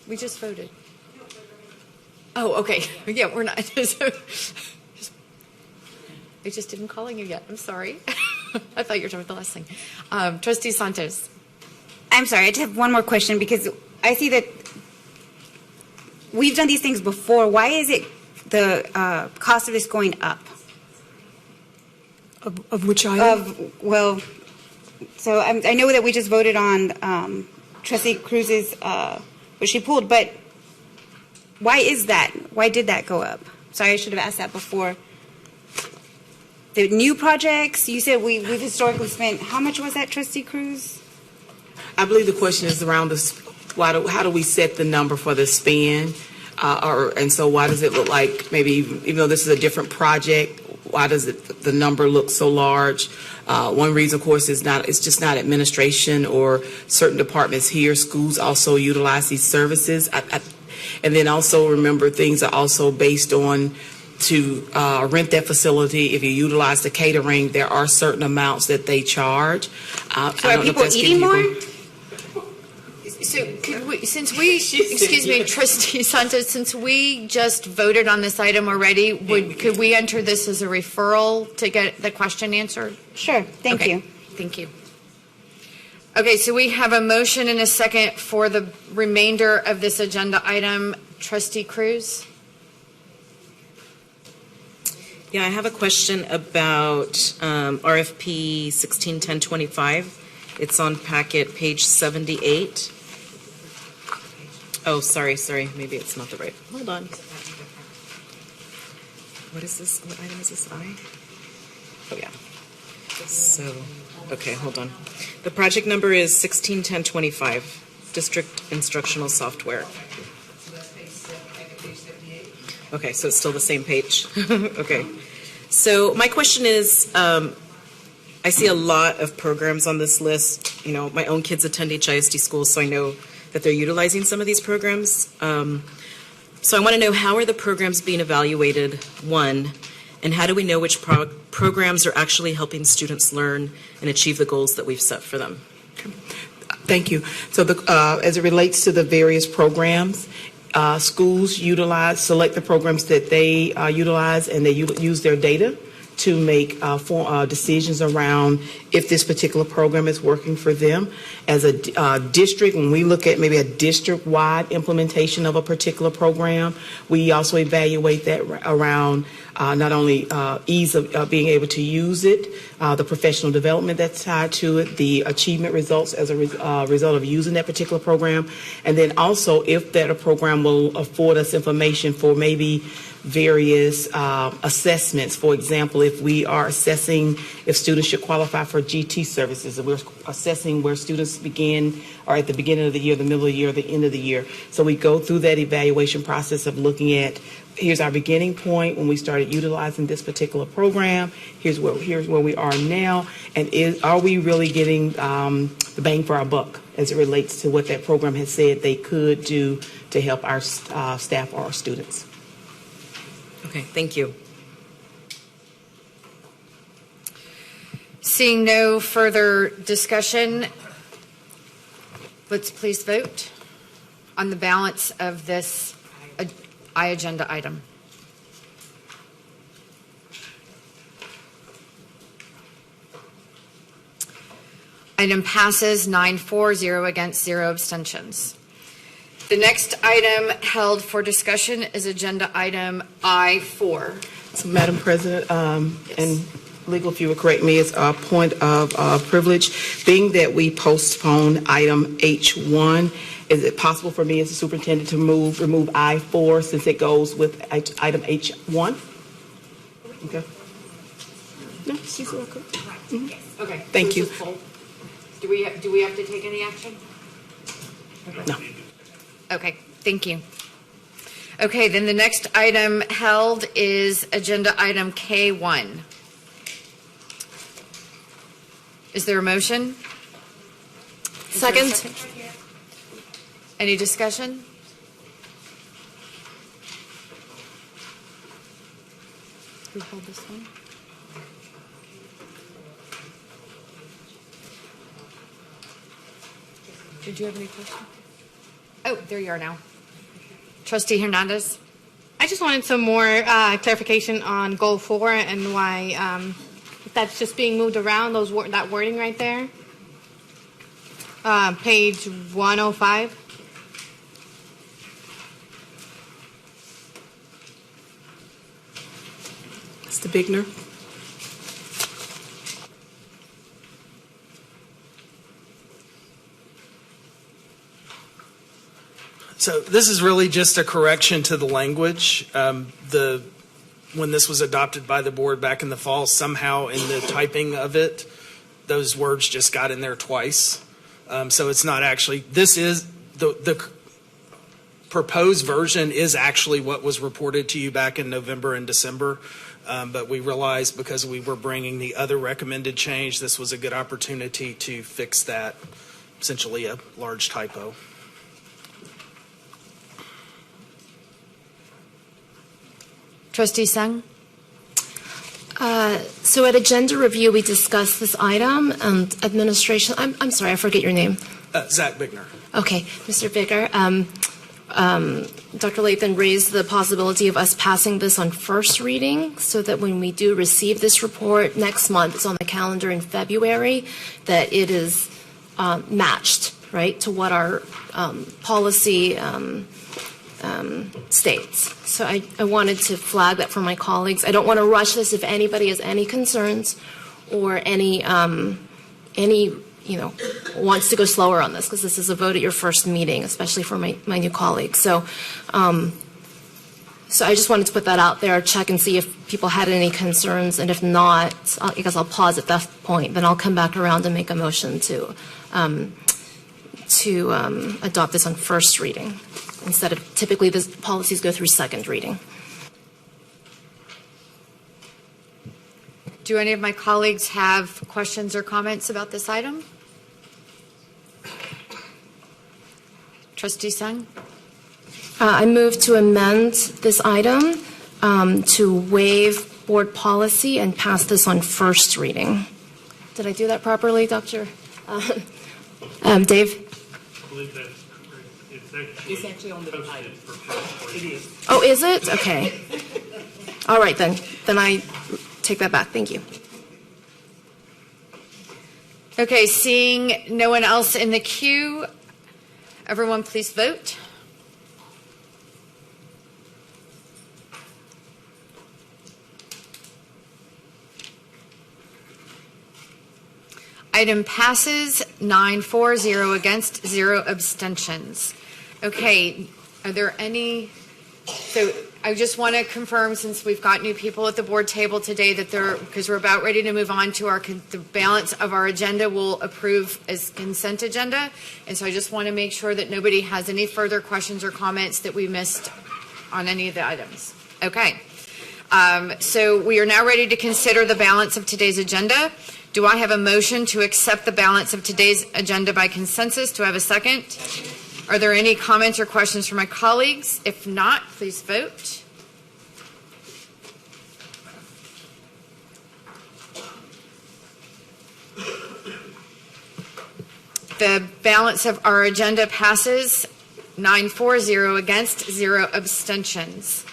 We just voted. Oh, okay. Yeah, we're not. I just didn't call you yet. I'm sorry. I thought you were talking about the last thing. Trustee Sanchez. I'm sorry, I just have one more question because I see that we've done these things before. Why is it the cost of this going up? Of which item? So I know that we just voted on Trustee Cruz's, what she pulled, but why is that? Why did that go up? Sorry, I should have asked that before. The new projects, you said we've historically spent, how much was that, Trustee Cruz? I believe the question is around how do we set the number for the spend? And so why does it look like maybe, even though this is a different project, why does the number look so large? One reason, of course, is it's just not administration or certain departments here. Schools also utilize these services. And then also remember, things are also based on to rent that facility. If you utilize the catering, there are certain amounts that they charge. So are people eating more? So could we, excuse me, Trustee Sanchez, since we just voted on this item already, could we enter this as a referral to get the question answered? Sure, thank you. Thank you. Okay, so we have a motion and a second for the remainder of this agenda item. Trustee Cruz? Yeah, I have a question about RFP 161025. It's on packet page 78. Oh, sorry. Maybe it's not the right. Hold on. What is this? What item is this? Oh, yeah. So, okay, hold on. The project number is 161025, District Instructional Software. Okay, so it's still the same page. Okay. So my question is, I see a lot of programs on this list. You know, my own kids attend HISD schools, so I know that they're utilizing some of these programs. So I want to know, how are the programs being evaluated, one, and how do we know which programs are actually helping students learn and achieve the goals that we've set for them? Thank you. So as it relates to the various programs, schools select the programs that they utilize, and they use their data to make decisions around if this particular program is working for them. As a district, when we look at maybe a district-wide implementation of a particular program, we also evaluate that around not only ease of being able to use it, the professional development that's tied to it, the achievement results as a result of using that particular program, and then also if that program will afford us information for maybe various assessments. For example, if we are assessing if students should qualify for GT services, and we're assessing where students begin or at the beginning of the year, the middle of the year, or the end of the year. So we go through that evaluation process of looking at, here's our beginning point when we started utilizing this particular program, here's where we are now, and are we really getting the bang for our buck as it relates to what that program has said they could do to help our staff or our students. Okay, thank you. Seeing no further discussion, let's please vote on the balance of this agenda item. Item passes 9-4, 0 against, 0 abstentions. The next item held for discussion is agenda item I-4. So, Madam President, and legal, if you would correct me, it's a point of privilege. Being that we postpone item H1, is it possible for me as the superintendent to remove I-4 since it goes with item H1? Okay. No, she's okay. Mm-hmm. Okay. Thank you. Do we have to take any action? No. Okay, thank you. Okay, then the next item held is agenda item K1. Is there a motion? Second. Any discussion? Who held this one? Did you have any questions? Oh, there you are now. Trustee Hernandez? I just wanted some more clarification on goal 4 and why that's just being moved around, that wording right there. Page 105. Mr. Bigner? So this is really just a correction to the language. When this was adopted by the board back in the fall, somehow in the typing of it, those words just got in there twice. So it's not actually, this is, the proposed version is actually what was reported to you back in November and December. But we realized because we were bringing the other recommended change, this was a good opportunity to fix that, essentially a large typo. Trustee Sung? So at agenda review, we discussed this item and administration. I'm sorry, I forget your name. Zach Bickner. Okay, Mr. Bicker. Dr. Lathan raised the possibility of us passing this on first reading so that when we do receive this report next month, it's on the calendar in February, that it is matched, right, to what our policy states. So I wanted to flag that for my colleagues. I don't want to rush this if anybody has any concerns or any wants to go slower on this, because this is a vote at your first meeting, especially for my new colleagues. So I just wanted to put that out there, check and see if people had any concerns, and if not, I guess I'll pause at that point. Then I'll come back around and make a motion to adopt this on first reading instead of typically the policies go through second reading. Do any of my colleagues have questions or comments about this item? Trustee Sung? I move to amend this item to waive board policy and pass this on first reading. Did I do that properly, Dr. Dave? I believe that's correct. It's actually on the item. It is. Oh, is it? Okay. All right, then. Then I take that back. Thank you. Okay, seeing no one else in the queue, everyone please vote. Item passes 9-4, 0 against, 0 abstentions. Okay, are there any, so I just want to confirm, since we've got new people at the board table today, that because we're about ready to move on to the balance of our agenda, we'll approve as consent agenda. And so I just want to make sure that nobody has any further questions or comments that we missed on any of the items. Okay. So we are now ready to consider the balance of today's agenda. Do I have a motion to accept the balance of today's agenda by consensus? Do I have a second? Are there any comments or questions from my colleagues? If not, please vote. The balance of our agenda passes 9-4, 0 against, 0 abstentions.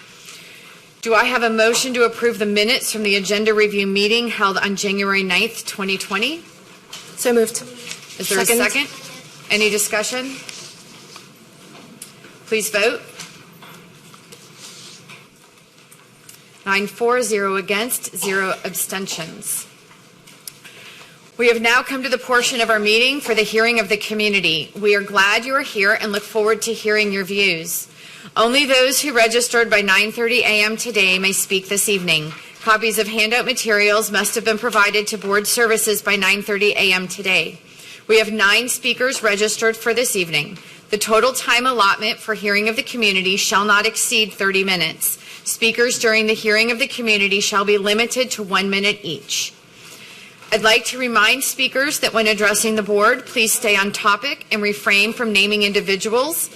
Do I have a motion to approve the minutes from the agenda review meeting held on January 9th, 2020? So moved. Is there a second? Any discussion? Please vote. 9 for, 0 against, 0 abstentions. We have now come to the portion of our meeting for the hearing of the community. We are glad you are here and look forward to hearing your views. Only those who registered by 9:30 a.m. today may speak this evening. Copies of handout materials must have been provided to board services by 9:30 a.m. today. We have 9 speakers registered for this evening. The total time allotment for hearing of the community shall not exceed 30 minutes. Speakers during the hearing of the community shall be limited to 1 minute each. I'd like to remind speakers that when addressing the board, please stay on topic and refrain from naming individuals.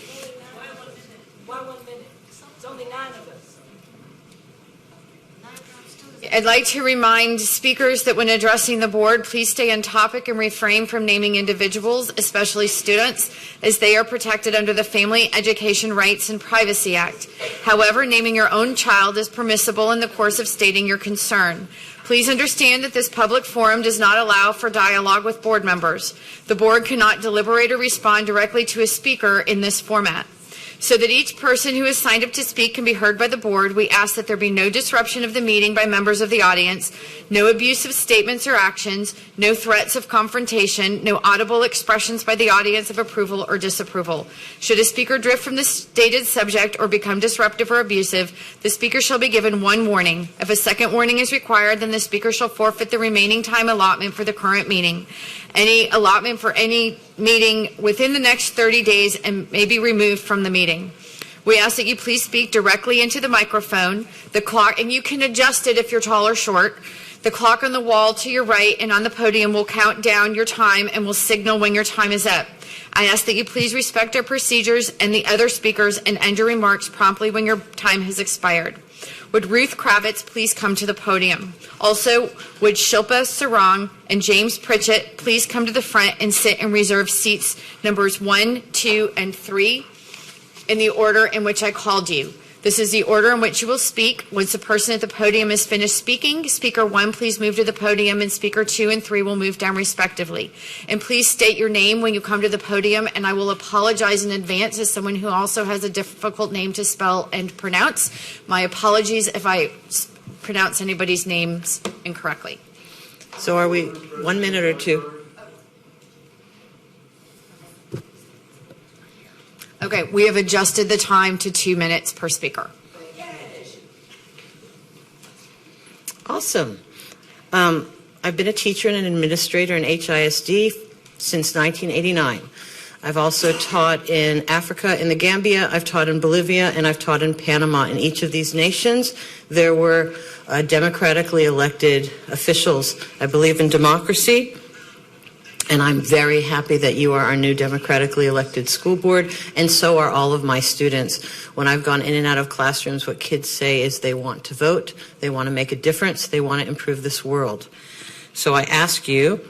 I'd like to remind speakers that when addressing the board, please stay on topic and refrain from naming individuals, especially students, as they are protected under the Family Education Rights and Privacy Act. However, naming your own child is permissible in the course of stating your concern. Please understand that this public forum does not allow for dialogue with board members. The board cannot deliberate or respond directly to a speaker in this format. So that each person who has signed up to speak can be heard by the board, we ask that there be no disruption of the meeting by members of the audience, no abusive statements or actions, no threats of confrontation, no audible expressions by the audience of approval or disapproval. Should a speaker drift from the stated subject or become disruptive or abusive, the speaker shall be given 1 warning. If a second warning is required, then the speaker shall forfeit the remaining time allotment for the current meeting. Any allotment for any meeting within the next 30 days and may be removed from the meeting. We ask that you please speak directly into the microphone. The clock, and you can adjust it if you're tall or short. The clock on the wall to your right and on the podium will count down your time and will signal when your time is up. I ask that you please respect our procedures and the other speakers and end your remarks promptly when your time has expired. Would Ruth Kravitz please come to the podium? Also, would Shilpa Sarang and James Pritchett please come to the front and sit in reserved seats numbers 1, 2, and 3 in the order in which I called you. This is the order in which you will speak. Once the person at the podium is finished speaking, Speaker 1, please move to the podium, and Speaker 2 and 3 will move down respectively. And please state your name when you come to the podium, and I will apologize in advance as someone who also has a difficult name to spell and pronounce. My apologies if I pronounce anybody's names incorrectly. So are we 1 minute or 2? Okay, we have adjusted the time to 2 minutes per speaker. Awesome. I've been a teacher and an administrator in HISD since 1989. I've also taught in Africa, in the Gambia, I've taught in Bolivia, and I've taught in Panama. In each of these nations, there were democratically elected officials. I believe in democracy. And I'm very happy that you are our new democratically elected school board, and so are all of my students. When I've gone in and out of classrooms, what kids say is they want to vote, they want to make a difference, they want to improve this world. So I ask you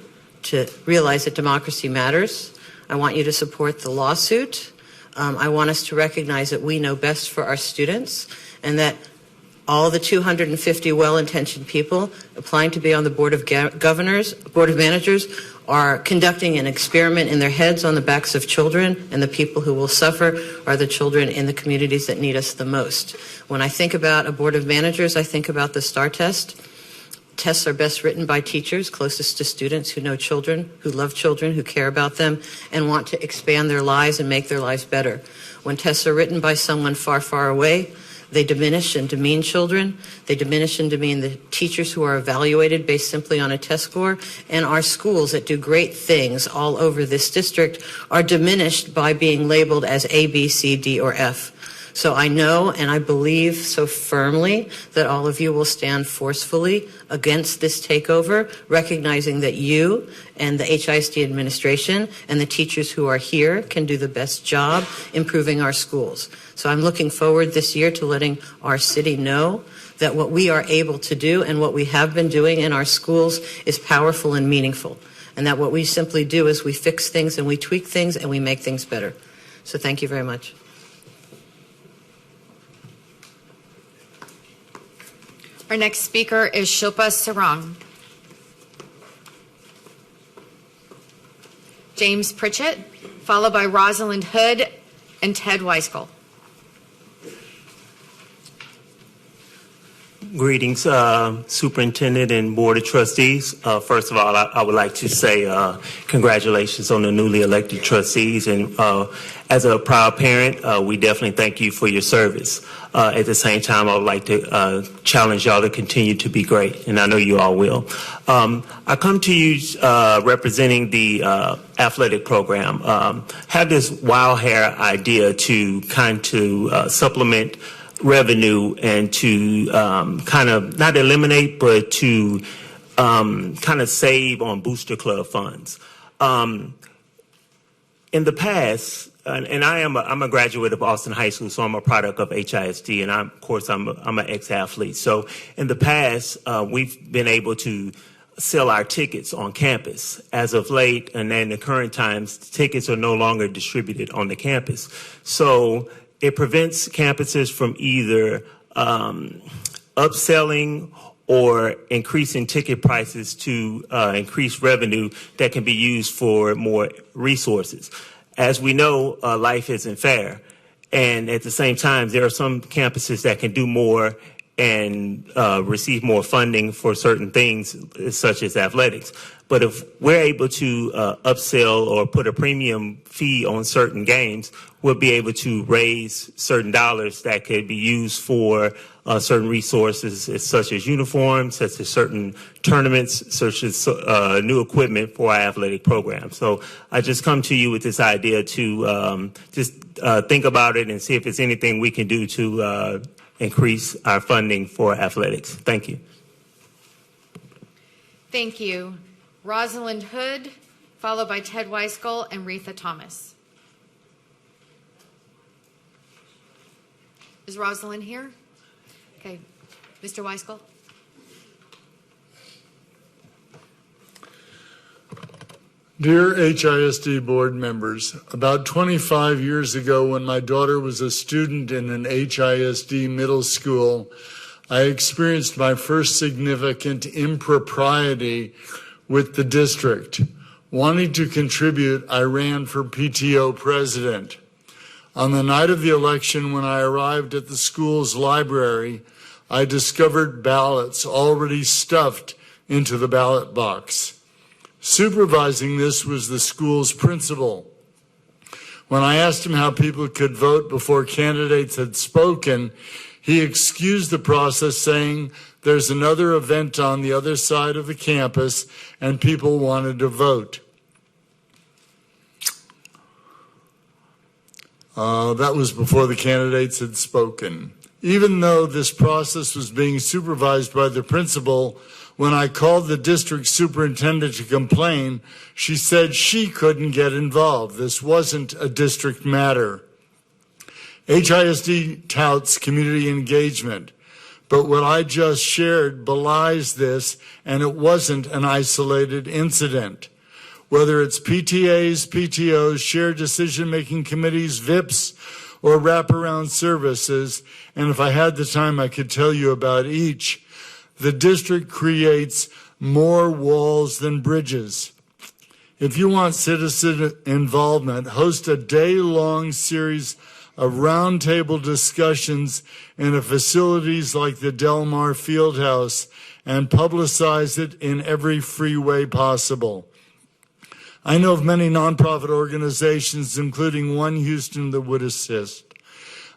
to realize that democracy matters. I want you to support the lawsuit. I want us to recognize that we know best for our students, and that all the 250 well-intentioned people applying to be on the Board of Managers are conducting an experiment in their heads on the backs of children, and the people who will suffer are the children in the communities that need us the most. When I think about a Board of Managers, I think about the STAR test. Tests are best written by teachers closest to students who know children, who love children, who care about them, and want to expand their lives and make their lives better. When tests are written by someone far, far away, they diminish and demean children. They diminish and demean the teachers who are evaluated based simply on a test score. And our schools that do great things all over this district are diminished by being labeled as A, B, C, D, or F. So I know and I believe so firmly that all of you will stand forcefully against this takeover, recognizing that you and the HISD administration and the teachers who are here can do the best job improving our schools. So I'm looking forward this year to letting our city know that what we are able to do and what we have been doing in our schools is powerful and meaningful. And that what we simply do is we fix things and we tweak things and we make things better. So thank you very much. Our next speaker is Shilpa Sarang. James Pritchett, followed by Rosalind Hood and Ted Weiskel. Greetings, Superintendent and Board of Trustees. First of all, I would like to say congratulations on the newly elected trustees. And as a proud parent, we definitely thank you for your service. At the same time, I would like to challenge y'all to continue to be great, and I know you all will. I come to you representing the athletic program. Have this wild hair idea to supplement revenue and to kind of not eliminate, but to kind of save on booster club funds. In the past, and I'm a graduate of Austin High School, so I'm a product of HISD, and of course I'm an ex-athlete. So in the past, we've been able to sell our tickets on campus. As of late, and in the current times, tickets are no longer distributed on the campus. So it prevents campuses from either upselling or increasing ticket prices to increase revenue that can be used for more resources. As we know, life isn't fair. And at the same time, there are some campuses that can do more and receive more funding for certain things, such as athletics. But if we're able to upsell or put a premium fee on certain games, we'll be able to raise certain dollars that could be used for certain resources, such as uniforms, such as certain tournaments, such as new equipment for our athletic program. So I just come to you with this idea to just think about it and see if there's anything we can do to increase our funding for athletics. Thank you. Thank you. Rosalind Hood, followed by Ted Weiskel and Retha Thomas. Is Rosalind here? Okay. Mr. Weiskel? Dear HISD board members, about 25 years ago when my daughter was a student in an HISD middle school, I experienced my first significant impropriety with the district. Wanting to contribute, I ran for PTO president. On the night of the election, when I arrived at the school's library, I discovered ballots already stuffed into the ballot box. Supervising this was the school's principal. When I asked him how people could vote before candidates had spoken, he excused the process, saying there's another event on the other side of the campus and people wanted to vote. That was before the candidates had spoken. Even though this process was being supervised by the principal, when I called the district superintendent to complain, she said she couldn't get involved. This wasn't a district matter. HISD touts community engagement, but what I just shared belies this, and it wasn't an isolated incident. Whether it's PTAs, PTOs, shared decision-making committees, VIPs, or wraparound services, and if I had the time, I could tell you about each, the district creates more walls than bridges. If you want citizen involvement, host a day-long series of roundtable discussions in a facilities like the Del Mar Fieldhouse and publicize it in every free way possible. I know of many nonprofit organizations, including One Houston, that would assist.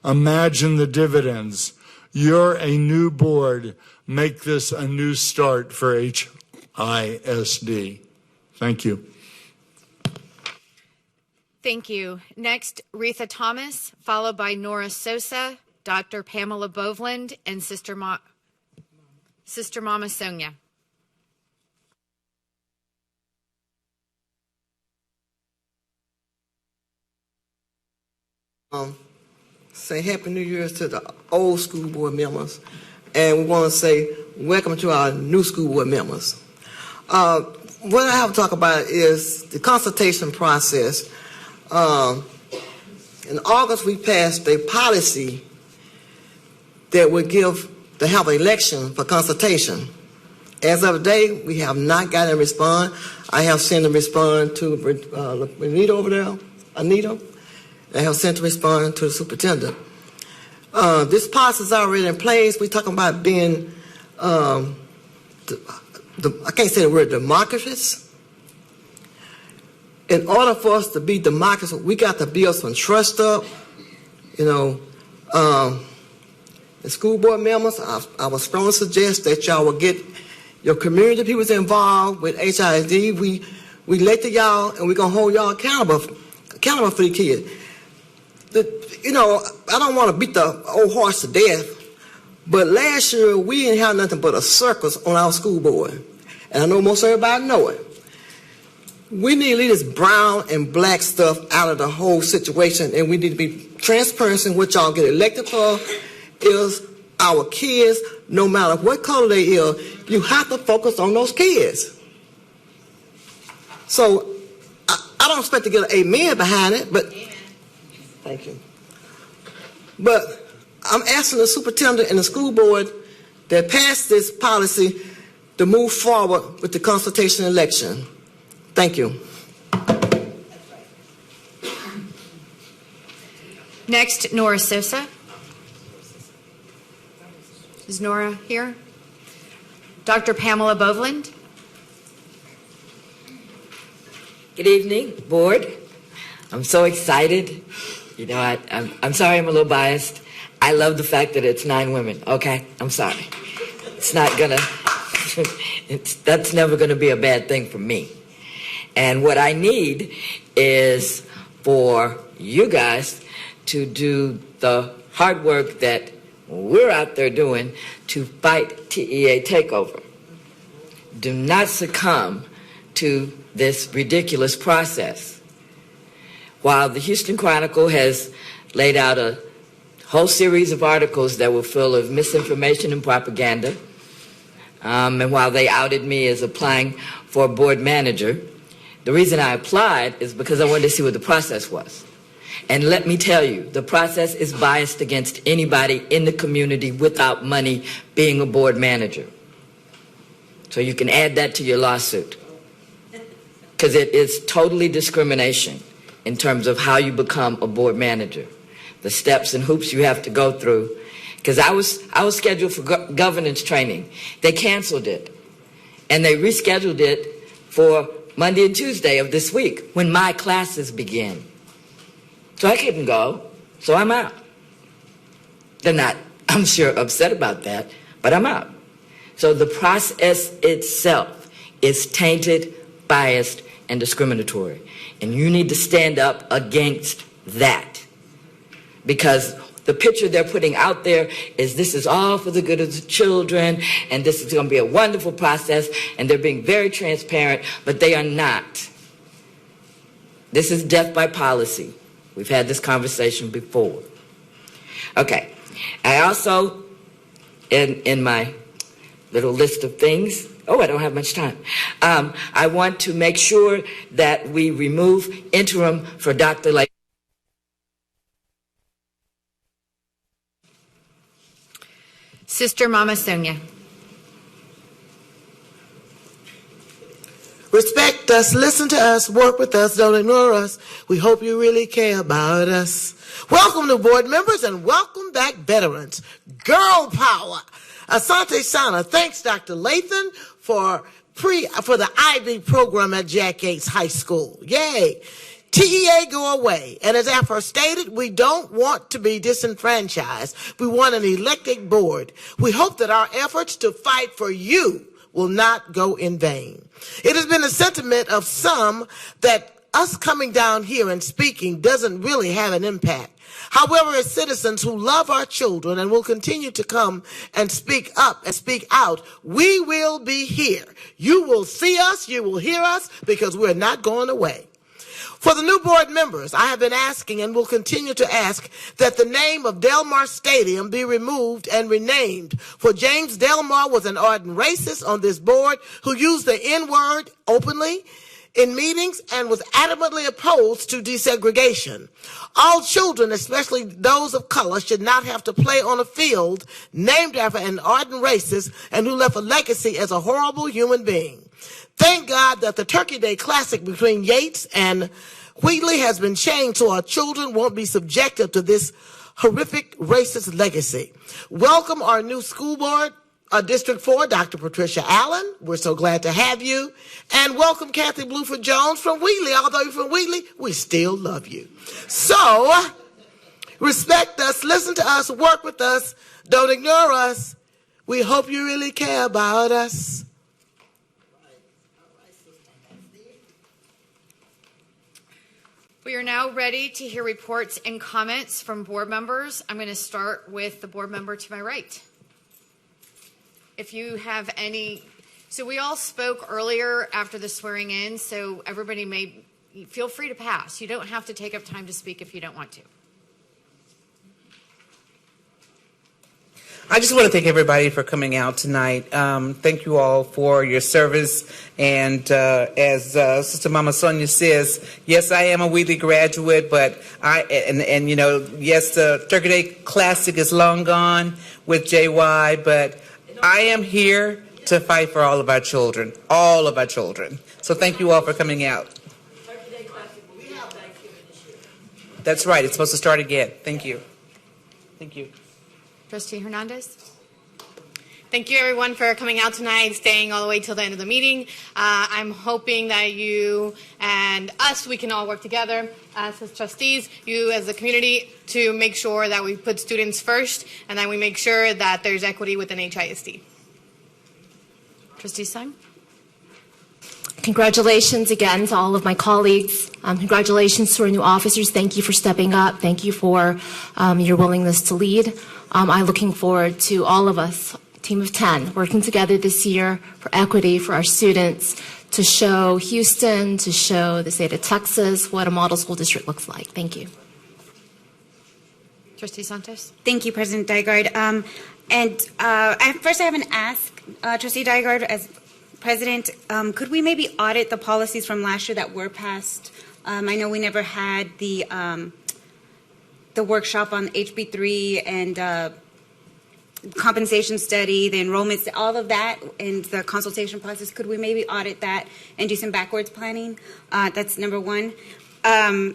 Imagine the dividends. You're a new board. Make this a new start for HISD. Thank you. Thank you. Next, Retha Thomas, followed by Nora Sosa, Dr. Pamela Bovland, and Sister Mama Sonia. Say Happy New Year's to the old school board members, and we want to say welcome to our new school board members. What I have to talk about is the consultation process. In August, we passed a policy that would have an election for consultation. As of today, we have not gotten a response. I have sent a response to Anita over there, Anita. I have sent a response to the superintendent. This policy is already in place. We're talking about being, I can't say the word democracy. In order for us to be democracy, we got to build some trust up. You know, the school board members, I would strongly suggest that y'all will get your community people involved with HISD. We elected y'all, and we're going to hold y'all accountable for the kids. You know, I don't want to beat the old horse to death, but last year we didn't have nothing but a circus on our school board. And I know most everybody know it. We need to leave this brown and black stuff out of the whole situation, and we need to be transparent in what y'all get elected for is our kids, no matter what color they are. You have to focus on those kids. So I don't expect to get an amen behind it, but thank you. But I'm asking the superintendent and the school board that passed this policy to move forward with the consultation election. Thank you. Next, Nora Sosa. Is Nora here? Dr. Pamela Boveland. Good evening, board. I'm so excited. You know, I'm sorry I'm a little biased. I love the fact that it's 9 women, okay? I'm sorry. It's not gonna, that's never gonna be a bad thing for me. And what I need is for you guys to do the hard work that we're out there doing to fight TEA takeover. Do not succumb to this ridiculous process. While the Houston Chronicle has laid out a whole series of articles that were full of misinformation and propaganda, and while they outed me as applying for a board manager, the reason I applied is because I wanted to see what the process was. And let me tell you, the process is biased against anybody in the community without money being a board manager. So you can add that to your lawsuit. Because it is totally discrimination in terms of how you become a board manager. The steps and hoops you have to go through. Because I was scheduled for governance training. They canceled it. And they rescheduled it for Monday and Tuesday of this week when my classes begin. So I couldn't go, so I'm out. They're not, I'm sure, upset about that, but I'm out. So the process itself is tainted, biased, and discriminatory. And you need to stand up against that. Because the picture they're putting out there is this is all for the good of the children, and this is going to be a wonderful process, and they're being very transparent, but they are not. This is death by policy. We've had this conversation before. Okay. I also, in my little list of things, I don't have much time. I want to make sure that we remove interim for Dr. Lake. Sister Mama Sonia. Respect us, listen to us, work with us, don't ignore us. We hope you really care about us. Welcome to board members and welcome back veterans. Girl power. Asante Sana, thanks Dr. Lathan for the IB program at Jack Yates High School. Yay. TEA go away. And as I first stated, we don't want to be disenfranchised. We want an elected board. We hope that our efforts to fight for you will not go in vain. It has been a sentiment of some that us coming down here and speaking doesn't really have an impact. However, as citizens who love our children and will continue to come and speak up and speak out, we will be here. You will see us, you will hear us, because we're not going away. For the new board members, I have been asking and will continue to ask that the name of Delmar Stadium be removed and renamed. For James Delmar was an ardent racist on this board who used the N-word openly. in meetings and was adamantly opposed to desegregation. All children, especially those of color, should not have to play on a field named after an ardent racist and who left a legacy as a horrible human being. Thank God that the Turkey Day Classic between Yates and Wheatley has been changed so our children won't be subjected to this horrific racist legacy. Welcome our new school board, District 4, Dr. Patricia Allen. We're so glad to have you. And welcome Kathy Bluford Jones from Wheatley. Although you're from Wheatley, we still love you. So, respect us, listen to us, work with us, don't ignore us. We hope you really care about us. We are now ready to hear reports and comments from board members. I'm going to start with the board member to my right. If you have any, so we all spoke earlier after the swearing in, so everybody may feel free to pass. You don't have to take up time to speak if you don't want to. I just want to thank everybody for coming out tonight. Thank you all for your service. And as Sister Mama Sonia says, yes, I am a Wheatley graduate, but you know, yes, the Turkey Day Classic is long gone with JY, but I am here to fight for all of our children, all of our children. So thank you all for coming out. Turkey Day Classic, will we have Thanksgiving this year? That's right. It's supposed to start again. Thank you. Thank you. Trustee Hernandez. Thank you, everyone, for coming out tonight, staying all the way till the end of the meeting. I'm hoping that you and us, we can all work together as trustees, you as a community, to make sure that we put students first and that we make sure that there's equity within HISD. Trustee Sung. Congratulations again to all of my colleagues. Congratulations to our new officers. Thank you for stepping up. Thank you for your willingness to lead. I'm looking forward to all of us, team of 10, working together this year for equity for our students, to show Houston, to show the state of Texas what a model school district looks like. Thank you. Trustee Sanchez. Thank you, President Dygard. First I have an ask, Trustee Dygard, as President, could we maybe audit the policies from last year that were passed? I know we never had the workshop on HB3 and compensation study, the enrollments, all of that, and the consultation process. Could we maybe audit that and do some backwards planning? That's number one. And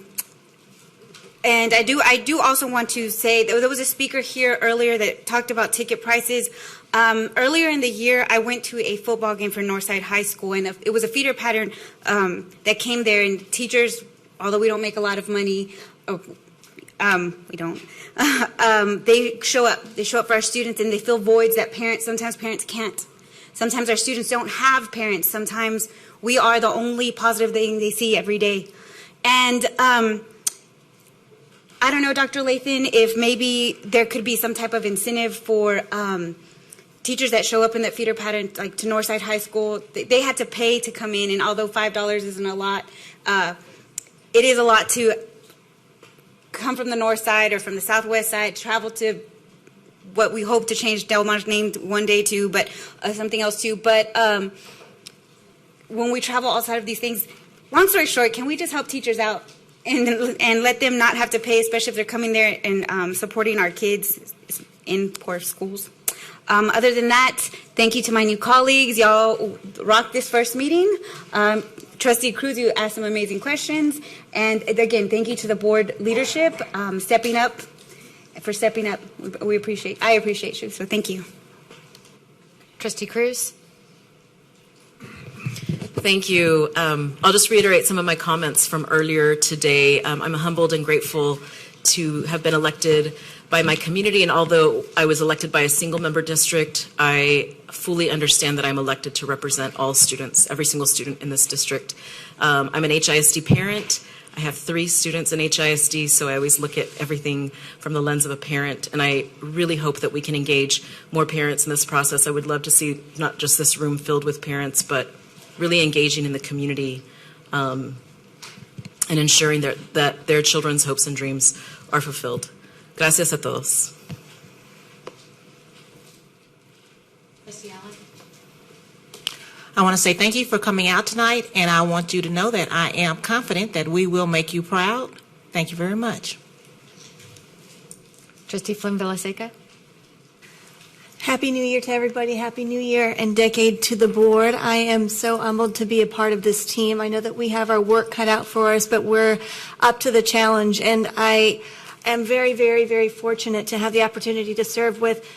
I do also want to say that there was a speaker here earlier that talked about ticket prices. Earlier in the year, I went to a football game for Northside High School, and it was a feeder pattern that came there, and teachers, although we don't make a lot of money, we don't, they show up. They show up for our students, and they fill voids that sometimes parents can't. Sometimes our students don't have parents. Sometimes we are the only positive thing they see every day. And I don't know, Dr. Lathan, if maybe there could be some type of incentive for teachers that show up in that feeder pattern, like to Northside High School. They had to pay to come in, and although $5 isn't a lot, it is a lot to come from the north side or from the southwest side, travel to what we hope to change Del Monte's name one day to, but something else too. But when we travel outside of these things, long story short, can we just help teachers out and let them not have to pay, especially if they're coming there and supporting our kids in poor schools? Other than that, thank you to my new colleagues. Y'all rocked this first meeting. Trustee Cruz, you asked some amazing questions. And again, thank you to the board leadership stepping up. I appreciate you, so thank you. Trustee Cruz. Thank you. I'll just reiterate some of my comments from earlier today. I'm humbled and grateful to have been elected by my community, and although I was elected by a single-member district, I fully understand that I'm elected to represent all students, every single student in this district. I'm an HISD parent. I have 3 students in HISD, so I always look at everything from the lens of a parent, and I really hope that we can engage more parents in this process. I would love to see not just this room filled with parents, but really engaging in the community and ensuring that their children's hopes and dreams are fulfilled. Gracias a todos. I want to say thank you for coming out tonight, and I want you to know that I am confident that we will make you proud. Thank you very much. Trustee Flynn Villaseca. Happy New Year to everybody. Happy New Year and decade to the board. I am so humbled to be a part of this team. I know that we have our work cut out for us, but we're up to the challenge. And I am very, very, very fortunate to have the opportunity to serve with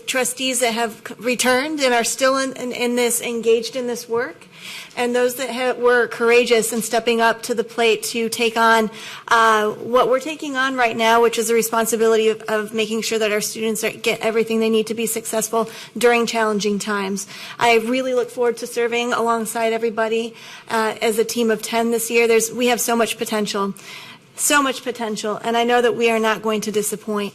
trustees that have returned and are still in this, engaged in this work, and those that were courageous in stepping up to the plate to take on what we're taking on right now, which is the responsibility of making sure that our students get everything they need to be successful during challenging times. I really look forward to serving alongside everybody as a team of 10 this year. We have so much potential, and I know that we are not going to disappoint.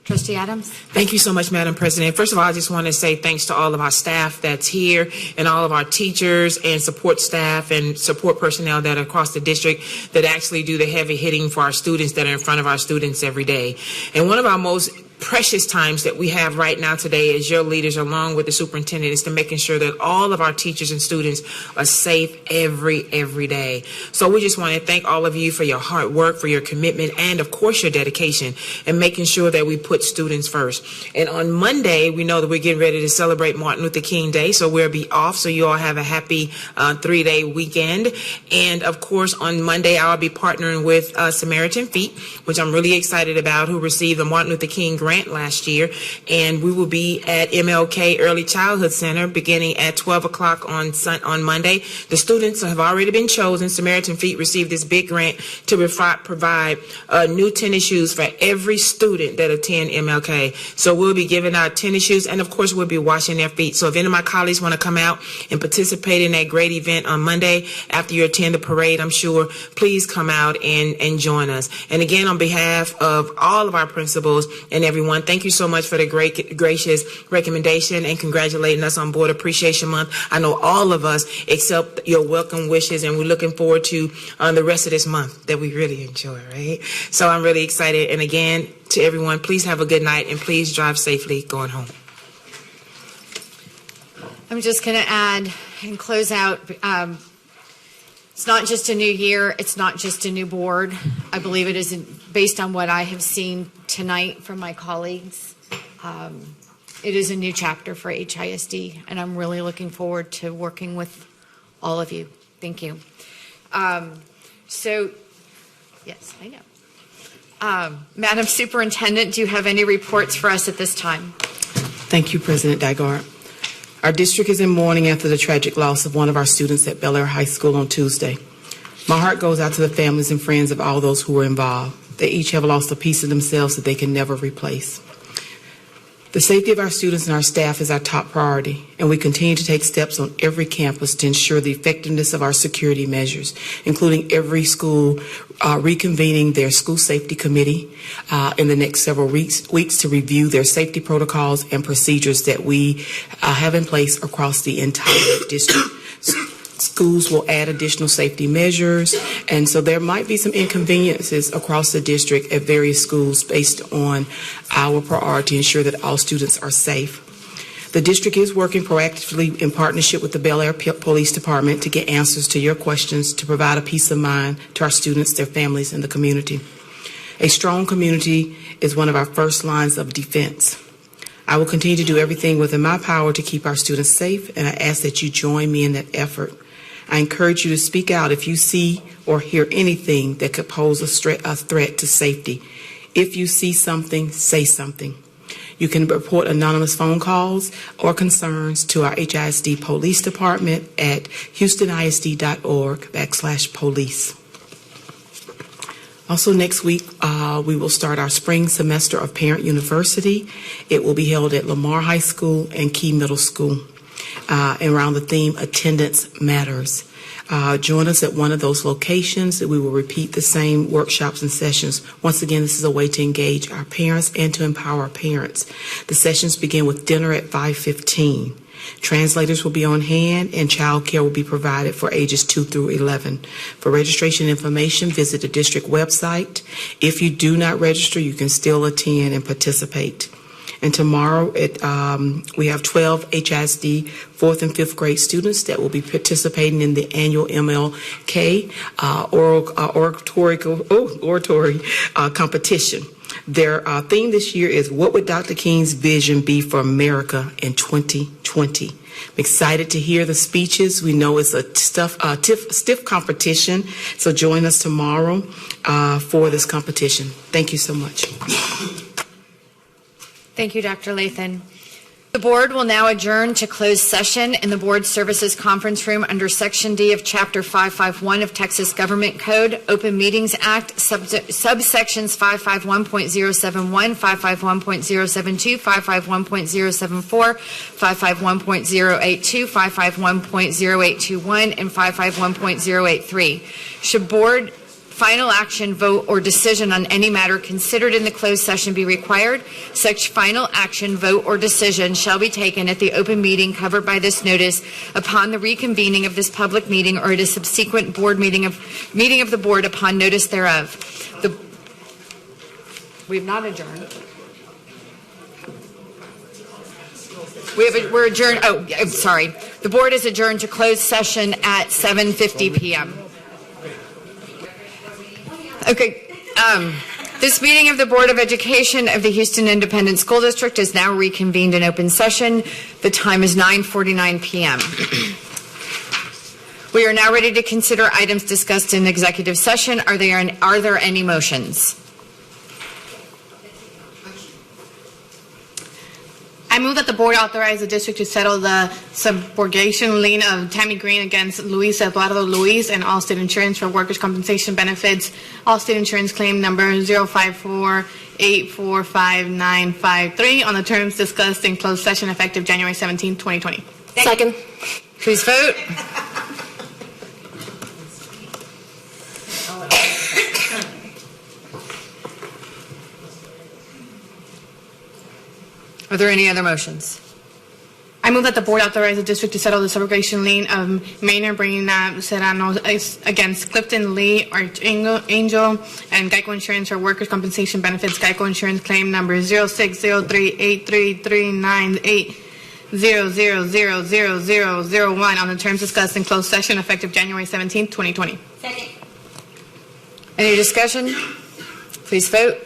Trustee Adams. Thank you so much, Madam President. First of all, I just want to say thanks to all of our staff that's here and all of our teachers and support staff and support personnel that are across the district that actually do the heavy hitting for our students that are in front of our students every day. And one of our most precious times that we have right now today as your leaders along with the superintendent is to making sure that all of our teachers and students are safe every day. So we just want to thank all of you for your hard work, for your commitment, and of course your dedication and making sure that we put students first. And on Monday, we know that we're getting ready to celebrate Martin Luther King Day, so we'll be off, so you all have a happy 3-day weekend. And of course on Monday I'll be partnering with Samaritan Feet, which I'm really excited about, who received the Martin Luther King grant last year, and we will be at MLK Early Childhood Center beginning at 12 o'clock on Monday. The students have already been chosen. Samaritan Feet received this big grant to provide new tennis shoes for every student that attend MLK. So we'll be giving out tennis shoes, and of course we'll be washing their feet. So if any of my colleagues want to come out and participate in that great event on Monday after you attend the parade, I'm sure, please come out and join us. And again, on behalf of all of our principals and everyone, thank you so much for the gracious recommendation and congratulating us on Board Appreciation Month. I know all of us accept your welcome wishes, and we're looking forward to the rest of this month that we really enjoy, right? So I'm really excited. And again, to everyone, please have a good night and please drive safely going home. I'm just going to add and close out. It's not just a new year. It's not just a new board. I believe it is based on what I have seen tonight from my colleagues. It is a new chapter for HISD, and I'm really looking forward to working with all of you. Thank you. Yes, I know. Madam Superintendent, do you have any reports for us at this time? Thank you, President Dygard. Our district is in mourning after the tragic loss of one of our students at Bel Air High School on Tuesday. My heart goes out to the families and friends of all those who were involved. They each have lost a piece of themselves that they can never replace. The safety of our students and our staff is our top priority, and we continue to take steps on every campus to ensure the effectiveness of our security measures, including every school reconvening their school safety committee in the next several weeks to review their safety protocols and procedures that we have in place across the entire district. Schools will add additional safety measures, and so there might be some inconveniences across the district at various schools based on our priority to ensure that all students are safe. The district is working proactively in partnership with the Bel Air Police Department to get answers to your questions to provide a peace of mind to our students, their families, and the community. A strong community is one of our first lines of defense. I will continue to do everything within my power to keep our students safe, and I ask that you join me in that effort. I encourage you to speak out if you see or hear anything that could pose a threat to safety. If you see something, say something. You can report anonymous phone calls or concerns to our HISD Police Department at houstonisd.org/police. Also next week, we will start our spring semester of Parent University. It will be held at Lamar High School and Key Middle School. Around the theme, Attendance Matters. Join us at one of those locations. We will repeat the same workshops and sessions. Once again, this is a way to engage our parents and to empower our parents. The sessions begin with dinner at 5:15. Translators will be on hand, and child care will be provided for ages 2 through 11. For registration information, visit the district website. If you do not register, you can still attend and participate. And tomorrow, we have 12 HISD 4th and 5th grade students that will be participating in the annual MLK oratory competition. Their theme this year is, what would Dr. King's vision be for America in 2020? I'm excited to hear the speeches. We know it's a stiff competition, so join us tomorrow for this competition. Thank you so much. Thank you, Dr. Lathan. The board will now adjourn to closed session in the Board Services Conference Room under Section D of Chapter 551 of Texas Government Code, Open Meetings Act, subsections 551.071, 551.072, 551.074, 551.082, 551.0821, and 551.083. Should board final action, vote, or decision on any matter considered in the closed session be required, such final action, vote, or decision shall be taken at the open meeting covered by this notice upon the reconvening of this public meeting or at a subsequent board meeting of the board upon notice thereof. We have not adjourned. We're adjourned. Oh, I'm sorry. The board is adjourned to closed session at 7:50 p.m. Okay, this meeting of the Board of Education of the Houston Independent School District is now reconvened in open session. The time is 9:49 p.m. We are now ready to consider items discussed in executive session. Are there any motions? I move that the board authorize the district to settle the subrogation lien of Tammy Green against Luis Eduardo Luis and Allstate Insurance for workers' compensation benefits. Allstate Insurance claim number 054845953 on the terms discussed in closed session effective January 17, 2020. Second. Please vote. Are there any other motions? I move that the board authorize the district to settle the subrogation lien of Maynard Brina Serrano against Clifton Lee Archangel and Geico Insurance for workers' compensation benefits. Geico Insurance claim number 0603833980000001 on the terms discussed in closed session effective January 17, 2020. Second. Any discussion? Please vote.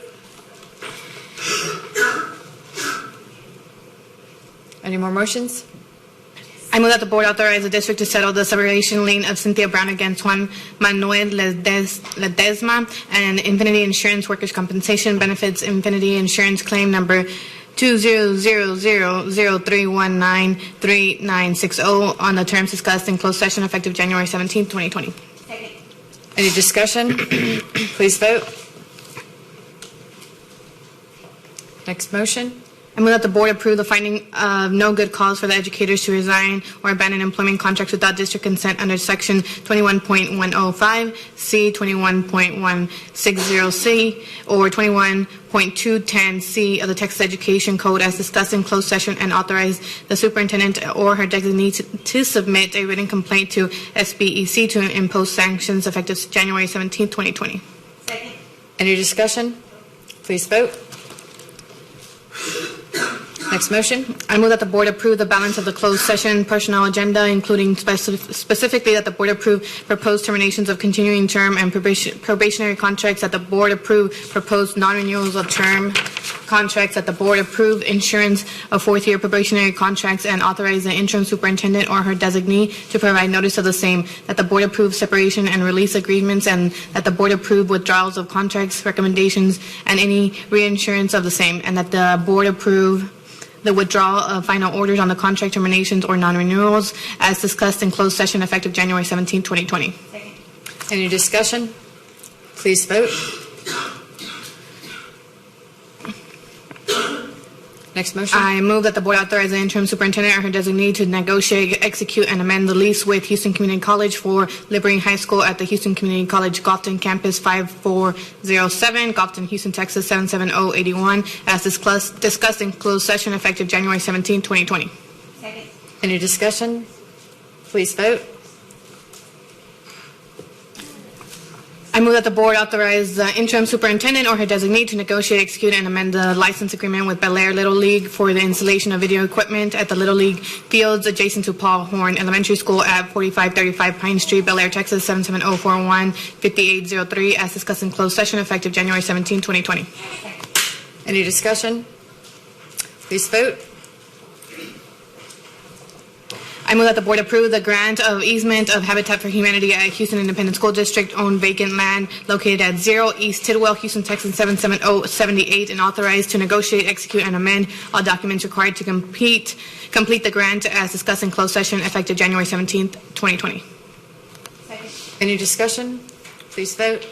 Any more motions? I move that the board authorize the district to settle the subrogation lien of Cynthia Brown against Juan Manuel Ledesma and Infinity Insurance workers' compensation benefits. Infinity Insurance claim number 20003193960 on the terms discussed in closed session effective January 17, 2020. Second. Any discussion? Please vote. Next motion. I move that the board approve the finding of no good cause for the educators to resign or abandon employment contracts without district consent under Section 21.105, C, 21.160C, or 21.210C of the Texas Education Code as discussed in closed session, and authorize the superintendent or her designee to submit a written complaint to SBEC to impose sanctions effective January 17, 2020. Second. Any discussion? Please vote. Next motion. I move that the board approve the balance of the closed session personnel agenda, including specifically that the board approve proposed terminations of continuing term and probationary contracts, that the board approve proposed non-renewals of term contracts, that the board approve insurance of fourth-year probationary contracts, and authorize the interim superintendent or her designee to provide notice of the same, that the board approve separation and release agreements, and that the board approve withdrawals of contracts, recommendations, and any reinsurance of the same, and that the board approve the withdrawal of final orders on the contract terminations or non-renewals as discussed in closed session effective January 17, 2020. Second. Any discussion? Please vote. Next motion. I move that the board authorize the interim superintendent or her designee to negotiate, execute, and amend the lease with Houston Community College for Libering High School at the Houston Community College Gulfton Campus 5407, Gulfton, Houston, Texas 77081, as discussed in closed session effective January 17, 2020. Second. Any discussion? Please vote. I move that the board authorize the interim superintendent or her designee to negotiate, execute, and amend the license agreement with Bel Air Little League for the installation of video equipment at the Little League fields adjacent to Paul Horn Elementary School at 4535 Pine Street, Bel Air, Texas 77041 5803, as discussed in closed session effective January 17, 2020. Any discussion? Please vote. I move that the board approve the grant of easement of Habitat for Humanity at Houston Independent School District owned vacant land located at 0 East Tidwell, Houston, Texas 77078, and authorize to negotiate, execute, and amend all documents required to complete the grant as discussed in closed session effective January 17th, 2020. Any discussion? Please vote.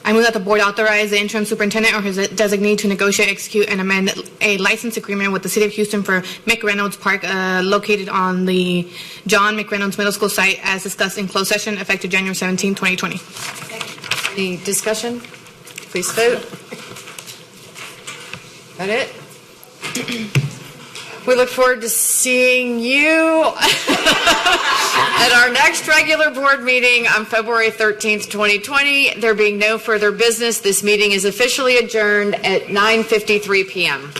I move that the board authorize the interim superintendent or his designee to negotiate, execute, and amend a license agreement with the City of Houston for McReynolds Park located on the John McReynolds Middle School site as discussed in closed session effective January 17, 2020. Any discussion? Please vote. That it? We look forward to seeing you at our next regular board meeting on February 13th, 2020. There being no further business, this meeting is officially adjourned at 9:53 p.m.